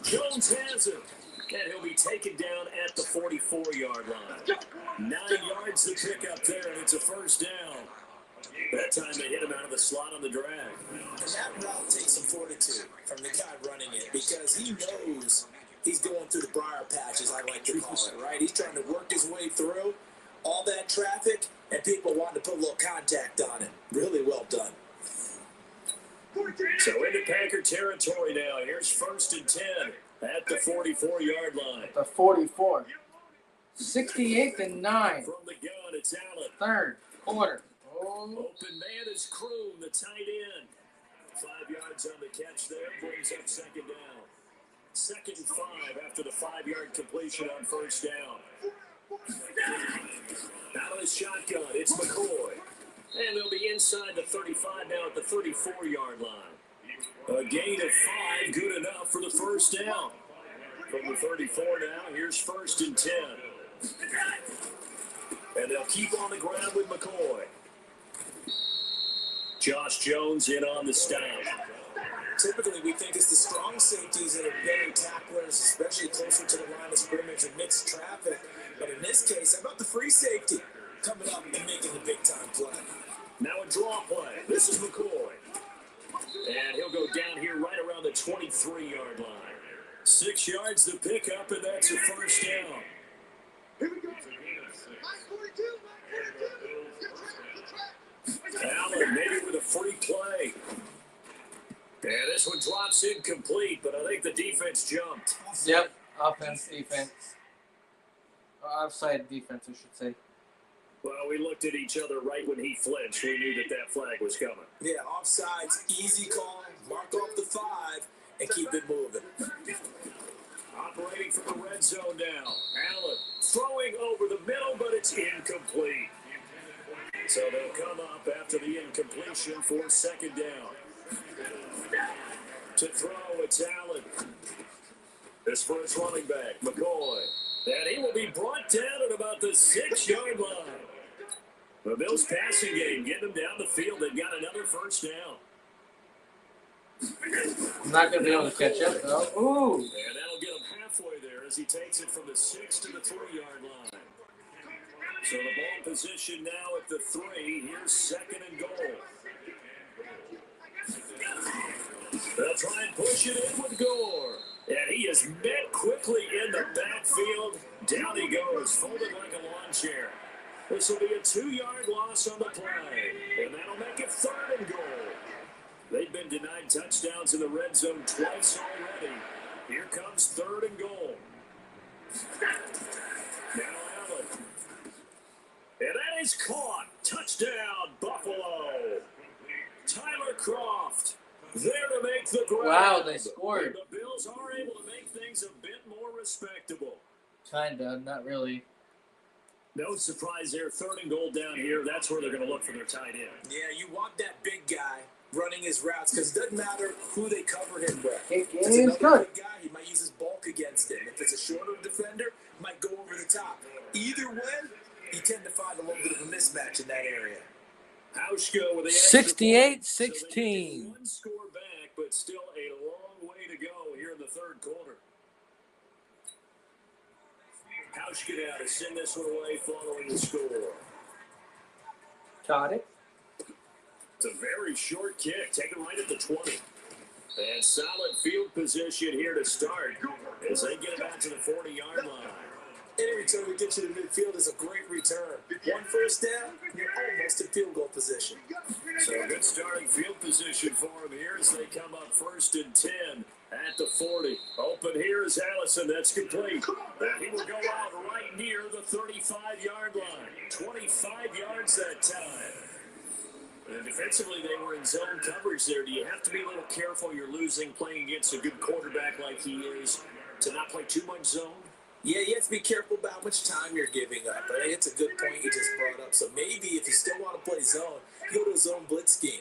Jones has him. And he'll be taken down at the 44-yard line. 9 yards to pick up there, and it's a first down. That time they hit him out of the slot on the drag. And that route takes some fortitude from the guy running it because he knows he's going through the briar patch, as I like to call it, right? He's trying to work his way through all that traffic, and people wanting to put a little contact on it. Really well done. So into Packer territory now. Here's 1st and 10 at the 44-yard line. The 44. 68 to 9. From the gun, it's Allen. Third quarter. Oh. Open man is Kroon, the tight end. 5 yards on the catch there, brings up 2nd down. 2nd and 5 after the 5-yard completion on first down. Out of the shotgun, it's McCoy. And they'll be inside the 35 now at the 34-yard line. A gain of 5, good enough for the first down. From the 34 now, here's 1st and 10. And they'll keep on the ground with McCoy. Josh Jones in on the stop. Typically, we think it's the strong safeties that are better tacklers, especially closer to the line of scrimmage amidst traffic. But in this case, how about the free safety coming up and making the big-time play? Now a draw play. This is McCoy. And he'll go down here right around the 23-yard line. 6 yards to pick up, and that's a first down. Here we go. Mike 42, Mike 42. Allen maybe with a free play. And this one drops incomplete, but I think the defense jumped. Yep. Offense, defense. Offside defense, I should say. Well, we looked at each other right when he flinched. We knew that flag was coming. Yeah, offsides, easy call. Mark off the 5 and keep it moving. Operating from the red zone now. Allen throwing over the middle, but it's incomplete. So they'll come up after the incompletion for second down. To throw, it's Allen. This for his running back, McCoy. And he will be brought down at about the 6-yard line. The Bills passing game, getting them down the field. They've got another first down. I'm not going to be able to catch up, though. Ooh. And that'll get him halfway there as he takes it from the 6 to the 3-yard line. So the ball position now at the 3. Here's second and goal. They'll try and push it in with Gore. And he is met quickly in the backfield. Down he goes, folded like a lawn chair. This will be a 2-yard loss on the play. And that'll make it third and goal. They've been denied touchdowns in the red zone twice already. Here comes third and goal. Now Allen. And that is caught. Touchdown, Buffalo. Tyler Croft there to make the grab. Wow, they scored. And the Bills are able to make things a bit more respectable. Kinda, not really. No surprise there. Third and goal down here. That's where they're going to look for their tight end. Yeah, you want that big guy running his routes because it doesn't matter who they cover him with. It If it's is another good. big guy, he might use his bulk against him. If it's a shorter defender, he might go over the top. Either way, you tend to find a little bit of a mismatch in that area. Hauschka with the 68-16. One score back, but still a long way to go here in the third quarter. Hauschka now to send this one away following the score. Caught it. It's a very short kick, taken right at the 20. And solid field position here to start as they get back to the 40-yard line. Any return we get you to midfield is a great return. One first down, you're almost in field goal position. So a good starting field position for him here as they come up first and 10 at the 40. Open here is Allison. That's complete. And he will go out right near the 35-yard line. 25 yards that time. And defensively, they were in zone coverage there. Do you have to be a little careful? You're losing playing against a good quarterback like he is to not play too much zone? Yeah, you have to be careful about how much time you're giving up. I think it's a good point you just brought up. So maybe if you still want to play zone, go to a zone blitz scheme.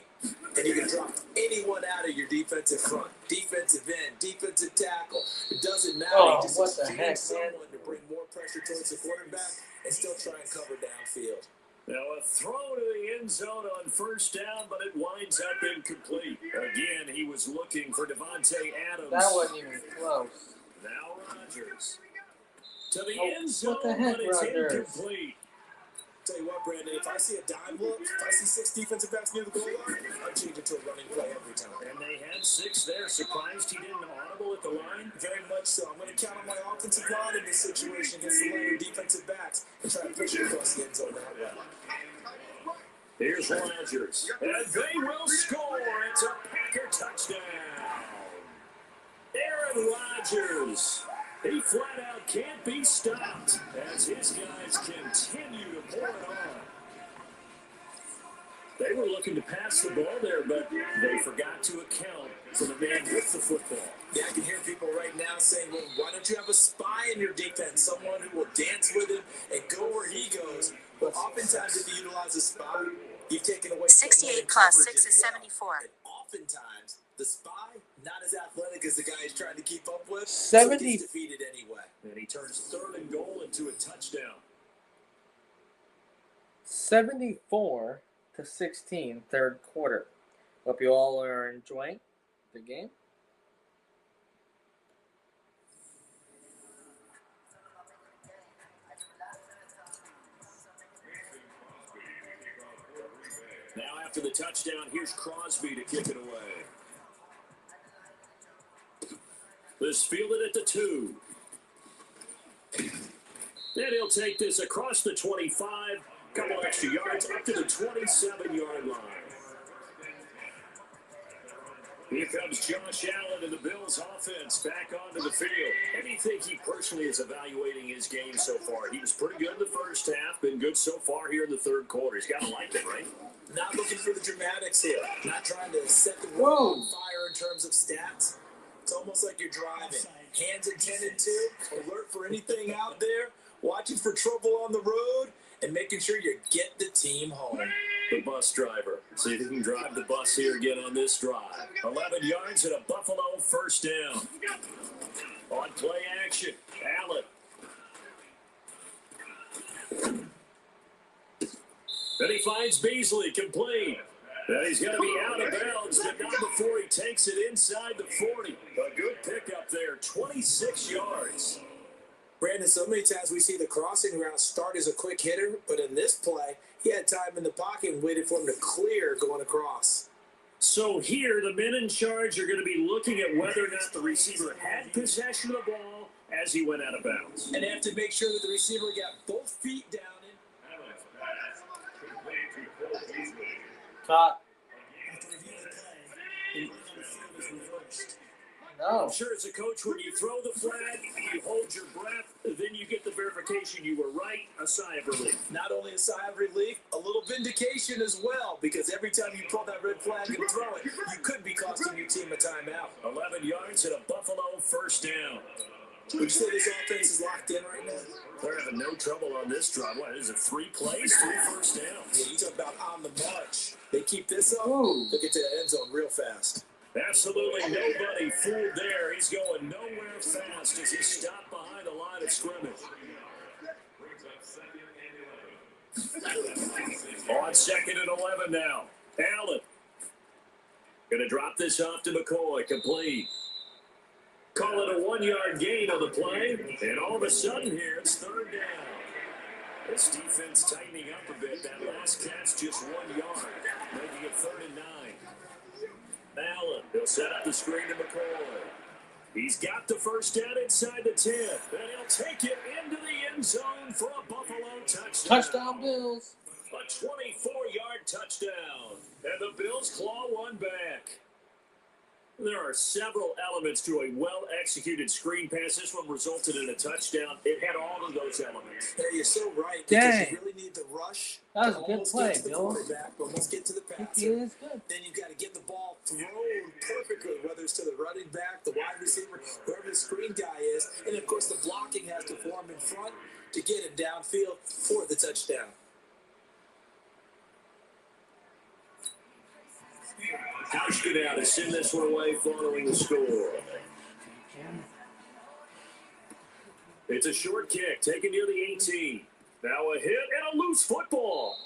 And you can drop anyone out of your defensive front. Defensive end, defensive tackle. It doesn't matter. Oh, you just what the exchange heck, man. someone to bring more pressure towards the quarterback and still try and cover downfield. Now a throw to the end zone on first down, but it winds up incomplete. Again, he was looking for Devontae Adams. That wasn't even close. Now Rodgers. To the Oh, end zone, what the heck, but it's Rodgers? incomplete. Tell you what, Brandon, if I see a dime look, if I see 6 defensive backs near the goal line, I'll change it to a running play every time. And they had 6 there. Surprised he didn't audible at the line. Very much so. I'm going to count on my offensive line in this situation against the line of defensive backs and try to push it across the end zone that way. Here's Rodgers. And they will score. It's a Packer touchdown. Aaron Rodgers. He flat out can't be stopped as his guys continue to pour it on. They were looking to pass the ball there, but they forgot to account for the man with the football. Yeah, I can hear people right now saying, well, why don't you have a spy in your defense, someone who will dance with him and go where he goes? But oftentimes if you utilize a spy, you've taken away 68 plus 6 is 74. And oftentimes, the spy, not as athletic as the guy he's trying to keep up with, 70 so gets defeated anyway. And he turns third and goal into a touchdown. 74-16, third quarter. Hope you all are enjoying the game. Now after the touchdown, here's Crosby to kick it away. This fielded at the 2. Then he'll take this across the 25, couple extra yards up to the 27-yard line. Here comes Josh Allen and the Bills offense back onto the field. How do you think he personally is evaluating his game so far? He was pretty good in the first half, been good so far here in the third quarter. He's got to like it, right? Not looking for the dramatics here. Not trying to set the world on fire in terms of stats. It's almost like you're driving. Hands intended to, alert for anything out there, watching for trouble on the road, and making sure you get the team home. The bus driver. See if he can drive the bus here again on this drive. 11 yards and a Buffalo first down. On play action, Allen. Then he finds Beasley, complete. Then he's going to be out of bounds, but not before he takes it inside the 40. A good pickup there, 26 yards. Brandon, so many times we see the crossing route start as a quick hitter, but in this play, he had time in the pocket and waited for him to clear going across. So here, the men in charge are going to be looking at whether or not the receiver had possession of the ball as he went out of bounds. And they have to make sure that the receiver got both feet down. Caught. After reviewing the play, the field is reversed. No. I'm sure as a coach, when you throw the flag, you hold your breath, then you get the verification you were right, a sigh of relief. Not only a sigh of relief, a little vindication as well, because every time you pull that red flag and throw it, you could be costing your team a timeout. 11 yards and a Buffalo first down. Would you say this offense is locked in right now? They're having no trouble on this drive. What is it, 3 plays, 3 first downs? Yeah, you talk about on the march. They keep this up, Ooh. they'll get to the end zone real fast. Absolutely nobody fooled there. He's going nowhere fast as he stopped behind the line of scrimmage. On second and 11 now. Allen. Going to drop this off to McCoy. Complete. Call it a 1-yard gain on the play. And all of a sudden here, it's third down. This defense tightening up a bit. That last catch just 1 yard, making it 3rd and 9. Allen, he'll set up the screen to McCoy. He's got the first down inside the 10. And he'll take it into the end zone for a Buffalo touchdown. Touchdown, Bills. A 24-yard touchdown. And the Bills claw one back. There are several elements to a well-executed screen pass. This one resulted in a touchdown. It had all of those elements. Hey, you're so right. Dang. You really need the rush. That was to a good almost play, get to the Bill. quarterback, almost get to the He passer. is good. Then you've got to get the ball thrown perfectly, whether it's to the running back, the wide receiver, whoever the screen guy is. And, of course, the blocking has to form in front to get him downfield for the touchdown. Hauschka to send this one away following the score. It's a short kick, taken near the 18. Now a hit and a loose football.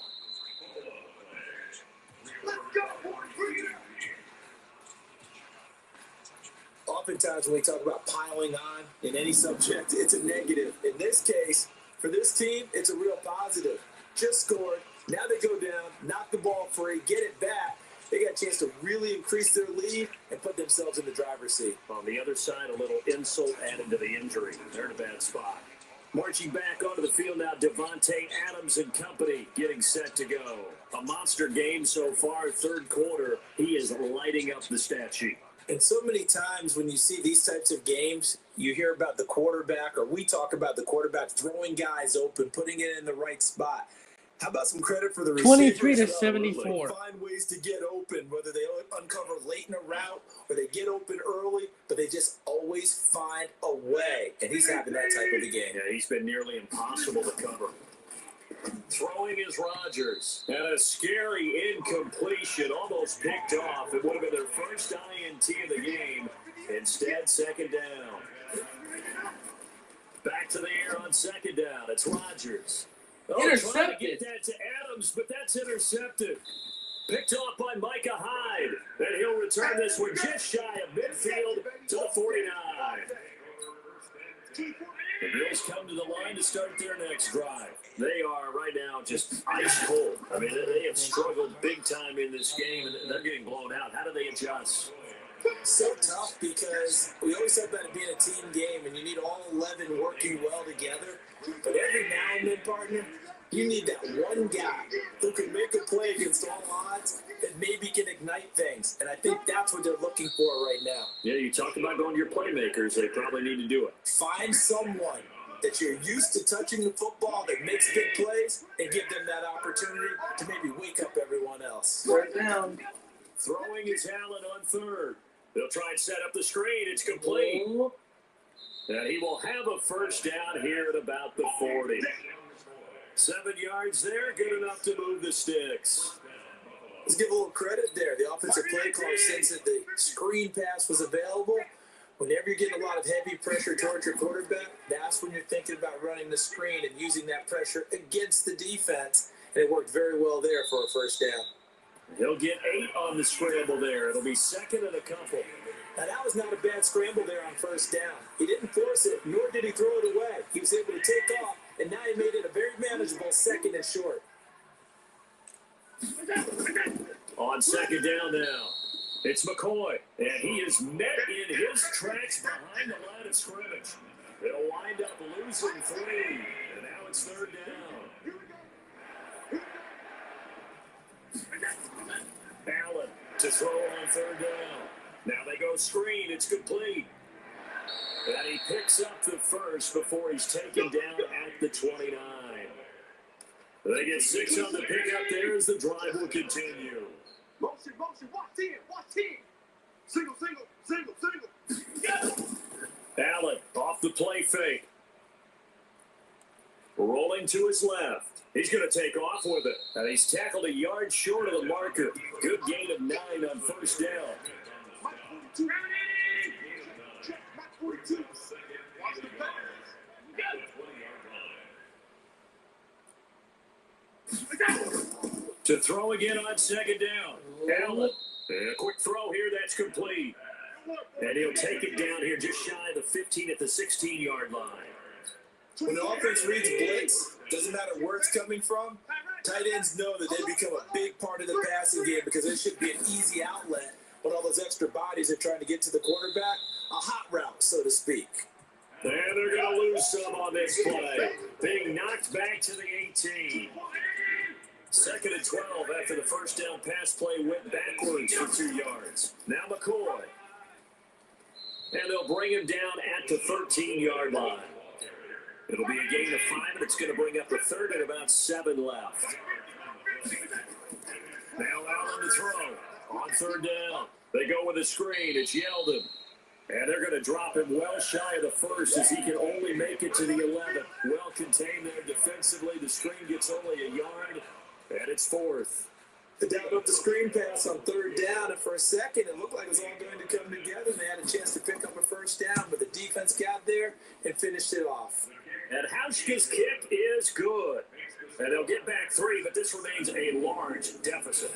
Let's go, boys. Bring it out. Oftentimes when we talk about piling on in any subject, it's a negative. In this case, for this team, it's a real positive. Just scored. Now they go down, knock the ball free, get it back. They got a chance to really increase their lead and put themselves in the driver's seat. On the other side, a little insult added to the injury. They're in a bad spot. Marching back onto the field now, Devontae Adams and company getting set to go. A monster game so far, third quarter. He is lighting up the stat sheet. And so many times when you see these types of games, you hear about the quarterback, or we talk about the quarterback throwing guys open, putting it in the right spot. How about some credit for the receivers? 23 to 74. Find ways to get open, whether they uncover late in a route or they get open early, but they just always find a way. And he's having that type of a game. Yeah, he's been nearly impossible to cover. Throwing is Rodgers. And a scary incompletion, almost picked off. It would have been their first INT of the game. Instead, second down. Back to the air on second down. It's Rodgers. Trying to get that to Adams, but that's intercepted. Picked off by Micah Hyde. And he'll return this one just shy of midfield to the 49. The Bills come to the line to start their next drive. They are right now just ice cold. I mean, they have struggled big time in this game, and they're getting blown out. How do they adjust? So tough because we always talk about it being a team game and you need all 11 working well together. But every now and then, partner, you need that one guy who can make a play against all odds that maybe can ignite things. And I think that's what they're looking for right now. Yeah, you talk about going to your playmakers. They probably need to do it. Find someone that you're used to touching the football that makes big plays and give them that opportunity to maybe wake up everyone else. Right down. Throwing is Allen on third. They'll try and set up the screen. It's complete. And he will have a first down here at about the 40. 7 yards there, good enough to move the sticks. Let's give a little credit there. The offensive play caller sense that the screen pass was available. Whenever you're getting a lot of heavy pressure towards your quarterback, that's when you're thinking about running the screen and using that pressure against the defense. And it worked very well there for a first down. He'll get 8 on the scramble there. It'll be second and a couple. Now, that was not a bad scramble there on first down. He didn't force it, nor did he throw it away. He was able to take off, and now he made it a very manageable second and short. On second down now, it's McCoy, and he is met in his tracks behind the line of scrimmage. It'll wind up losing 3, and now it's third down. Allen to throw on third down. Now they go screen. It's complete. And he picks up the first before he's taken down at the 29. They get 6 on the pickup there as the drive will continue. Motion, watch in. Single. Allen off the play fake. Rolling to his left. He's going to take off with it. And he's tackled a yard short of the marker. Good gain of 9 on first down. Mike 42. Check, Mike 42. Watch the pass. To throw again on second down. Allen. And a quick throw here. That's complete. And he'll take it down here just shy of the 15 at the 16-yard line. When the offense reads blitz, doesn't matter where it's coming from, tight ends know that they become a big part of the passing game because it should be an easy outlet when all those extra bodies are trying to get to the quarterback. A hot route, so to speak. And they're going to lose some on this play. Being knocked back to the 18. Second and 12 after the first down pass play went backwards for 2 yards. Now McCoy. And they'll bring him down at the 13-yard line. It'll be a gain of 5, and it's going to bring up the third and about 7 left. Now Allen to throw. On third down. They go with a screen. It's Yeldon. And they're going to drop him well shy of the first as he can only make it to the 11th. Well contained there defensively. The screen gets only a yard, and it's 4th. They dialed up the screen pass on third down, and for a second, it looked like it was all going to come together. They had a chance to pick up a first down, but the defense got there and finished it off. And Hauschka's kick is good. And they'll get back 3, but this remains a large deficit.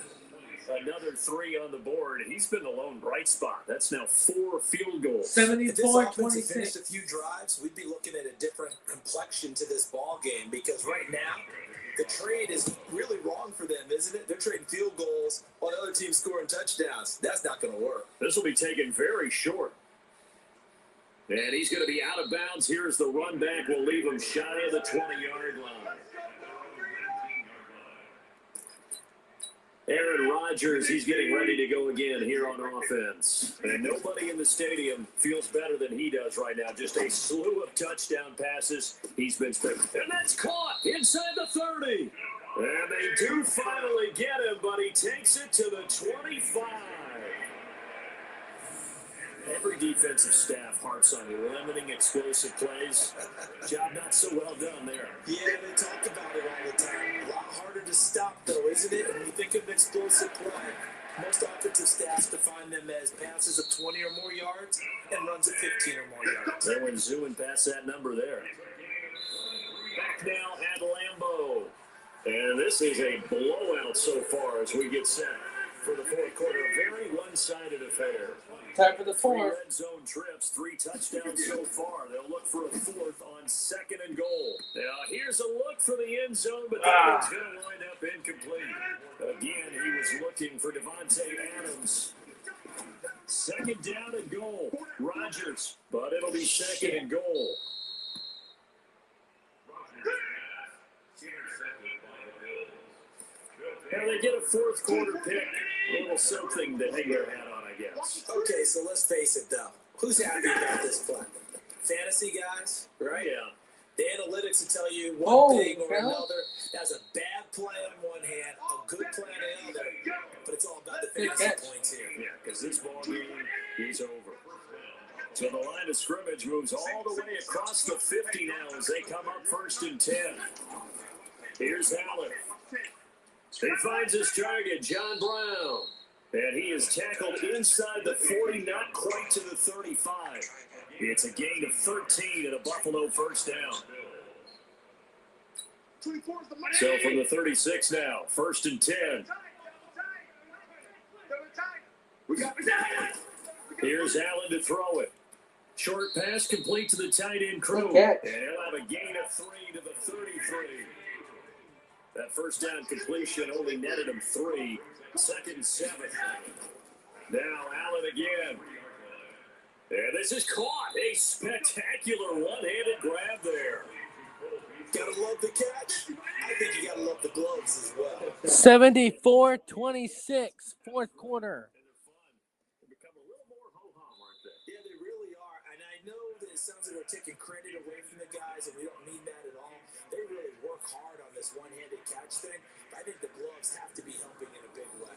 Another 3 on the board. He's been the lone bright spot. That's now 4 field goals. 74-26. Finished a few drives, we'd be looking at a different complexion to this ball game because right now, the trade is really wrong for them, isn't it? They're trading field goals while the other team's scoring touchdowns. That's not going to work. This will be taken very short. And he's going to be out of bounds. Here's the run back. We'll leave him shy of the 20-yard line. Aaron Rodgers, he's getting ready to go again here on offense. And nobody in the stadium feels better than he does right now. Just a slew of touchdown passes. He's been spent. And that's caught inside the 30. And they do finally get him, but he takes it to the 25. Every defensive staff harps on limiting explosive plays. Job not so well done there. Yeah, they talk about it all the time. A lot harder to stop, though, isn't it? When you think of explosive play, most offensive staffs define them as passes of 20 or more yards and runs of 15 or more yards. They went zooming past that number there. Back now at Lambeau. And this is a blowout so far as we get set for the fourth quarter. A very one-sided affair. Time for the 3 4th. red zone trips, 3 touchdowns so far. They'll look for a 4th on second and goal. Now, here's a look for the end zone, but that one's going to wind up incomplete. Again, he was looking for Devontae Adams. second down and goal. Rodgers, but it'll be second and goal. And they get a fourth quarter pick. A little something to hang their hat on, I guess. Okay, so let's face it, though. Who's happy about this play? Fantasy guys, right? Yeah. The analytics will tell you one thing or hell. another. That's a bad play on one hand, a good play on the other. But it's all about the fantasy points here. Yeah, because this ball game is over. So the line of scrimmage moves all the way across the 50 now as they come up 1st and 10. Here's Allen. He finds his target, John Brown. And he is tackled inside the 40, not quite to the 35. It's a gain of 13 and a Buffalo first down. So from the 36 now, 1st and 10. Here's Allen to throw it. Short pass complete to the tight end crew. And he'll have a gain of 3 to the 33. That first down completion only netted him 3. 2nd and 7. Now Allen again. And this is caught. A spectacular one-handed grab there. Gotta love the catch. I think you gotta love the gloves as well. 74-26, fourth quarter. Yeah, they really are. And I know that it sounds like we're taking credit away from the guys, and we don't mean that at all. They really work hard on this one-handed catch thing. I think the gloves have to be helping in a big way.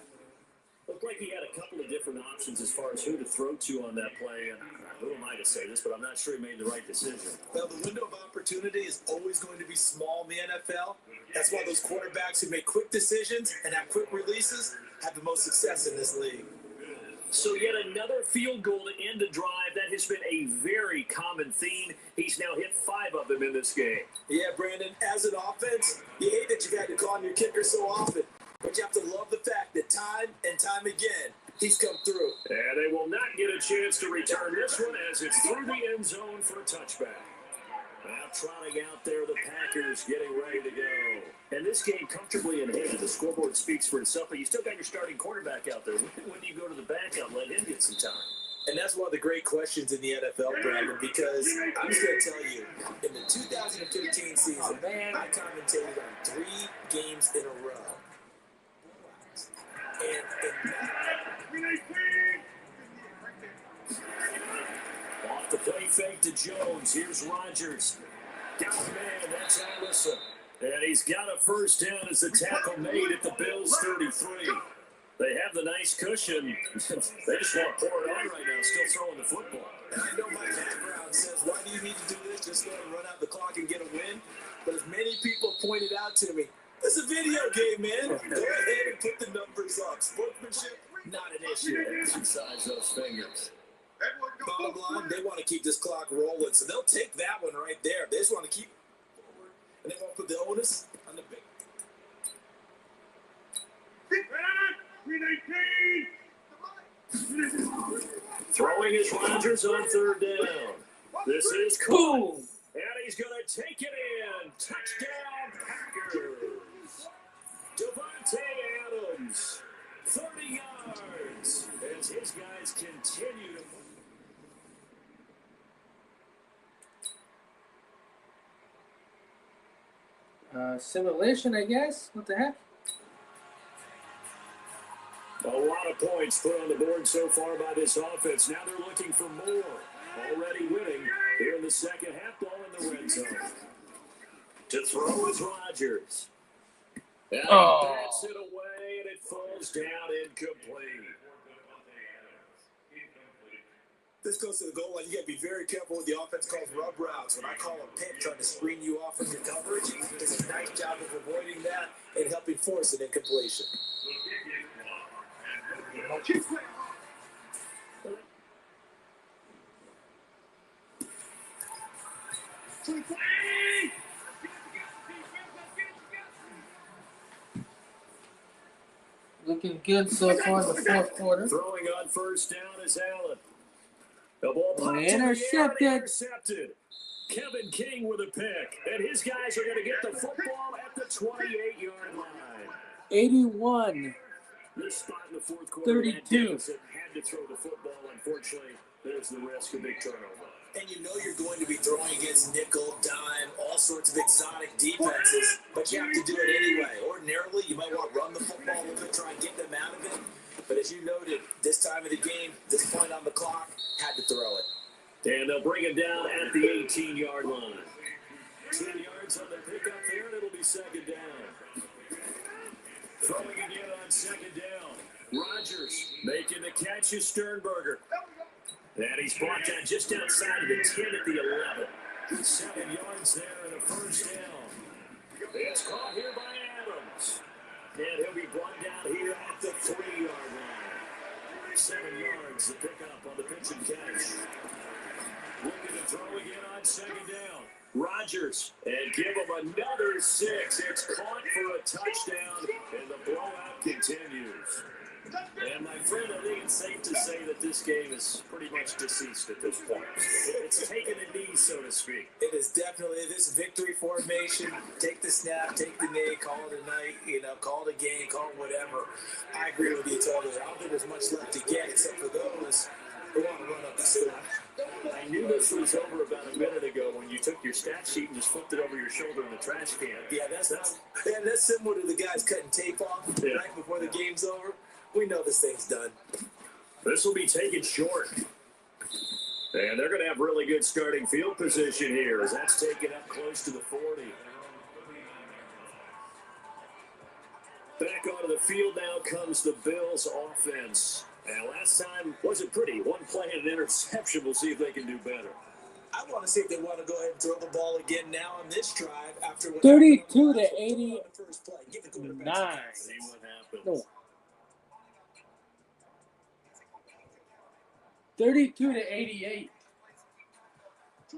Looked like he had a couple of different options as far as who to throw to on that play. And who am I to say this, but I'm not sure he made the right decision. Well, the window of opportunity is always going to be small in the NFL. That's why those quarterbacks who make quick decisions and have quick releases have the most success in this league. So yet another field goal to end a drive. That has been a very common theme. He's now hit 5 of them in this game. Yeah, Brandon, as an offense, you hate that you've had to call on your kicker so often. But you have to love the fact that time and time again, he's come through. And they will not get a chance to return this one as it's through the end zone for a touchback. Now trotting out there, the Packers getting ready to go. And this game comfortably in hand. The scoreboard speaks for itself, but you still got your starting quarterback out there. When do you go to the backup, let him get some time? And that's one of the great questions in the NFL, Brandon, because I'm just going to tell you, in the 2015 season, I commentated on 3 games in a row. Off the play fake to Jones. Here's Rodgers. Got a man. That's Allison. And he's got a first down as the tackle made at the Bills' 33. They have the nice cushion. They just want to pour it on right now, still throwing the football. And I know my background says, why do you need to do this? Just let him run out the clock and get a win. But as many people pointed out to me, it's a video game, man. Go ahead and put the numbers up. Sportsmanship, not an issue. Exercise those fingers. Bottom line, they want to keep this clock rolling, so they'll take that one right there. They just want to keep forward, and they want to put the onus on the big. Throwing his Rodgers on 3rd down. This is cool. And he's going to take it in. Touchdown, Packers. Devontae Adams, 30 yards. As his guys continue to Simulation, I guess. What the heck? a lot of points put on the board so far by this offense. Now they're looking for more. Already winning here in the second half, ball in the red zone. To throw is Rodgers. And he bats it away, and it falls down incomplete. This goes to the goal line. You got to be very careful with the offense calls rub routes. When I call a pick trying to screen you off from your coverage, does a nice job of avoiding that and helping force an incompletion. Looking good so far in the fourth quarter. Throwing on first down is Allen. The ball popped intercepted. Kevin King with a pick. And his guys are going to get the football at the 28-yard line. 81 This spot in the fourth quarter, 32. had to throw the football. Unfortunately, there's the risk of big turnover. And you know you're going to be throwing against nickel, dime, all sorts of exotic defenses, but you have to do it anyway. Ordinarily, you might want to run the football a little bit, try and get them out of it. But as you noted, this time of the game, this point on the clock, had to throw it. And they'll bring it down at the 18-yard line. 10 yards on the pickup there, and it'll be second down. Throwing again on second down. Rodgers making the catch is Sternberger. And he's brought down just outside of the 10 at the 11. 7 yards there and a first down. It's caught here by Adams. And he'll be brought down here at the 3-yard line. 7 yards to pick up on the pitch and catch. Looking to throw again on second down. Rodgers, and give him another 6. It's caught for a touchdown, and the blowout continues. And my friend, I think it's safe to say that this game is pretty much deceased at this point. It's taken a knee, so to speak. It is definitely this victory formation. Take the snap, take the knee, call it a night, call it a game, call it whatever. I agree with you totally. I don't think there's much left to get except for those who want to run up the score. I knew this was over about a minute ago when you took your stat sheet and just flipped it over your shoulder in the trash can. Yeah, that's similar to the guys cutting tape off right before the game's over. We know this thing's done. This will be taken short. And they're going to have really good starting field position here as that's taken up close to the 40. Back onto the field now comes the Bills offense. And last time wasn't pretty. One play and an interception. We'll see if they can do better. I want to see if they want to go ahead and throw the ball again now on this drive after what 32 to 89. See what happens. No. 32 to 88.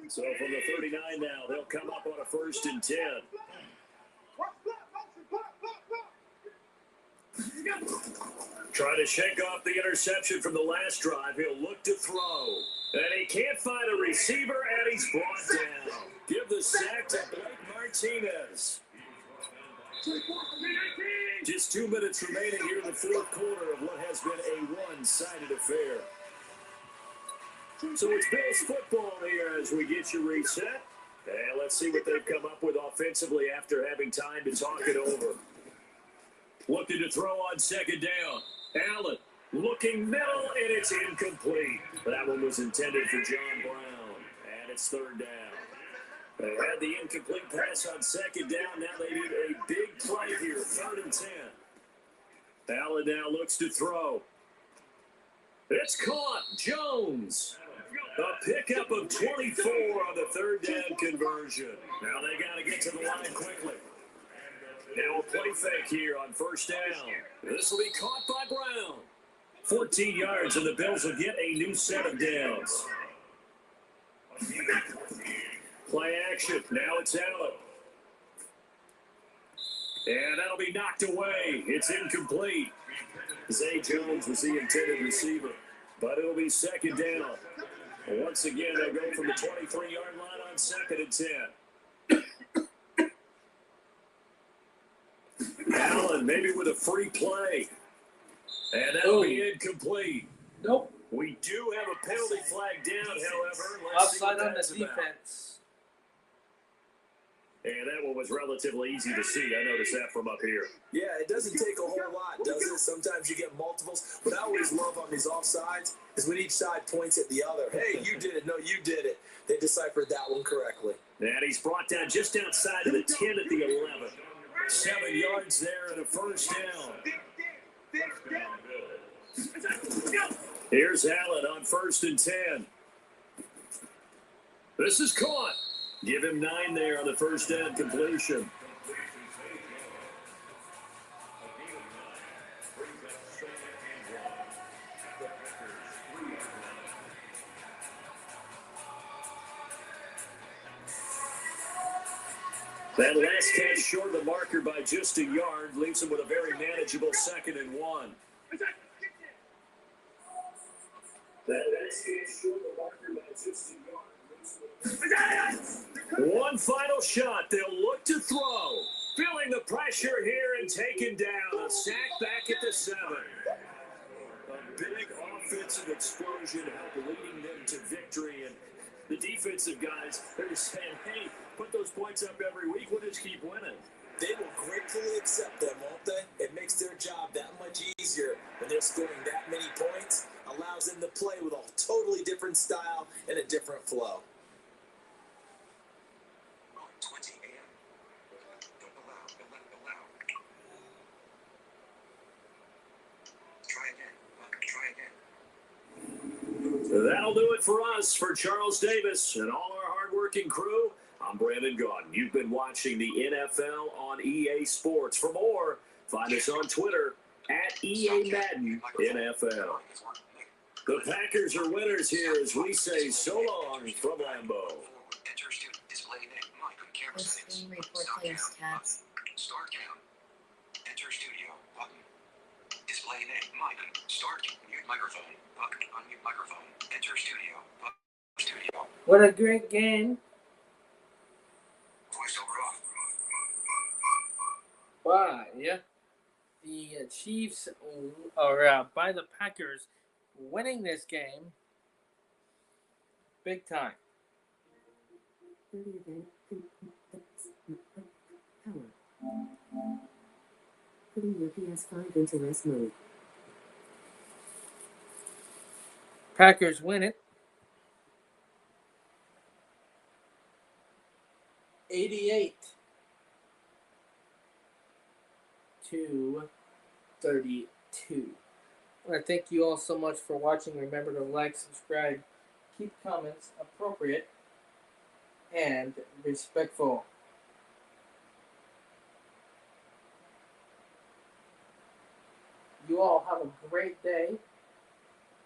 So from the 39 now, they'll come up on a 1st and 10. Trying to shake off the interception from the last drive. He'll look to throw. And he can't find a receiver, and he's brought down. Give the sack to Blake Martinez. Just 2 minutes remaining here in the fourth quarter of what has been a one-sided affair. So it's Bills football here as we get you reset. And let's see what they've come up with offensively after having time to talk it over. Looking to throw on second down. Allen looking middle, and it's incomplete. That one was intended for John Brown, and it's third down. They had the incomplete pass on second down. Now they need a big play here, 3rd and 10. Allen now looks to throw. It's caught. Jones. A pickup of 24 on the 3rd down conversion. Now they got to get to the line quickly. Now a play fake here on 1st down. This will be caught by Brown. 14 yards, and the Bills will get a new set of downs. Play action. Now it's Allen. And that'll be knocked away. It's incomplete. Zay Jones was the intended receiver, but it'll be second down. Once again, they'll go from the 23-yard line on 2nd and 10. Allen maybe with a free play. And that'll be incomplete. Nope. We do have a penalty flag down, however. Offside on the defense. And that one was relatively easy to see. I noticed that from up here. Yeah, it doesn't take a whole lot, does it? Sometimes you get multiples. What I always love on these offsides is when each side points at the other. Hey, you did it. No, you did it. They deciphered that one correctly. And he's brought down just outside of the 10 at the 11. 7 yards there and a first down. Here's Allen on 1st and 10. This is caught. Give him 9 there on the first down completion. That last catch short of the marker by just a yard leaves him with a very manageable 2nd and 1. That last catch short of the marker by just a yard. One final shot. They'll look to throw. Feeling the pressure here and taken down. A sack back at the 7. offensive explosion help leading them to victory. And the defensive guys, they're just saying, hey, put those points up every week. We'll just keep winning. They will gratefully accept them, won't they? It makes their job that much easier when they're scoring that many points. Allows them to play with a totally different style and a different flow. 20 a.m. Don't allow. Try again. That'll do it for us. For Charles Davis and all our hardworking crew, I'm Brandon Gaudin. You've been watching the NFL on EA Sports. For more, find us on Twitter at EA Madden NFL. The Packers are winners here as we say so long from Lambeau. Enter student display name. Camera This settings. screen report Start clears count. tabs. Start count. Enter studio button. Display name. Mic. Start. Mute microphone. Button. Unmute microphone. Enter studio. Button. Studio. What a great game. Voiceover off. By the Chiefs, or by the Packers, winning this game big time. 30 event power. Putting your PS5 into rest mode. Packers win it 88-32. I want to thank you all so much for watching. Remember to like, subscribe, keep comments appropriate and respectful. You all have a great day,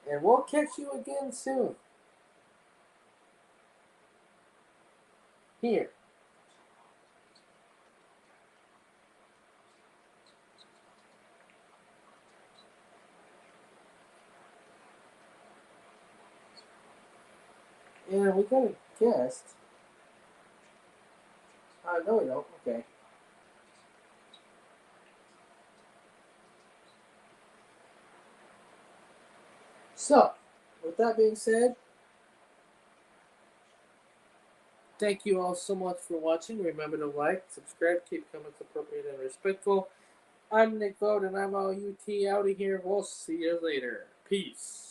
and we'll catch you again soon. Here. And we got a guest. No, we don't. Okay. So, with that being said, thank you all so much for watching. Remember to like, subscribe, keep comments appropriate and respectful. I'm Nick Vogt, and I'm all UT out of here. We'll see you later. Peace.